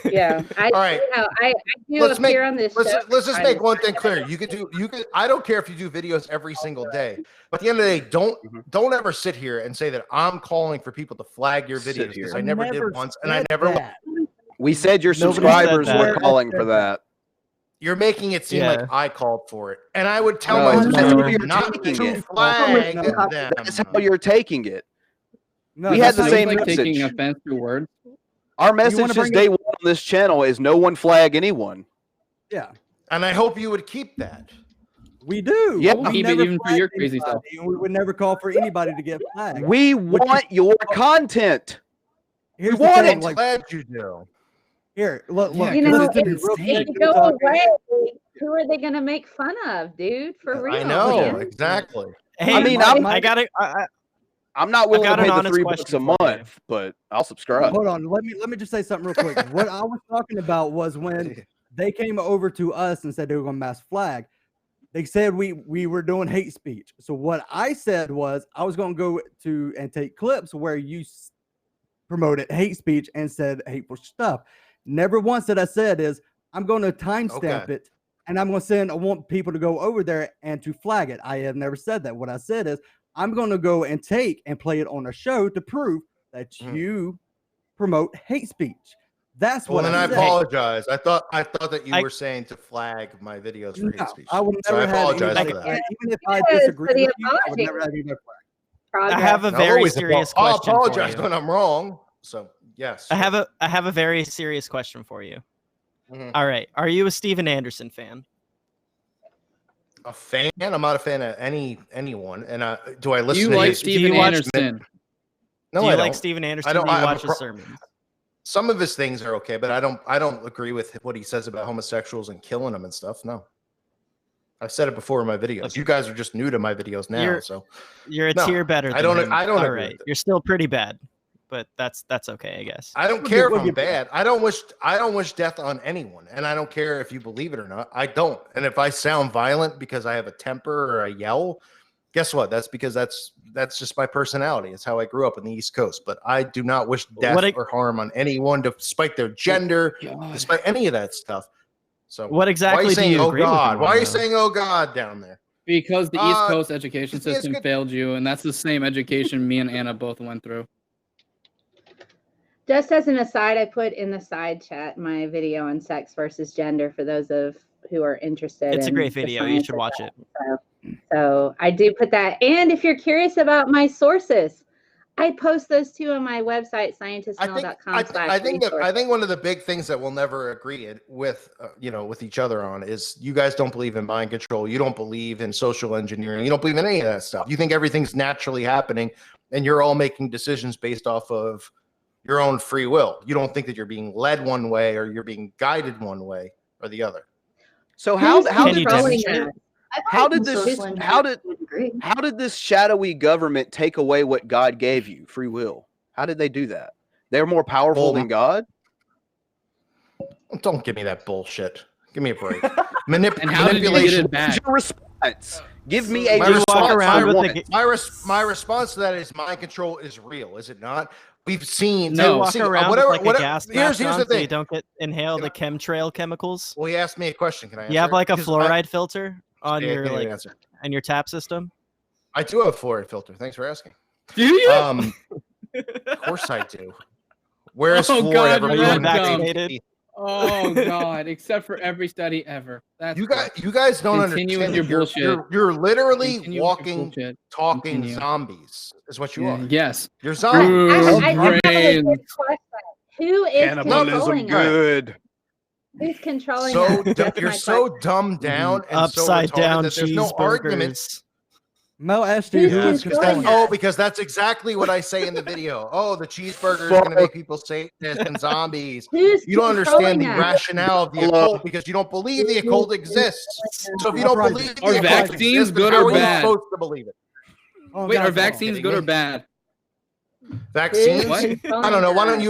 Yeah, I, All right. you know, I do appear on this show. Let's just make one thing clear. You could. I don't care if you do videos every single day. But at the end of the day, don't ever sit here and say that I'm calling for people to flag your videos because I never did once, and I never. We said your Nobody subscribers said were that. calling for that. You're making it seem like I called for it, and I would tell No, my that's how subscribers you're not taking to it. flag them. That's how you're taking it. No, we had that's the not same like message. taking offense to words. Our wanna message since bring day up- one on this channel is no one flag anyone. Yeah. And I hope you would keep that. We do. Yeah. We Keep it never even for flag your crazy anybody, stuff. and we would never call for anybody to get flagged. We want your content. Here's we the want thing, it. like, Glad you do. here, look, You know, listen to me if real you quick. go Talk- away, who are they going to make fun of, dude? For real. I know man. exactly. Hey, I mean, I'm not willing got to an pay the honest $3 question a for you. month, but I'll subscribe. Hold on, let me just say something real quick. What I was talking about was when they came over to us and said they were going to mass flag. They said we were doing hate speech. So what I said was I was going to go to and take clips where you promoted hate speech and said hateful stuff. Never once that I said is I'm going to timestamp it and I'm going to send. I want people to go over there and to flag it. I have never said that. What I said is I'm going to go and take and play it on a show to prove that you promote hate speech. That's Well, what then I said. apologize. I thought that you were saying to flag my videos for hate speech. I would So never I have apologize anybody for that. flag. Even if I Yes, disagree for the with you, I would never have anybody flag. I have a I'll very always serious I'll question. apologize for you. when I'm wrong. So yes, I have a very serious question for you. Mhm. All right, are you a Steven Anderson fan? a fan. I'm not a fan of anyone. And do I listen You to like his Steven speech? Anderson? No, Do you I like don't. Steven Anderson? I don't. Do you I have a watch his sermons? Some of his things are okay, but I don't agree with what he says about homosexuals and killing them and stuff. No. I've said it before in my videos. Okay. You guys are just new to my videos now, so you're a tier better than I don't him. All agree right. with it. You're still pretty bad, but that's okay, I guess. I don't care if I'm bad. I don't wish death on anyone, and I don't care if you believe it or not. I don't. And if I sound violent because I have a temper or I yell, guess what? That's because that's just my personality. It's how I grew up in the East Coast. But I do not wish death or harm on anyone, despite their gender, despite any of that stuff. So what exactly do you agree with God? him Why on, are you though? saying "Oh God" down there? Because the East Coast education it's system good. failed you, and that's the same education me and Anna both went through. Just as an aside, I put in the side chat my video on sex versus gender for those of who are interested. It's a in great the video. You science should of watch that. it. So I do put that. And if you're curious about my sources, I post those too on my website, scientistmail.com. I think one of the big things that we'll never agree with, with each other on is you guys don't believe in mind control. You don't believe in social engineering. You don't believe in any of that stuff. You think everything's naturally happening, and you're all making decisions based off of your own free will. You don't think that you're being led one way or you're being guided one way or the other. So how did this shadowy government take away what God gave you, free will? How did they do that? They're more powerful than God? Don't give me that bullshit. Give me a break. And how did you get it back? Your response. Give me a my response. My response to that is mind control is real, is it not? We've seen walk around with like a gas mask here's on the so you thing. don't inhale the chemtrail chemicals. Well, he asked me a question. Can I answer? You have like a Because fluoride filter on Yeah, your give me an like answer. and your tap system. I do have a fluoride filter. Thanks for asking. Do you? Of course I do. Where is Oh, fluoride God, ever you're proven vaccinated? Oh God! Except for every study ever. That's You guys don't Continue understand. with your bullshit. You're literally Continue with your walking, bullshit. talking Continue. zombies. Is what you are. Yes. You're zombies. I have a good question. Who is Cannibalism controlling us? good. Who's controlling So us? That's you're my so question. dumbed down and Upside so retarded down that there's no argument. cheeseburgers. Mel asked you who's controlling us. Because that's exactly what I say in the video. Oh, the cheeseburger is going to make people Satanists and zombies. You don't understand the rationale of the occult because you don't believe the occult exists. So if you don't believe the Are occult vaccines exists, good how or are you bad? supposed to believe it? Wait, are vaccines good or bad? Vaccines? What? I don't know. Why don't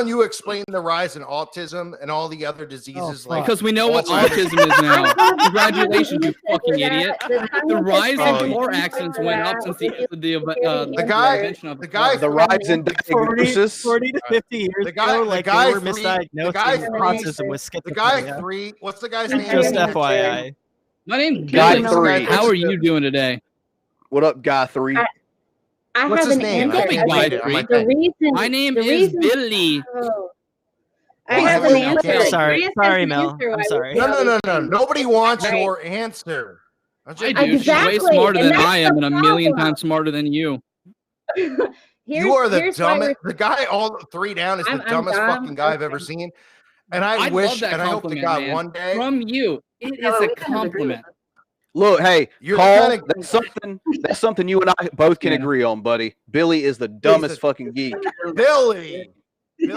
you explain the rise in autism and all the other diseases? Because we know what autism is now. Congratulations, you fucking idiot. The rise in car accidents went up since the invention of the rise in diagnosis. 40 to 50 years the guy, ago, the like guy they were three- misdiagnosed the guy with three- autism with schizophrenia. The guy 3. What's the guy's name? Just FYI. My name's Guy Billy. 3. How are you doing today? What up, Guy 3? I What's have his an name? answer. Don't be Guy 3. The reason, My name the is reason, Billy. Oh. I have an answer. Okay, sorry, Chris has sorry, an Mel. answer I'm why we sorry. say all these No. things. Nobody wants Right. your answer. I do. She's Exactly, way smarter and than I that's am the and a million problem. times smarter than you. You are the here's why dumbest. we're- The guy, all 3 down, is the I'm dumbest dumb. fucking guy I've ever seen. And I I'd wish, love that and I hope to compliment, God man. one day. From you. It No, is we a kind of agree with compliment. Look, hey, You're Paul, kinda- that's something you and I both can Yeah. agree on, buddy. Billy is the dumbest fucking geek. Billy.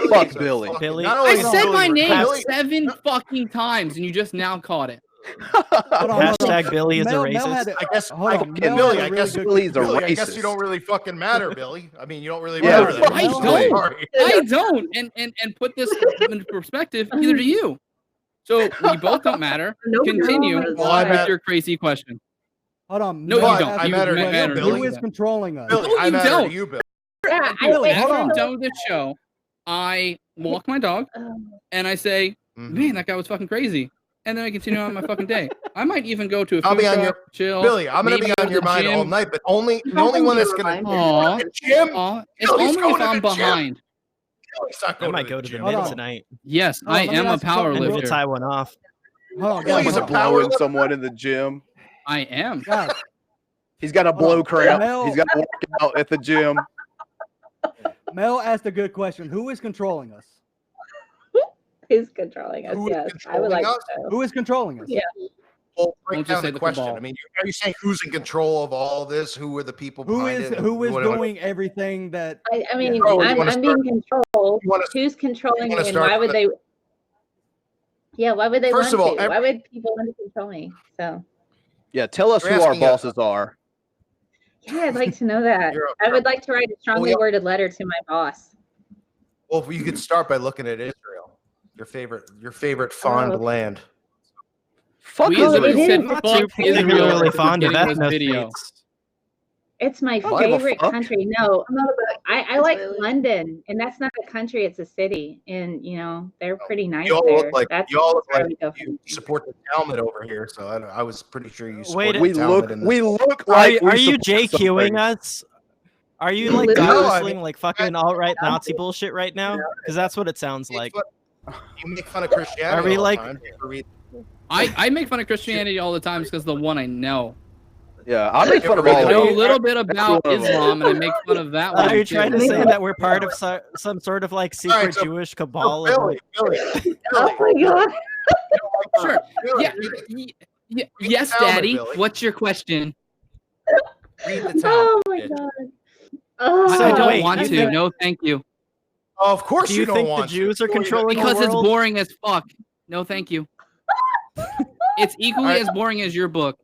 Fuck is a Billy. fucking- Billy. not I only is said Billy my name Billy- 7 fucking times and you just now caught it. Hashtag Billy is a Mel racist. had I guess, Hold on, Mel Billy, had a I really guess good- Billy's a Billy, I guess racist. you don't really fucking matter, Billy. I mean, you don't really Yeah, matter. that I much. don't. Sorry. I don't. And put this into perspective, either do you. So we both don't matter. Nobody Continue does. Well, I with bet- your crazy question. Hold on. No, Mel you don't. asked I you matter a to you, question. Billy. Who is controlling us? Billy, No, I you matter don't. to you, Billy. Yeah, Billy, wait, after hold I'm on. done with this show, I walk my dog and I say, man, that guy was fucking crazy. And then I continue on my fucking day. I might even go to a I'll food be on truck, your chill. Billy. I'm gonna maybe be go on to your the mind all gym. night, but the only one that's gonna. Aw. Gym. Aw, it's Billy's only going if to I'm the gym. behind. Billy's not I going might to go the to the gym. Hold mid on. tonight. Yes, Hold on, I let me am a ask you power something. I need to lifter. tie one off. Hold on, Billy's guys, hold on. blowing someone in the gym. I am. Guys, He's got a Hold blow on. cramp. Mel- He's got to work out at the gym. Mel asked a good question. Who is controlling us? who's controlling us? Who is Yes, I would controlling like us? to know. Who is controlling us? Yeah. Well, break Don't just down say the the question. cabal. I mean, are you saying who's in control of all this? Who are the people Who behind is it? who is You wanna- doing everything that? I mean, Yeah. Oh, you I'm wanna being controlled. you wanna- Who's controlling you wanna me, and start why would with they? Yeah, why would they First want of all, to? Why would people want to control me? So Yeah, tell us You're who our asking a- bosses are. yeah, I'd like to know that. You're- I would like to write a strongly yeah. worded letter to my boss. Well, you could start by looking at Israel, your favorite fond Oh. land. Fuck We Israel. literally said Not fuck too particularly Israel really at the fond of beginning this ethno video. states. It's my don't give a favorite fuck. country. No, I'm not about I like Israeli. London, and that's not a country; it's a city, and you know they're pretty nice Y'all there. look like That's y'all look where like we go you from. support the Talmud over here, so I was pretty sure you Wait, supported We the Talmud. look in this. we look Are, like are we you support JQing something. us? Are you like No, guy I whistling mean- like fucking alt-right Nazi bullshit right now? Because that's what it sounds like. You make fun of Christianity. Are we all like- the time. I make fun of Christianity all the time because the one I know. Yeah, I make fun of I all I of know a them. little bit That's about one of them. Islam, and I make fun of that one. Are you too. trying to say that we're part of some sort of like secret Alright, so- Jewish cabal? Oh, of, Billy, like- Billy, Oh my god! Sure. Billy, Yeah. Yes, Talmud, Daddy. Billy. What's your question? read the Talmud. Oh my bitch. god! Oh, I So don't wait, want you to. think- No, thank you. Oh, of course Do you don't think the want to. Jews are Well, you- controlling the Because it's world? boring as fuck. No, thank you. It's equally Alright. as boring as your book.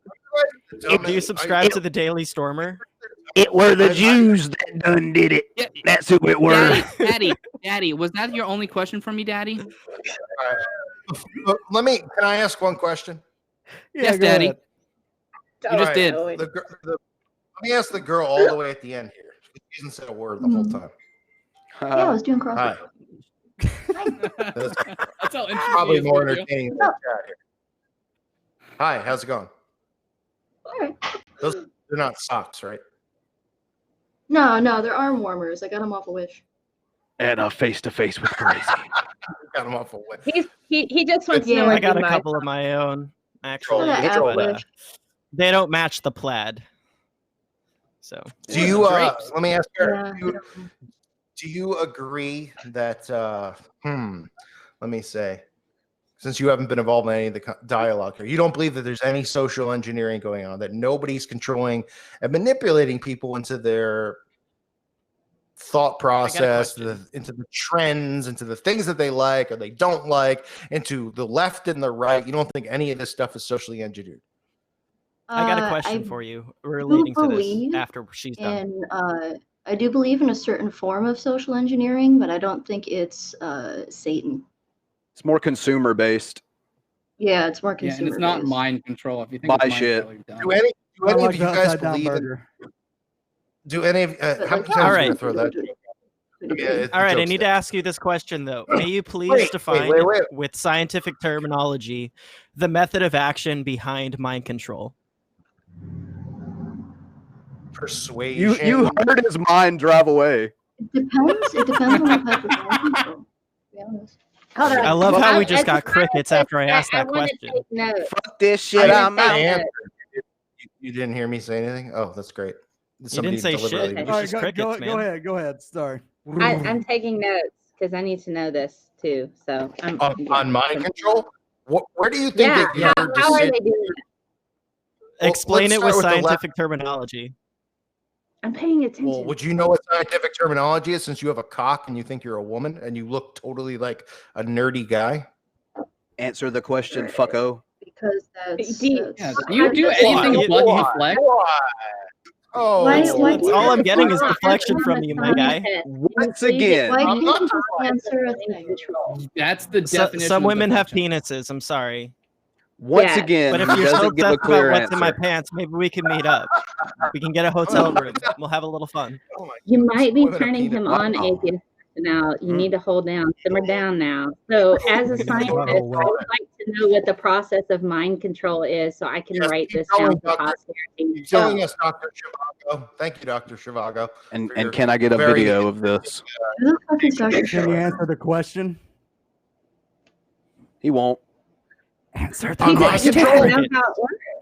Do you subscribe to the Daily Stormer? It were the Jews that done did it. Yeah. That's who it were. Daddy, was that your only question for me, Daddy? Can I ask one question? Yes, go Daddy. ahead. You just did. Let me ask the girl all the way at the end here. She hasn't said a word the whole time. Yeah, I was doing Hi. CrossFit. That's That's how interesting probably it is more with you. entertaining than the chat here. Hi, how's it going? All right. Those they're not socks, right? No, they're arm warmers. I got them off a Wish. And a face to face with crazy. Got them off a whip. He just wants to know Yeah. where I got you a buy couple of my own, actually, Yeah, but Wish. they don't match the plaid. So Do you Drapes. let me ask her, Yeah. do you agree that let me say, since you haven't been involved in any of the dialogue here, you don't believe that there's any social engineering going on, that nobody's controlling and manipulating people into their thought process, into the trends, into the things that they like or they don't like, into the left and the right. You don't think any of this stuff is socially engineered? I got a question for you relating to this believe after she's done. in I do believe in a certain form of social engineering, but I don't think it's Satan. It's more consumer based. Yeah, it's more Yeah, consumer. and it's not based. mind control. If you think Buy it's mind shit. control, you're dumb. Do any I like of the you guys upside down believe in? burger. Do any of how many times All are you right. gonna throw that? Yeah, All right, I joke's need to ask you this question though. May you please Wait, define wait. with scientific terminology the method of action behind mind control? Persuasion. You heard his mind drive away. It depends. It depends on the type of mind control. To be honest. Hold on. I love how we just As a got crickets after I asked that wanna question. take notes. Fuck this shit. I'm out. You didn't hear me say anything? Oh, that's great. You didn't say shit. It All was right, just go crickets, man. ahead. Go ahead. Sorry. I'm taking notes because I need to know this too. So I'm On mind control. Where do you think Yeah. that your How are decision? they doing that? Explain let's it with start with the scientific terminology. I'm paying attention. Well, would you know what scientific terminology is since you have a cock and you think you're a woman and you look totally like a nerdy guy? Answer the question, fucko. Because that's. Yeah, do you do anything but deflect? Oh, all I'm getting is deflection from you, my guy. Once again, Why can't you just answer a thing? That's the definition. Some of women have deflection. penises. I'm sorry. Once again, But if he you're so doesn't give a obsessed clear about what's in my answer. pants, maybe we can meet up. We can get a hotel room. We'll have a little fun. You might be Women are turning him peanut on, butter. Atheist. Now you need to hold down, simmer down now. So, as a scientist, I would like to know what the process of mind control is, so I can write this down for posterity. You're telling us, Dr. Shivago. Thank you, Dr. Shivago. And for your can I get a very- video of this? Who the fuck is Dr. Can you answer the question? He won't. Answer On the mind question. control.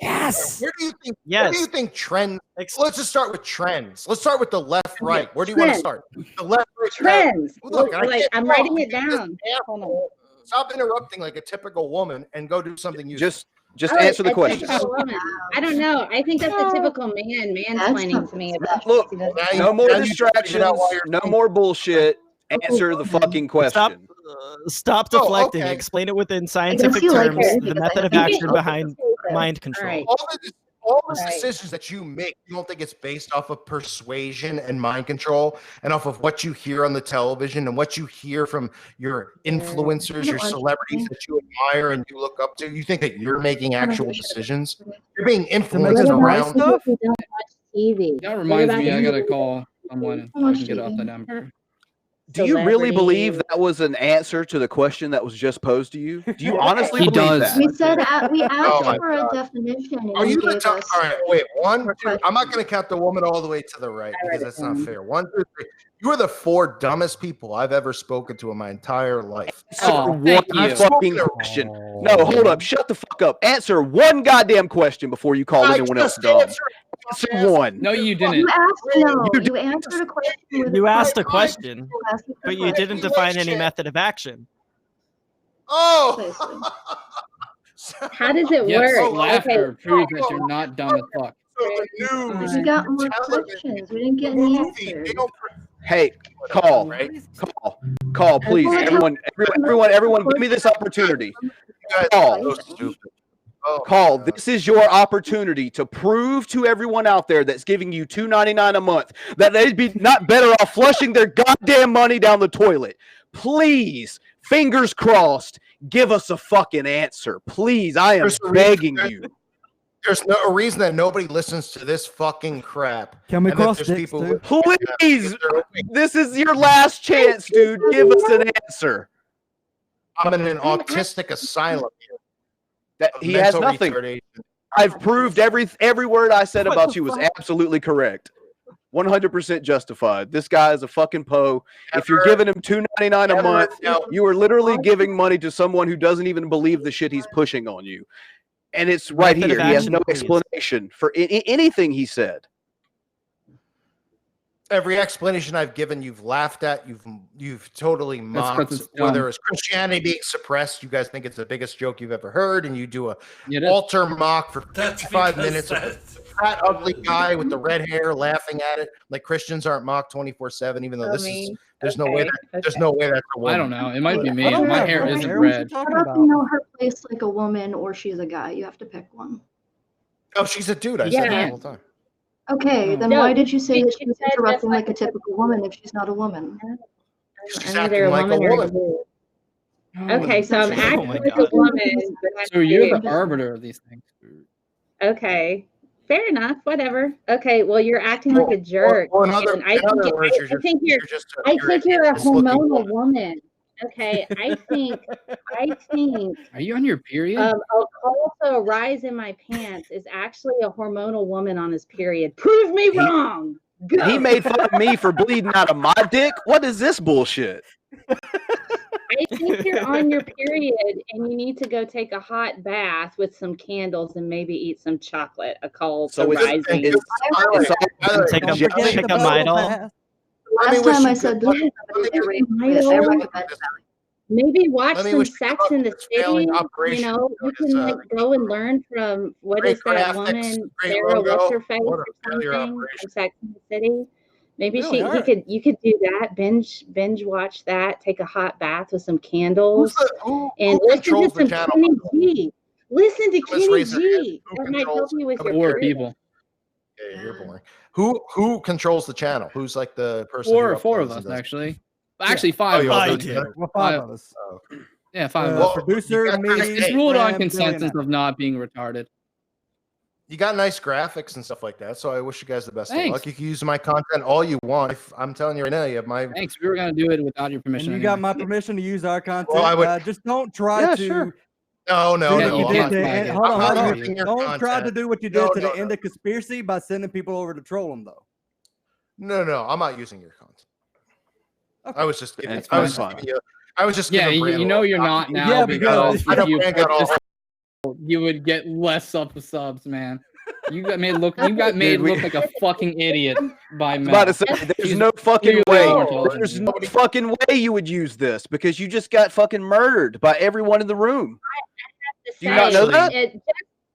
Yes. Where do you think? Yes. Where do you think trends? Let's just start with trends. Let's start with the left, right. Where do you want to Trends. start? The left, right. Trends. Look, I Like, can't I'm talk. writing it You just down. Hold on. Stop interrupting like a typical woman and go do something useful. Just Oh, answer the a question. typical woman. I don't know. I think that's a typical man mansplaining to me. About Look, he doesn't- no more now you figured distractions. out why you're No more bullshit. Answer the fucking question. Stop Oh, deflecting. okay. Explain it within scientific you like terms. her The because method I of think action it's behind okay. mind control. All right. All the Right. decisions that you make, you don't think it's based off of persuasion and mind control and off of what you hear on the television and what you hear from your influencers, your celebrities that you admire and you look up to? You think that you're making actual decisions? You're being influenced What about around. stuff? People don't watch TV. That reminds What me, about I gotta you? call someone and I can get off the number. Do you really believe Celebrity. that was an answer to the question that was just posed to you? Do you honestly He believe does. that? We said we Oh asked my for a definition. And Are you gave the top? us All right, wait. One, more two. I'm not going to count the woman all the way to the right because that's not fair. 1, 2, 3. You are the 4 dumbest people I've ever spoken to in my entire life. Oh, Answer thank one you. fucking question. No, hold up. Shut the fuck up. Answer one goddamn question before you call I anyone else just dumb. answered Answer one. No, you didn't. You asked no. You You answered a question. With You a asked a question. question, You asked a but you question. didn't define any method of action. Oh! How does it Yes, work? laughter proves that you're not dumb as fuck. We got more questions. We didn't get any answers. Hey, call, please, everyone, give me this opportunity. Call, call. This is your opportunity to prove to everyone out there that's giving you $2.99 a month that they'd be not better off flushing their goddamn money down the toilet. Please, fingers crossed, give us a fucking answer. Please, I am begging you. There's no reason that nobody listens to this fucking crap. Can we And that cross there's sticks, people too? Please, this is your last chance, dude. Give us an answer. I'm in an autistic asylum here. That he has Mental nothing. retardation. I've proved every word I said about you was absolutely correct. 100% justified. This guy is a fucking po. If you're giving him $2.99 a month, you are literally giving money to someone who doesn't even believe the shit he's pushing on you. And it's right Method here. of He has action, no please. explanation for anything he said. Every explanation I've given, you've laughed at. You've totally mocked. it's dumb. Whether it's Christianity being suppressed, you guys think it's the biggest joke you've ever heard, and you do a It is. altar mock for That's 55 because minutes of a that's- fat, ugly guy with the red hair laughing at it. Like Christians aren't mocked 24/7, even though Oh, this me. is. There's no way. Okay, There's no way that's a woman. I don't know. It might be me. I don't My know, hair bro. isn't What's she red. talking How about about? you know her place like a woman or she's a guy? You have to pick one. Oh, she's a dude. I Yeah. said that the whole time. Okay, then No, why did you say that she was said just interrupting like like a typical woman if she's not a woman? She's I'm either acting like a woman or woman. dude. Okay, so I'm acting my like God. a woman. But I'm So you're dude. the arbiter of these things. Okay. Fair enough, whatever. Okay, well you're acting like a jerk. Or in other and I think, words, I think you're a hormonal woman. woman. Okay, I think Are you on your period? a call to a rise in my pants is actually a hormonal woman on his period. Prove me wrong. Go. He made fun of me for bleeding out of my dick. What is this bullshit? I think you're on your period and you need to go take a hot bath with some candles and maybe eat some chocolate. A call So to it's rising. take a Midol. Last time I said this, I recommend Maybe watch Let me some wish you Sex luck in the with this City. failing You operation. know, you It's, can like go and learn from what great is that graphics, woman, great Sarah, logo. what's her face What a or failure something operation. from Sex in the City. Maybe Really? All right. you could do that. Binge watch that. Take a hot bath with some candles and listen to controls the some channel, Kenny by the way? G. Listen to Let's Kenny raise our hands. G. Who That might help controls you with your Four period. people. Yeah, you're boring. Who controls the channel? Who's like the person? Four who of uploads us and does- actually. Actually, five. you of all us. do together? Well, five of us. Oh. Yeah, five. of Well, us. producer, me, It's ruled on Bran, consensus Billionaire. of not being retarded. You got nice graphics and stuff like that, so I wish you guys the best of Thanks. luck. You can use my content all you want. I'm telling you right now, you have my. Thanks. We were gonna do it without your permission. And you got anyway. my permission to use our content. Well, I would- Just don't try Yeah, to. sure. No, no, Yeah, no. you I'm did not- that. Hold on, I'm hold not on. using your Don't try to content. do what you did No, to no, the end of conspiracy by sending people over to troll them, though. No, I'm not using your content. Okay. I was just giving. That's I was fine. just giving you. I was just Yeah, giving. you Bran know a you're little not copy. now Yeah, because because- if you Bran put got this, all- you would get less subs, man. You got made look like a fucking idiot by I was Mel. about to say, there's She's no fucking clearly way. more intelligent There's than no you. fucking way you would use this because you just got fucking murdered by everyone in the room. Do you not know that?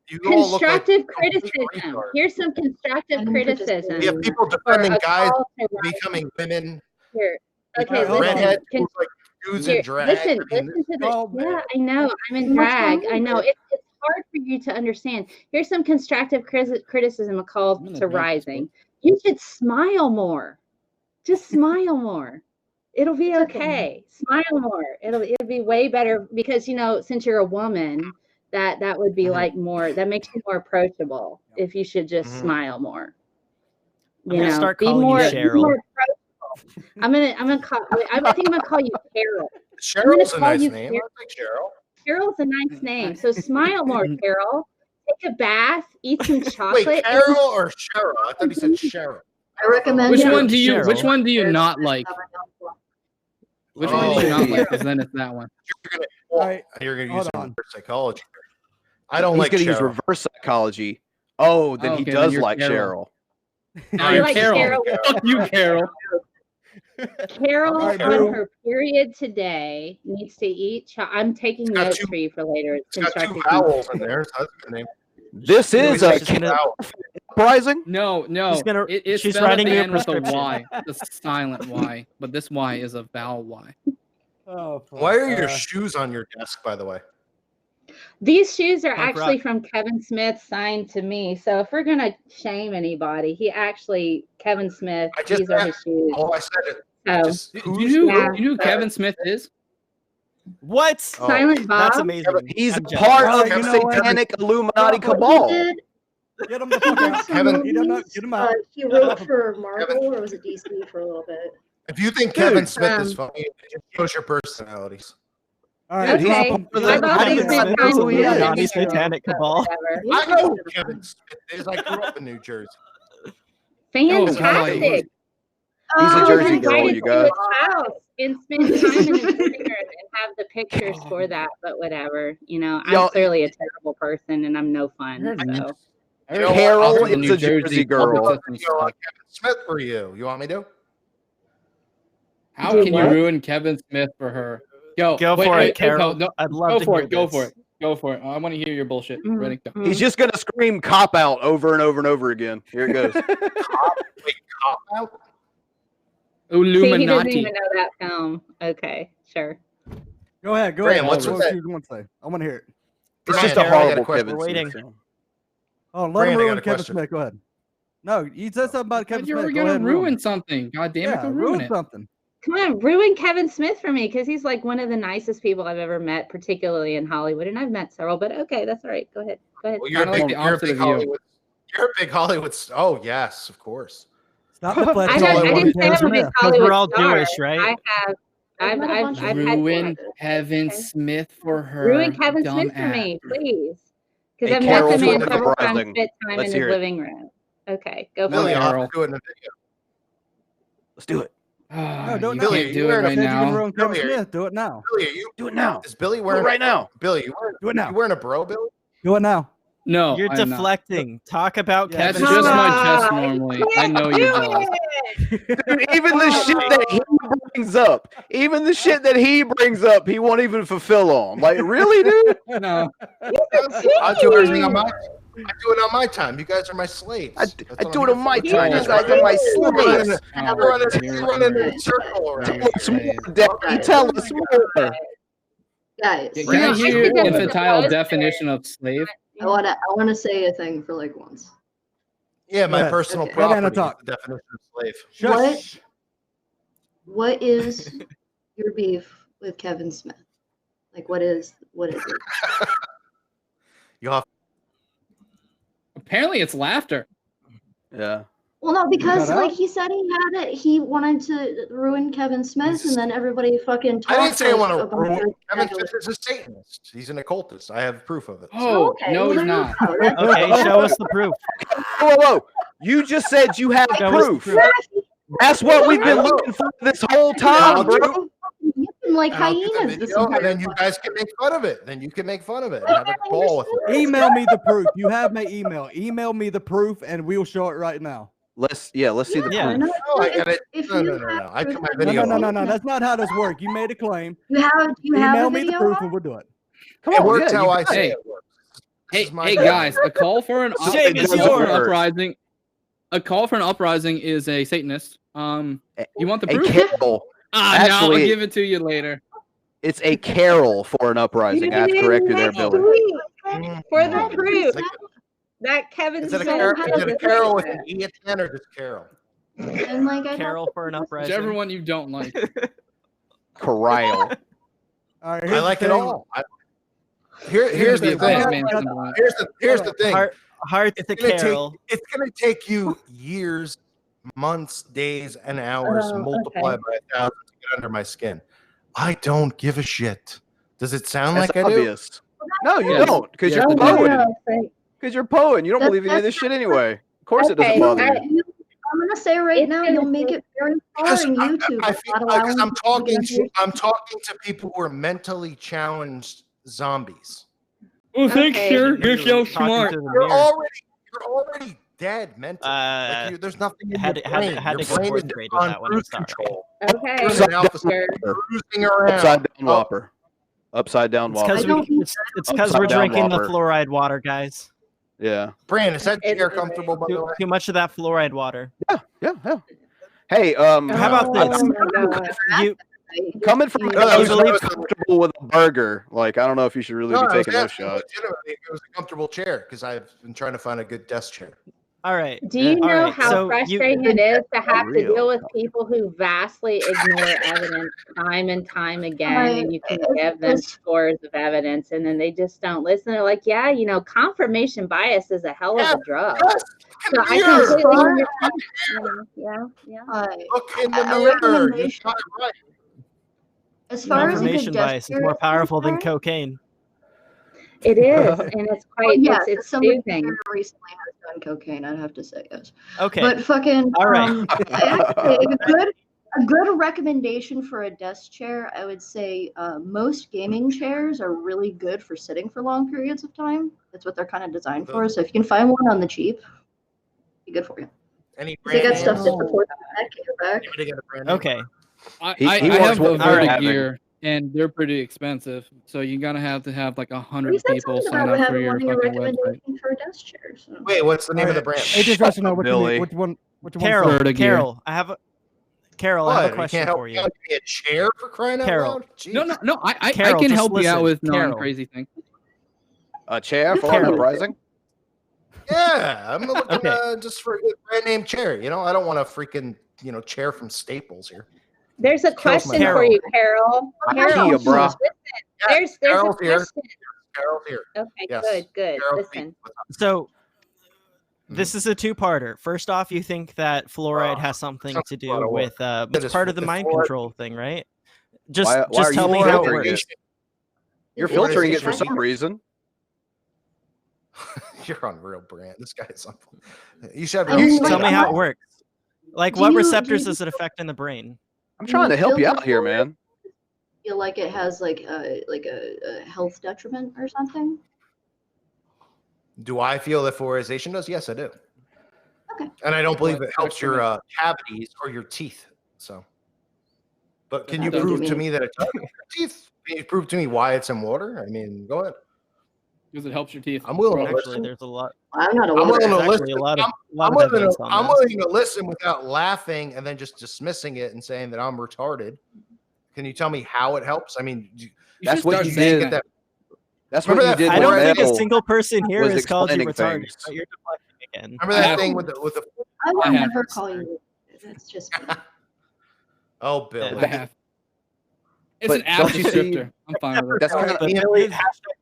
You all look like Constructive complete criticism. retards. Here's some constructive criticism. We have people for defending a guys call to rise. becoming women. Here. We Okay, got redhead listen. who's like dudes Here, in drag. listen, I mean, listen to this. Oh, man. Yeah, I know. I'm in What's drag. wrong I know. with It's hard for you to understand. Here's some constructive criticism of call I'm in the to drag rising. You should smile more. Just smile more. It'll be It's okay. okay. Smile more. It'll be way better because since you're a woman, that would be like more. That makes you more approachable. If you should just smile more. I'm gonna start be calling you more, be Cheryl. more approachable. I'm gonna call. I think I'm gonna call you Carol. Cheryl's a call nice you name. Carol. I like Cheryl. Carol's a nice name. So smile more, Carol. Take a bath, eat some chocolate. Wait, Carol or Cheryl? I thought he said Cheryl. I recommend. Which Yeah. one do you? Cheryl. Which one do you not like? Which one do you not like? Because then it's that one. Well, right, you're going to hold use on. reverse psychology. I don't He's like going to use Cheryl. reverse psychology. Oh, then he Okay, then does you're like Cheryl. Cheryl. Now I you're like Carol. Carol. Fuck you, Carol. Carol All right, on Boo. her period today needs to eat. I'm taking got notes two- for you for later. It's It's got two constructive. vowels in there, so that's a good name. This is a she's gonna- Uprising. No, She's gonna- it's she's spelled writing at the you a end with a prescription. Y, the silent Y, but this Y is a vowel Y. Oh, Why are your shoes on your desk, by the way? These shoes are Punk actually rock. from Kevin Smith, signed to me. So if we're gonna shame anybody, Kevin Smith. I just These are said- his shoes. Oh, I said it. So Just, Do who's you Yeah. know who Kevin Smith is? What? Silent Bob. That's amazing. He's I'm a jealous. part Well, of you the know what? satanic Illuminati What cabal. he did, Get him the he fuck did out. some Kevin- movies. Get him out. He wrote for Marvel, or was it DC for a little bit? If you think Kevin Smith is um, funny, it shows your personalities. All right, Dude, he's Okay. part of the I've also Illuminati. spent I time know who with he Illuminati is. Naughty girls, satanic so cabal. whatever. I know who Kevin Smith is. I grew up in New Jersey. Fantastic. He's a Oh, Jersey I'm girl, invited you to guys. his house and spend time in his living room and have the pictures for that. But whatever, I'm Y'all- clearly a terrible person and I'm no fun. Heard that. So I heard Carol also the is New a Jersey girl. public system You know, sucks. like Kevin Smith for you. You want me to? How Do can you what? ruin Kevin Smith for her? Go for it, Carol. No, I'd love go to for hear it. Go this. for it. Go for it. I want to hear your bullshit. Ready? Go. He's just gonna scream "cop out" over and over and over again. Here it goes. Wait, cop out? see, he doesn't Illuminati. even know that film. Okay, sure. Go ahead. Go Graham, ahead. what's What with you want to say? I want to hear it. It's Brian, just a Carol, I got a horrible question. Kevin We're Smith waiting. film. Oh, let Brand, him I got ruin a Kevin question. Smith. Go ahead. No, you said something about Kevin You Smith. were Go gonna ahead and ruin ruin it. something. God damn it, Yeah, go ruin it. something. Come on, ruin Kevin Smith for me because he's like one of the nicest people I've ever met, particularly in Hollywood, and I've met several. But okay, that's all right. Go ahead. Go ahead. Well, you're a big Hollywood. You're a big Hollywood. Oh yes, of course. Stop I didn't say I'm a big Hollywood we're all star. Jewish, right? I've had Ruin Kevin Smith for her. ruin Kevin dumb Smith for me, ass. please. Because Hey, I've Carol, met the man for the several times, uprising. spent time Let's in hear his it. living room. Okay, go for Billy, it. I'll have to do it in the video. Let's do it. No, don't You Billy, can't do it right You can now. ruin Kevin Billy, Smith. Do it now. Billy, are you Do it now. Is Billy Do wearing it right now. Billy, you wearing Do it now. You wearing a bro, Billy? Do it now. No, You're I'm not. deflecting. Talk about That's Kevin just Smith. my chest normally. I know you're jealous. Dude, even the shit that he brings up, he won't even fulfill on. Like, really, dude? No. I do everything on my. I do it on my time. You guys are my slaves. I do it on my time. You guys are my slaves. We're running in a circle around. Tell us more. Guys, Can I hear your infantile definition of slave? I wanna say a thing for like once. Yeah, my Go ahead. personal Okay. property. Let Anna Is talk. the definition of slave. What is your beef with Kevin Smith? Like, what is it? You have. Apparently, it's laughter. Yeah. Well, no, because Cut like out? he said he wanted to ruin Kevin Smith, and then everybody fucking talked. I didn't say I want to about ruin. it. Kevin Smith is a Satanist. He's an occultist. I have proof of it. Oh, okay. no, Well, he's there you not. go. That's- Okay, show us the proof. Whoa. You just said you have Show us the proof. proof. That's what we've been looking for this whole time, bro. Yipping like And I'll do the hyenas this video, and entire then you guys can make fun of it. Then you can make fun of it. And have a ball with it. Email me the proof. You have my email. Email me the proof, and we'll show it right now. Let's see the Yeah. proof. No, No, I got it. if No, you no, no, have no. I put my proof- video No. That's not how this works. You made a claim. You have Email a me the video proof, on? and we'll do it. Come It on, works yeah, how you I got say it. it works. Hey, is my hey bad. guys, a call for an Shame is yours. uprising. A call for an uprising is a Satanist. You want the A proof? carol. No, I'll Actually, give it to you later. it's a carol for an uprising. I have to correct you there, Billy. For the proof that Kevin Is it a Smith Carol? has Is it a a Carol with Satanist. an E at the end or just Carol? And like I Carol for an uprising. Whichever one you don't like. Corral. All right. I like it all. Here's the thing. Here's the thing. Heart It's to gonna Carol. It's going to take you years, months, days, and hours multiplied by 1,000 to get under my skin. I don't give a shit. Does it sound That's like obvious. No, you Yes. don't, because Yes, you're it Poeing. Because you're Poeing. You don't believe any of this shit anyway. Of course it doesn't bother you. I'm gonna say right now, you'll make it very far in YouTube. I feel because I'm talking to people who are mentally challenged zombies. Oh, thanks, Okay. sir. You're so Talking smart. to the You're mirror. already dead mentally. Like there's nothing in had your to- brain. had to Your go brain fourth is grade with on that one. cruise It's not control. Okay. You're an alpha cruising around. Upside down Whopper. Upside down It's Whopper. because it's because we're Upside down drinking the Whopper. fluoride water, guys. Yeah. Bran, is that chair comfortable, by the way? Too much of that fluoride water. Yeah. Hey, How about this? You coming from a No, guy who's that was- comfortable with a burger, like I don't know if you should really No, be I was taking those asking shots. legitimately if it was a comfortable chair because I've been trying to find a good desk chair. all right? Do you All know right, how so frustrating it is to have to Real. deal with people who vastly ignore evidence time and time again, and you can give them scores of evidence, and then they just don't listen? They're like, yeah, confirmation bias is a hell of a drug. So I mirror. completely understand. Yeah. Look in the A mirror. You recommendation. got it right. As far as a Confirmation good bias is gesture more is powerful than concerned, cocaine. It is, and it's quite, yes, it's somebody soothing. here recently has done cocaine. I'd have to say yes. Okay. But fucking, All right. actually, a good recommendation for a desk chair, I would say most gaming chairs are really good for sitting for long periods of time. That's what they're kind of designed for. So if you can find one on the cheap, be good for you. Any They got brand stuff names? to support the neck and your back. Anybody got a brand name? Okay. I He have wants a what we're Vertic having. gear, and they're pretty expensive. So you're gonna have to have like You 100 said people something sign about up for having your one of your fucking website. recommendations for a desk chair. So. Wait, what's the name of the brand? It just wants to know which Billy. one. Which one? Carol, Vertic gear. Carol, I have a question help for you. me out? Give me a chair for crying out Carol. loud? Jeez. No. I Carol, can just help you out listen. with Carol. non-crazy things. A chair for an Carol. uprising. Yeah, I'm looking just for a good brand name chair. You know, I don't want a freaking chair from Staples here. There's a Kills my question for mood. you, Carol. Carol, Kia, bro. listen, there's a Carol's here. question. Carol's here. Okay, Yes. good. Carol's Listen. So this is a two-parter. First off, you think that fluoride has something to do with it's part of the mind control thing, right? Just Why are tell you me how it filtering works. it? You're filtering it for some reason. You're unreal, Bran. This guy is unreal. You should Tell me how it works. Like, what receptors does it affect in the brain? I'm trying to help you out here, man. Feel like it has like a health detriment or something? Do I feel that fluorization does? Yes, I do. Okay. And I don't believe it helps your cavities or your teeth. So, but can you prove to me that it does help your teeth? Can you prove to me why it's in water? I mean, go ahead. Because it helps your teeth. I'm willing to Actually, listen. there's a lot. I'm not I'm willing to There's listen. actually a lot of I'm evidence on that. willing to listen without laughing and then just dismissing it and saying that I'm retarded. Can you tell me how it helps? I mean, That's what you did. did. Get that. That's what Remember you that did. I don't when think a Mel single person here was has called you explaining retarded. things. But you're deflecting again. Remember that thing with the I would never call you. That's just me. oh, Bill. It's But an app don't you see- descriptor. I'm fine with it. That's kind But of Billy,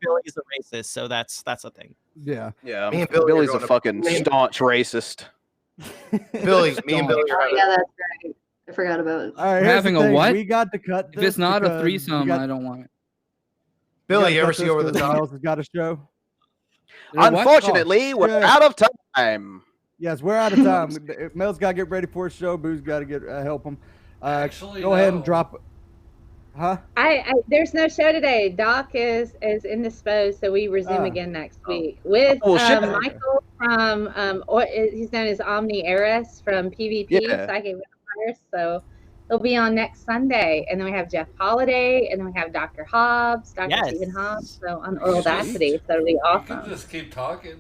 Billy is a racist, so that's a thing. Yeah. yeah. Me and Billy are Billy's a going to- fucking staunch racist. Billy, me and Billy are Oh, having yeah, that's right. I forgot about it. All right, We're here's having the a thing. what? We got to cut. If it's not a because we threesome, got- I don't want it. we Billy, gotta you ever cut see this Over the because Top? Miles has got a show. What? Unfortunately, we're yeah. out of time. Yes, we're out of time. Mel's got to get ready for his show. Boo's got to get help him. Actually, go ahead no. and drop. Huh? I there's no show today. Doc is indisposed, so we resume again next week with Oh, shit. Michael from he's known as Omni Eris from PvP Yeah. Psychic Vampires. So he'll be on next Sunday, and then we have Jeff Holiday, and then we have Dr. Hobbs, Dr. Yes. Stephen Hobbs. So on Audacity, so it'll be You awesome. can just keep talking.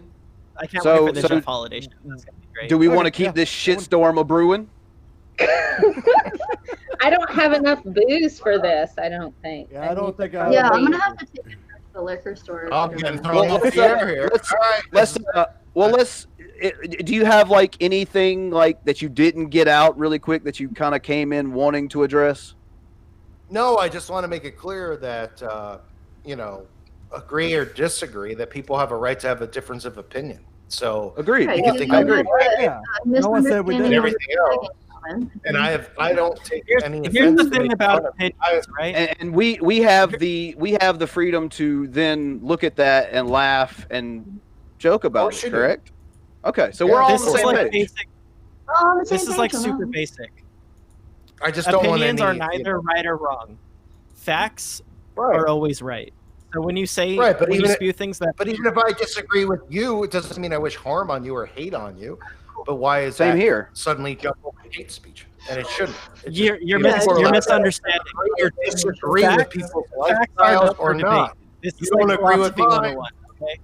I can't So- wait for the so Jeff Holiday show. That's gonna be great. Do we want to Okay, keep yeah. this shitstorm a brewing? I don't have enough booze for this. I don't think. Yeah, I don't think I. Yeah, I'm gonna have to take it to the liquor store. I'm getting Well, thrown off let's, the air here. do you have like anything like that you didn't get out really quick that you kind of came in wanting to address? No, I just want to make it clear that agree or disagree, that people have a right to have a difference of opinion. So Agreed. Right, You can think I agree. Yeah. No one said we did. And everything else. And I don't take any offense. Here's the to thing make about fun of it. opinions, right? And we have the freedom to then look at that and laugh and joke about course it. you do. Correct? Okay, so we're all on This the is same like page. basic. Oh, on the This same is like page, super huh? basic. I just don't want Opinions any. are neither right or wrong. Facts Right. are always right. So when you say Right, but when you even spew things that But even if I disagree with you, it doesn't mean I wish harm on you or hate on you. But why is Same that here. suddenly jump over hate speech? And it shouldn't. It's you're just- you're, people mis- are you're allowed to misunderstanding. agree or disagree with Facts- people's facts are lifestyles up for or debate. not. This You is don't like agree with philosophy mine. 101, okay?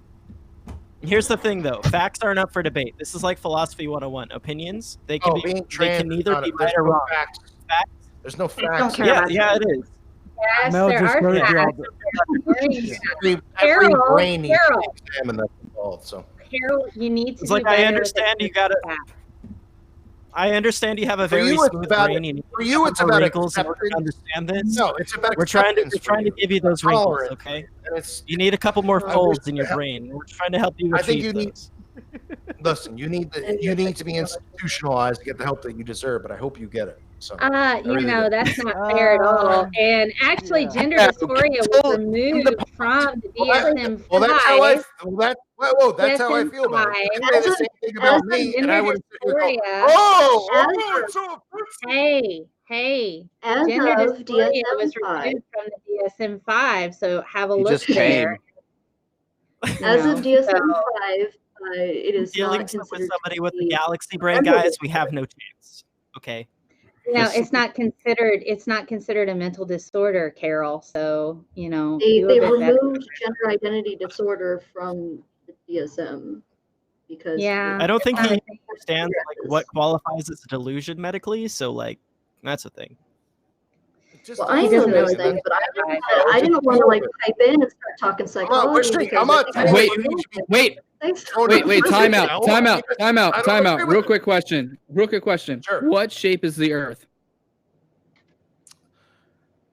Here's the thing, though. Facts aren't up for debate. This is like philosophy 101. Opinions, they can Oh, being they trans can is neither not be a- there's right or no wrong. facts. Facts. There's no don't facts. care Yeah, about yeah, that. it is. Yes, Mel there just are heard you all facts. Every Carol, brain needs to Carol. be examined that's involved. So Carol, you need to. It's do like I better understand with you gotta. facts. I understand you have a For very you, it's smooth about- brain. You need for a you, it's couple about wrinkles in order to acceptance. understand this. no, it's about We're trying to acceptance for you. give you those wrinkles, Tolerance. okay? And it's You need a couple more I wish folds in your to help- brain. We're trying to help you I think achieve you need- those. listen. You need to be institutionalized to get the help that you deserve. But I hope you get it. So You really know, do. that's not fair at all. And actually, Yeah. gender Yeah, dysphoria was removed from the DSM-5. Well, that's how I. Whoa, that's how I feel about it. You could say the same thing about As me, a and I gender would. dysphoria, hey, As gender of dysphoria was DSM-5. removed from the DSM-5 so have a You look just there. As You of know, DSM-5, it is Dealing not with considered somebody to with the be galaxy brain, mental guys, we have no chance. Okay. it's not considered a mental disorder, Carol. So, you know, They do a bit better. removed gender identity disorder from the DSM because Yeah. I don't think it's he not- understands like what qualifies as a delusion medically. So like that's the thing. Just Well, I He know doesn't those know things, but I didn't want to like pipe in and start talking I'm not psychology. restricting. because I'm not. I think Wait, Wait, time out. Real quick question. Sure. What shape is the Earth?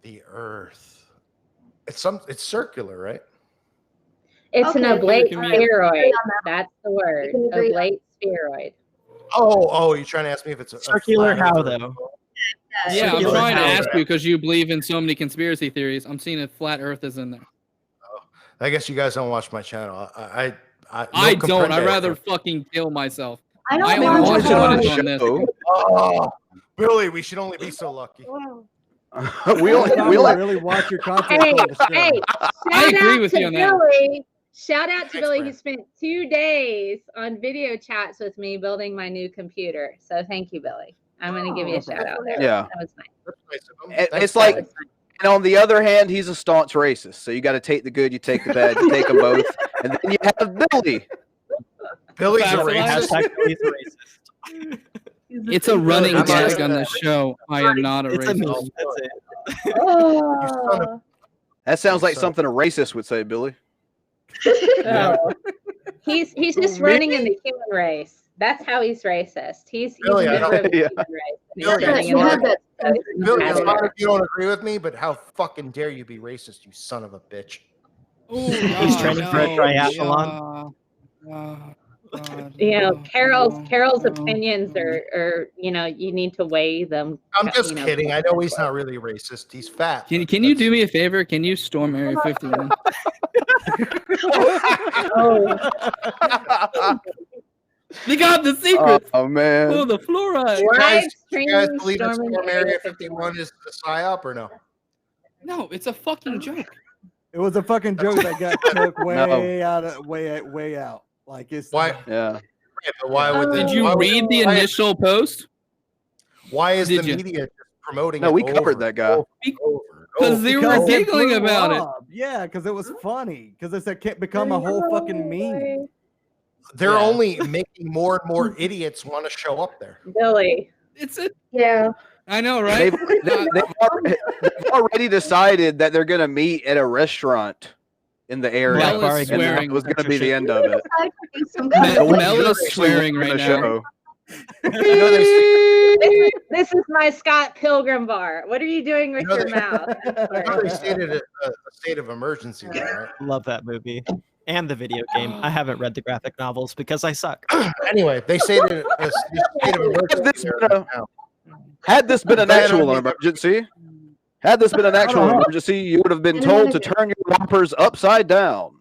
The Earth. It's circular, right? It's an Okay. oblate Can we- spheroid. That's the word. can agree. Oblate spheroid. Oh, you're trying to ask me if it's a Circular flat how, Earth or- though? Yeah, I'm Circular trying to how. ask you because you believe in so many conspiracy theories. I'm seeing if flat Earth is in there. I guess you guys don't watch my channel. I don't. I'd rather fucking kill myself. I don't I watch only watch it on one the on this. Oh, Billy, we should only be so lucky. we only really watch your content. Hey, on the show. hey! I Shout agree out with to you on that. Billy. Shout out to Thanks, Billy, man. who spent 2 days on video chats with me building my new computer. So thank you, Billy. I'm gonna give you a shout out there. Yeah. That was nice. That's nice of him. Thanks, It's like, Billy. and on the other hand, he's a staunch racist. So you got to take the good, you take the bad, you take them both, and then you have Billy. Billy's a That's racist. Hashtag Billy's a racist. It's a running I'm gag not- on this show. I am not a It's a racist. no. That's it. You son of That sounds like So- something a racist would say, Billy. Oh. He's just running in the human race. That's how he's racist. He's Billy, a I member of the Yeah. human race. He's Billy, running You in had the that. race. Billy, it's That's fine it. if you don't agree with me, but how fucking dare you be racist, you son of a bitch? He's training for a triathlon. You know, Carol's no. opinions are you need to weigh them. I'm just you know. kidding. I know he's not really racist. He's fat. Can you do me a favor? Can you storm Area 51? They got the secret. Oh man. Oh, the fluoride. You guys Streaming believe that storming Storm Area Area 51 is a psyop or no? No, it's a fucking joke. It was a fucking joke that got took way out. Like it's Why? Yeah. Yeah, but why would Did the- you why would- read the why- initial post? Why is Did the you? media just promoting No, it? we covered over that and guy. over and over and Because over? they were Because it giggling blew about it. up. Yeah, because it was funny. Because it's can't become a whole fucking meme. They're Yeah. only making more and more idiots want to show up there. Billy. It's a. Yeah. I know, right? They've already decided that they're going to meet at a restaurant in the area. Mel is And that swearing. was going to be the end of it. Mel is swearing right now. This is my Scott Pilgrim bar. What are you doing with know your they- mouth? I know they stated a state of emergency there, right? Love that movie and the video game. I haven't read the graphic novels because I suck. Anyway, they stated a state of emergency there right now. Had this been an They had actual only- emergency, you would have been told to turn your whoppers upside down.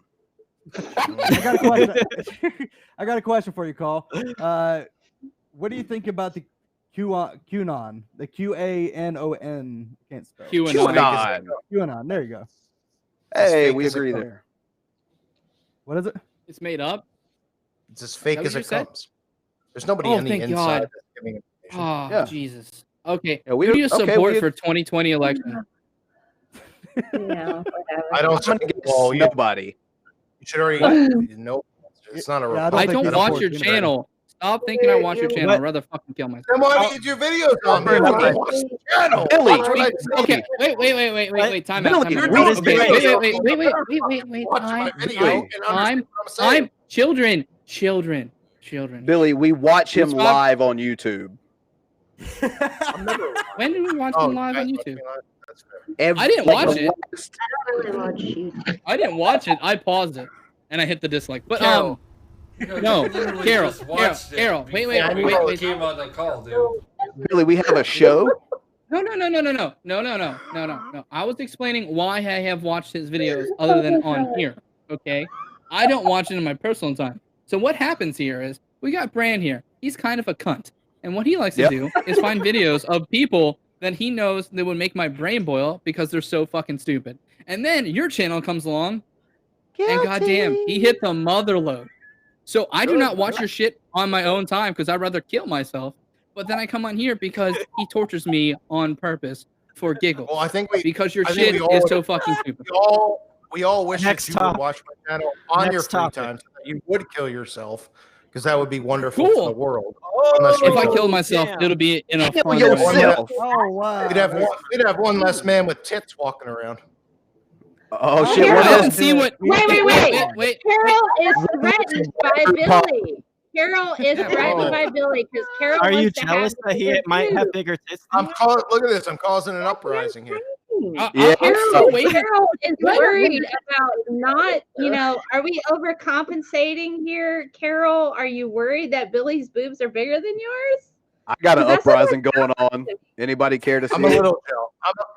I got a question. I got a question for you, Call. What do you think about the QAnon? The QANON. Can't spell. QAnon. QAnon. There you go. Hey, fake we as it agree comes. there. What is it? It's made up. It's as fake Is as that it what you said? comes. There's nobody Oh, on the thank inside God. that's giving information. Oh, Yeah. Jesus. Okay. Yeah, we Who do you okay, support we- for 2020 election? Whatever. I don't I'm gonna support guess well, you nobody. should already know. It's not a Yeah, I think don't you watch support your anybody. channel. Stop thinking I watch your channel. I'd rather fucking kill myself. Then why do you do videos on me? Watch the channel. Billy, Watch what I say. Okay, wait. Time out. Billy, Time out. you're Okay, doing wait. Watch my video and understand what I'm saying. Children. Billy, we watch him Stop. live on YouTube. When did we watch Oh, him live on you YouTube? guys watch me on- that's fair. I didn't watch it. I don't really watch YouTube. I didn't watch it. I paused it and I hit the dislike. But Carol. no, Literally Carol, just watched it Carol. Wait. before we came on the call, dude. Billy, we have a show. No. I was explaining why I have watched his videos other than on here. Okay, I don't watch it in my personal time. So what happens here is we got Bran here. He's kind of a cunt, and what he likes to do is find videos of people that he knows that would make my brain boil because they're so fucking stupid. And then your channel comes along, and goddamn, he hit the mother load. So I do not watch your shit on my own time because I'd rather kill myself. But then I come on here because he tortures me on purpose for giggles. Well, I think because your I think shit we all is would- so fucking stupid. We all wish Next that you topic. would watch my channel on your Next free topic. time so that you would kill yourself because that would be wonderful Cool. for the world. Unless you If I don't. killed myself, damn. it'll be in a Kill fun yourself. way. Oh wow. We'd have one less man with tits walking around. Oh shit! I What haven't is? seen what. Wait. Carol is threatened by Billy. Carol is threatened by Billy because Carol. Are you wants to jealous have that he might have bigger tits? Look at this. I'm causing an uprising here. Yeah. Carol is worried about not, are we overcompensating here, Carol? Are you worried that Billy's boobs are bigger than yours? I got an 'Cause that's uprising going on. Anybody care to see? I'm a little jealous.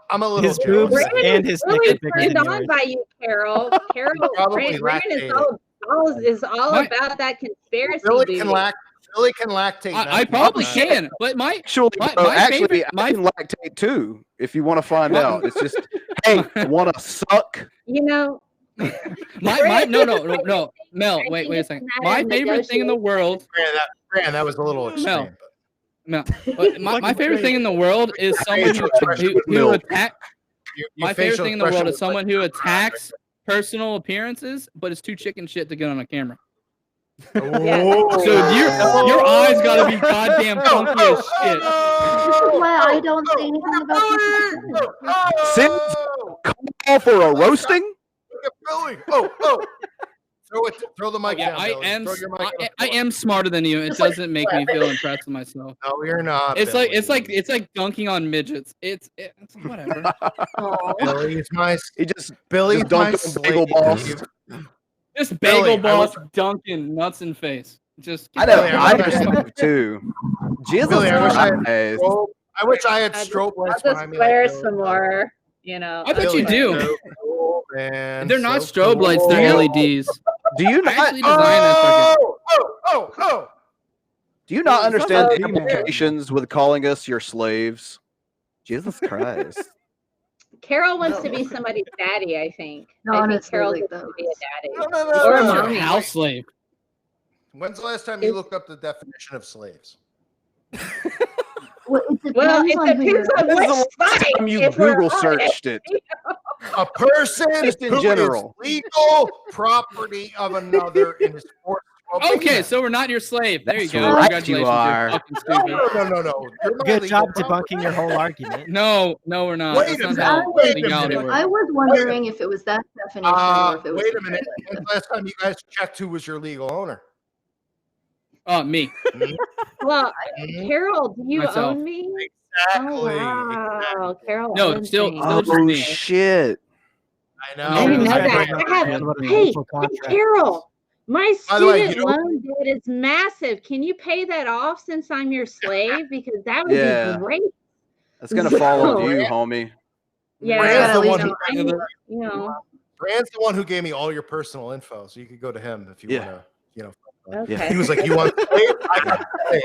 I'm a little His jealous. boobs and his dick Really are bigger turned than on yours. by you, Carol. Probably Brandon is lactated. all about that conspiracy. Billy can lactate. I probably can, but my Actually, I can lactate too. If you want to find out, it's just, hey, want to suck? No, Mel, wait a second. My favorite thing in the world. Grant, that was a little extreme. No, but my favorite thing in the world is someone who attacks. My favorite thing in the world is someone who attacks personal appearances, but it's too chicken shit to get on a camera. So your eyes gotta be goddamn funky as shit. Why I don't say anything about this. Since call for a roasting? Look at Billy. Throw the mic down. I am smarter than you. It doesn't make me feel impressed with myself. No, you're not. It's like dunking on midgets. It's whatever. Billy's my. Billy's dunked on Bagel Boss. Just Bagel Boss dunking nuts in face. Just I know. I understand too. Jesus Christ. I wish I had strobe lights I'll behind just me. flare some more. I bet you do. Man, they're not strobe lights. They're LEDs. Do you I actually designed that fucking. Do you not understand the implications with calling us your slaves? Jesus Christ. Carol wants to be somebody's daddy, I think. No, I think honestly, Carol like wants to be a daddy. No. Or a no. mommy. House slave. When's the last time you looked up the definition of slaves? Well, it depends on which site. You if we're Google on searched it. A person Just in who general. is legal property of another in his sport. Okay, so we're not your slave. There you That's go. right, Congratulations. you are. You're fucking stupid. No. You're my Good legal job property. debunking your whole argument. No, we're not. Wait That's a not how minute. legality works. I was wondering if it was that definition or if it was. Wait a minute. When's the last time you guys checked who was your legal owner? Me. Well, Carol, do you Myself. own me? Exactly. Oh, wow. Carol. No, owns still me. just Oh me. shit. I know. I didn't know Yeah, that. yeah, I have, yeah. hey, Contract. Carol, my By the way, student loan debt is massive. Can you pay that off since I'm your slave? Because that would Yeah. be great. That's gonna fall on you, homie. Yeah, Brand's the you one know, who- Brand's the one who gave me all your personal info, so you could go to him if you Yeah. want to. Okay. He was like, "You want the slave? I got the slave."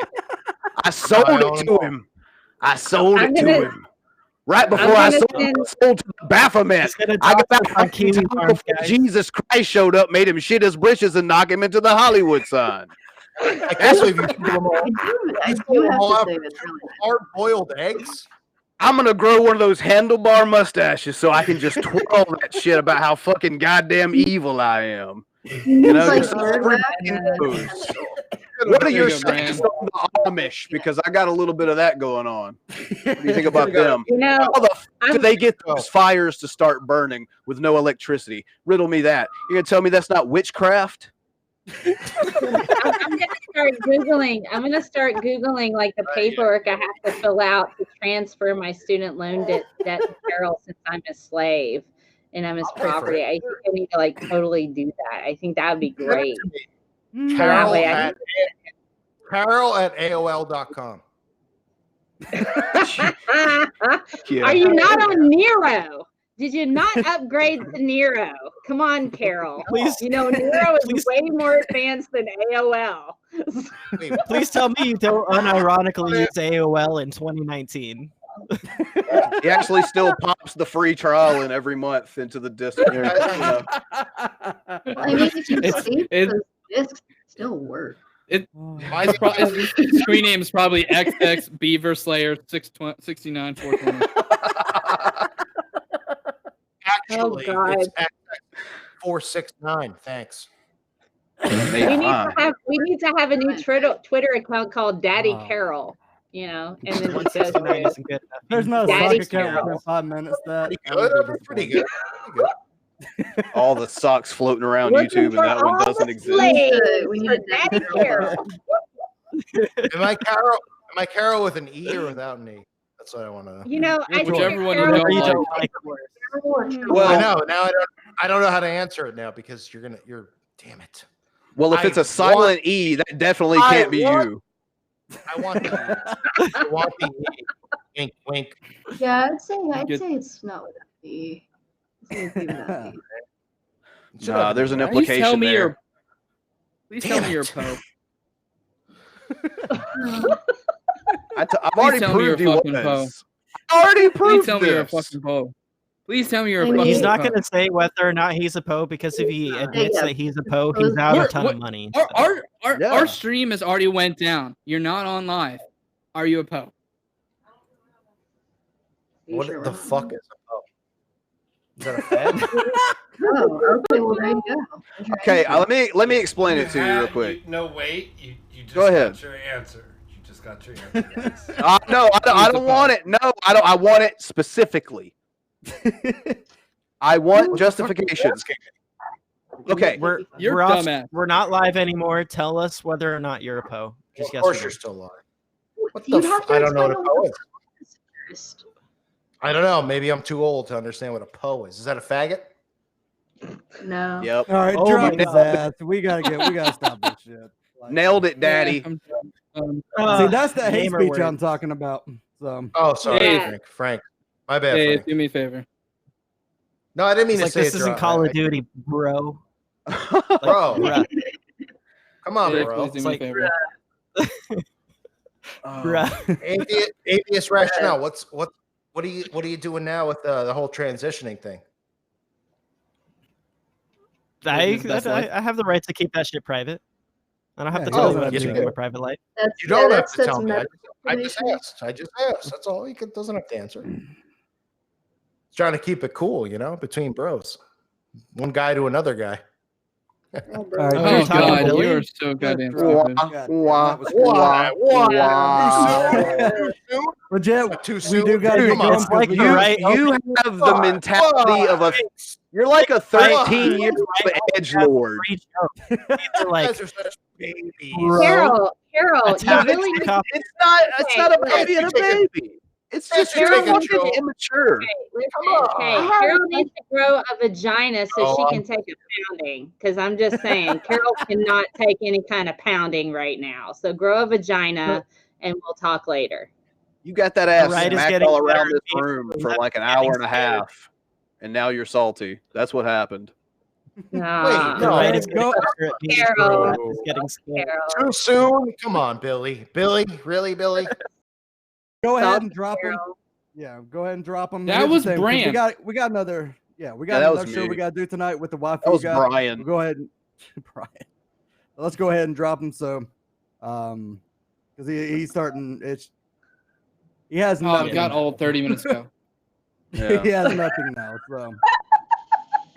I sold I it don't to know. him. I sold I'm it to gonna- him. Right before I sold to the Baphomet. I got that on Kiwi time Farms, before guys. Jesus Christ showed up, made him shit his britches, and knock him into the Hollywood sign. I can't believe you threw them all. I do have to say it's really nice. Hard-boiled eggs. I'm gonna grow one of those handlebar mustaches so I can just twirl that shit about how fucking goddamn evil I am. You know, Like just beard everybody wax knows. and What are your There you go, stance on the Amish? Because I got a little bit of that going on. What do you think about them? You know, How the f do they get those fires to start burning with no electricity? Riddle me that. You're gonna tell me that's not witchcraft? I'm gonna start Googling. I'm gonna start Googling like the paperwork I have to fill out to transfer my student loan debt to Carol since I'm a slave and I'm his property. I think I need to like totally do that. I think that would be great. So that way I Carol at AOL.com. Yeah. Are you not on Nero? Did you not upgrade to Nero? Come on, Carol. Please- You know, Nero is please- way more advanced than AOL. Please tell me you don't unironically use AOL in 2019. He actually still pops the free trial in every month into the disc. You know. I mean, if you It's- save it's- those discs, still work. His screen name is probably XX Beaver Slayer 669 420. Actually, Oh, God. it's 469. Thanks. We need to have a new Twitter account called Daddy Carol. You know, and then it goes. 169 isn't good enough. There's no Daddy suck account Carol. within 5 minutes. That Pretty good. Pretty good. All the socks floating around Looking YouTube, and that for one all doesn't the exist. slaves for Daddy Carol. Am I Carol? Am I Carol with an E or without an E? That's what I want to know. You know, I think Whichever one you Carol don't is like. Well, I know. Now I don't know how to answer it now because you're damn it. Well, if it's a silent E, that definitely can't be you. I want the I want the E. Wink, wink. Yeah, I'd say it's not with an E. Nah, there's an Please implication tell me there. Please tell me you're Poe. I've Please already tell me you're proved you fucking Poe. was. I already Please proved tell me you're a this. fucking Poe. Please tell me you're a fucking He's not Poe. going to say whether or not he's a Poe because if he admits that he's a Poe, he's out a ton of money. Our stream has already went down. You're not on live. Are you a Poe? What the fuck is a Poe? Is that a fad? Oh, okay, well there you go. Okay, let me explain it to you real quick. No, wait. You just Go ahead. got your answer. You just got your answer. No, I don't want it. No, I don't. I want it specifically. I want justification. Okay, we're not live anymore. Tell us whether or not you're a Poe. Just Of course, yes or you're no. still live. What the? I don't know what a Poe is. I don't know. Maybe I'm too old to understand what a Poe is. Is that a faggot? No. Yep. All right, Oh drop my his God. ass. We gotta stop this shit. Nailed it, Daddy. See, that's the hate gamer speech words. I'm talking about. So. Oh, sorry, Hey. Frank. My bad, Hey, Frank. do me a favor. No, I didn't mean It's to like say this it. isn't Call of Duty, bro. Like, Bro. bruh. Come on, Hey, bro. please do me a favor. Bruh. Atheist rationale. What are you doing now with the whole transitioning thing? I have the right to keep that shit private. I don't have to Yeah, tell you you I'm do. speaking my private life. You don't have to tell me. I just asked. That's all. He doesn't have to answer. He's trying to keep it cool, between bros. One guy to another guy. Oh God, you are so goddamn stupid. Legit, too we soon. do gotta get going. Like you have the mentality of a. You're like a 13-year-old edgelord. Like, Carol, you really It's not about being a baby. It's just you're fucking immature. Okay, Carol needs to grow a vagina so she can take a pounding. Because I'm just saying, Carol cannot take any kind of pounding right now. So grow a vagina, and we'll talk later. You got that ass Right is smacked getting all around better. this room for like an Getting hour and a half, and now you're salty. That's what happened. Nah. Wait, no. Right is getting better at being Carol. Right is getting scared. Too soon? Come on, Billy. Billy? Really, Billy? Go ahead and drop him. Yeah, go ahead and drop him. That Here's the was thing, 'cause Bran. We got another. Yeah, we got Yeah, that was another show me. we got to do tonight with the wife. That was Brian. We'll go ahead and Brian. Let's go ahead and drop him. So, because he's starting. He has Oh, nothing. got all 30 minutes ago. He has nothing now. So.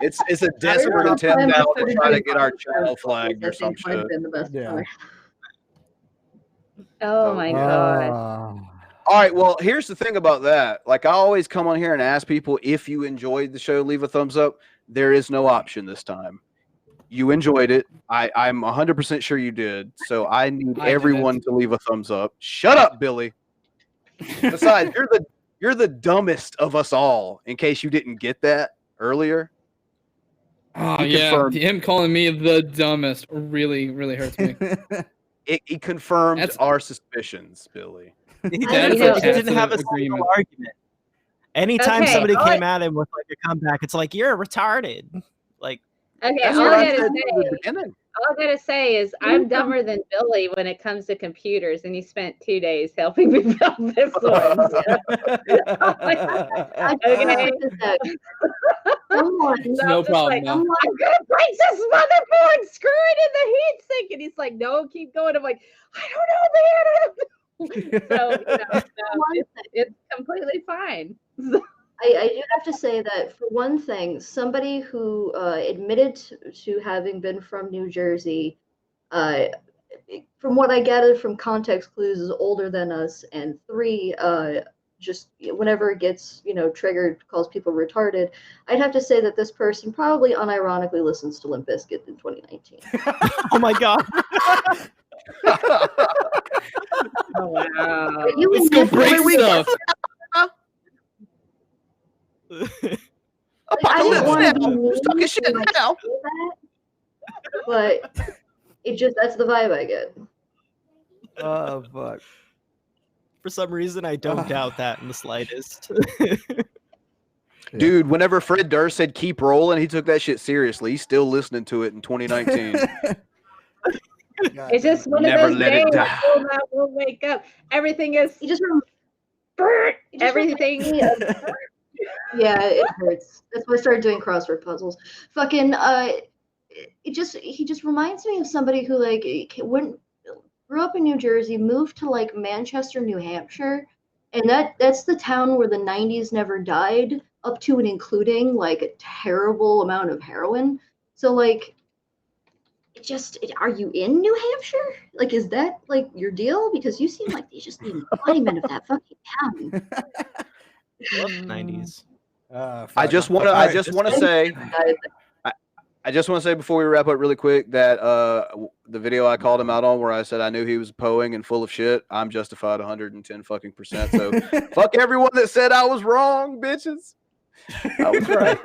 It's a desperate attempt now to try to get our channel flagged or some shit. Yeah. Oh my God. All right, well, here's the thing about that. Like, I always come on here and ask people if you enjoyed the show, leave a thumbs up. There is no option this time. You enjoyed it. I'm 100% sure you did. So I need everyone to leave a thumbs up. Shut up, Billy. Besides, you're the dumbest of us all. In case you didn't get that earlier. Oh He yeah, confirmed. him calling me the dumbest really hurts me. He confirmed our suspicions, Billy. He didn't have a single argument. Anytime Okay, somebody all came at him with like a comeback, it's like you're retarded. Like Okay, That's all what I I said gotta in the say. beginning. All I gotta say is I'm dumber than Billy when it comes to computers, and he spent 2 days helping me build this one. Okay. No problem. I'm gonna break this motherboard, screw it in the heatsink, and he's like, "No, keep going." I'm like, "I don't know, man." So it's completely fine. I do have to say that, for one thing, somebody who admitted to having been from New Jersey, from what I gathered from context clues, is older than us, and 3, just whenever it gets, triggered, calls people retarded, I'd have to say that this person probably unironically listens to Limp Bizkit in 2019. Oh my god. Oh, wow. Let's go break stuff. I didn't want to be mean talking shit to, now. say that, but that's the vibe I get. Oh fuck. For some reason, I don't doubt that in the slightest. Dude, whenever Fred Durst said keep rolling, he took that shit seriously. He's still listening to it in 2019. It's just one Never of those let it days die. we'll wake up. Everything is You just everything. Yeah, it hurts. That's why I started doing crossword puzzles. Fucking, he just reminds me of somebody who grew up in New Jersey, moved to like Manchester, New Hampshire, and that's the town where the 90s never died, up to and including like a terrible amount of heroin. So like, are you in New Hampshire? Like, is that like your deal? Because you seem like just the embodiment of that fucking town. Love the 90s. I just want to say before we wrap up really quick that the video I called him out on where I said I knew he was poeing and full of shit, I'm justified 110 fucking %. So fuck everyone that said I was wrong, bitches. I was right.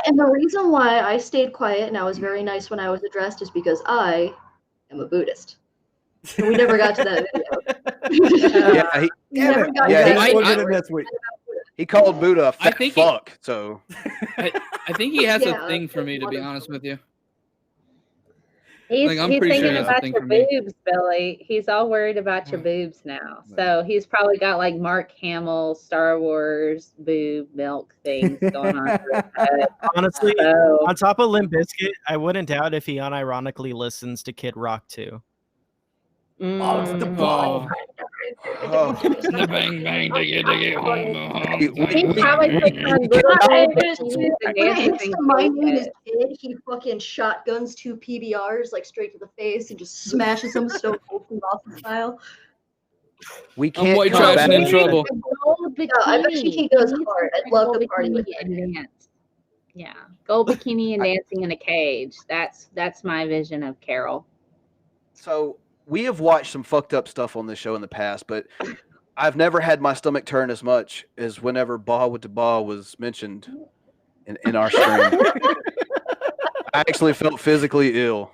And the reason why I stayed quiet and I was very nice when I was addressed is because I am a Buddhist. And we never got to that video. He called Buddha a fat think fuck. So I think he has a thing for me, to be honest with you. He's I'm pretty sure thinking he has a about thing your for me. boobs, Billy. He's all worried about your boobs now. So he's probably got like Mark Hamill, Star Wars boob milk things going on. Through his head. Honestly, on top of Limp Bizkit, I wouldn't doubt if he unironically listens to Kid Rock too. Oh, it's the ball. The bang bang diggy diggy. He probably puts on My name is Kid. He fucking shotguns 2 PBRs like straight to the face and just smashes them Stone Cold from Boston style. We can't. I'm white trash and in trouble. I bet he goes hard. I'd love to party with and dance. Yeah, gold bikini and dancing in a cage. That's my vision of Carol. So we have watched some fucked up stuff on this show in the past, but I've never had my stomach turn as much as whenever Ba with the Ba was mentioned in our stream. I actually felt physically ill.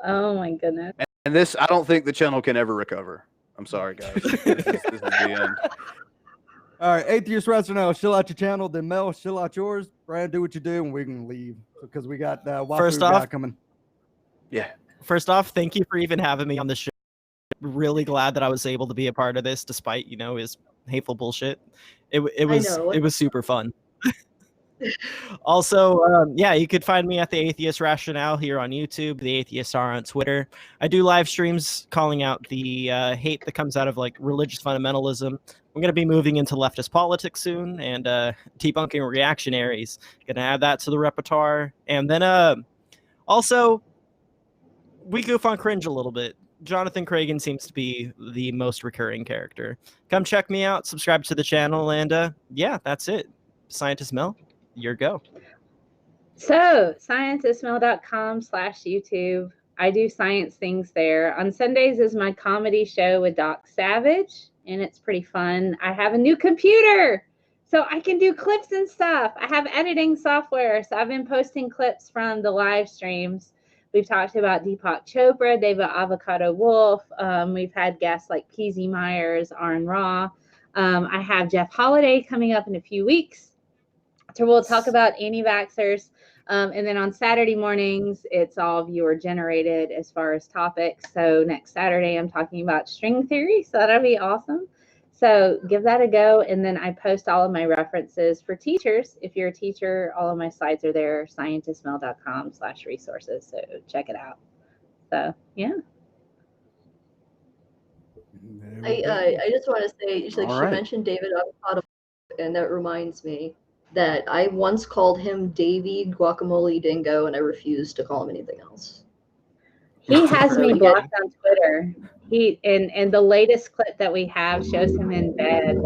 Oh my goodness. And this, I don't think the channel can ever recover. I'm sorry, guys. This is the end. All right, Atheist Rationale, chill out your channel. Then Mel, chill out yours. Brad, do what you do, and we can leave because we got First Wafu off, guy coming. Yeah. First off, thank you for even having me on the show. Really glad that I was able to be a part of this, despite his hateful bullshit. It was super fun. Also, yeah, you could find me at the Atheist Rationale here on YouTube. The Atheists are on Twitter. I do live streams calling out the hate that comes out of like religious fundamentalism. I'm going to be moving into leftist politics soon and debunking reactionaries. Going to add that to the repertoire. And then also, we goof on cringe a little bit. Jonathan Cragen seems to be the most recurring character. Come check me out, subscribe to the channel, and yeah, that's it. Scientist Mel, your go. So, scientistmel.com/YouTube. I do science things there. On Sundays is my comedy show with Doc Savage, and it's pretty fun. I have a new computer, so I can do clips and stuff. I have editing software, so I've been posting clips from the live streams. We've talked about Deepak Chopra, David Avocado Wolf. We've had guests like PZ Myers, Arn Ra. I have Jeff Holiday coming up in a few weeks. So we'll talk about anti-vaxxers. And then on Saturday mornings, it's all viewer generated as far as topics. So next Saturday, I'm talking about string theory. So that'll be awesome. So give that a go. And then I post all of my references for teachers. If you're a teacher, all of my slides are there, scientistmel.com/resources. So check it out. So, yeah. I just want to say, she right. mentioned David Avocado, and that reminds me that I once called him Davy Guacamole Dingo, and I refused to call him anything else. He has me blocked on Twitter. and the latest clip that we have shows him in bed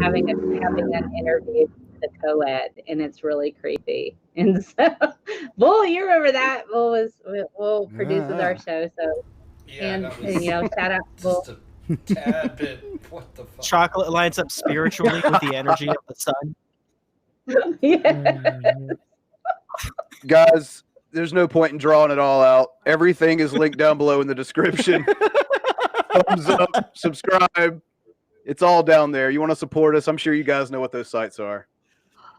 having an interview with the co-ed, and it's really creepy. And so, Bull, you remember that? Bull produces our show, so and you know, shout out to Bull. Tad bit. What the fuck? Chocolate lines up spiritually with the energy of the sun. Guys, there's no point in drawing it all out. Everything is linked down below in the description. Thumbs up, subscribe. It's all down there. You want to support us? I'm sure you guys know what those sites are.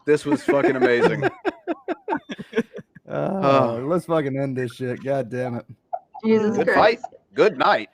This was fucking amazing. Let's fucking end this shit. God damn it. Jesus Good Christ. fight. Good night.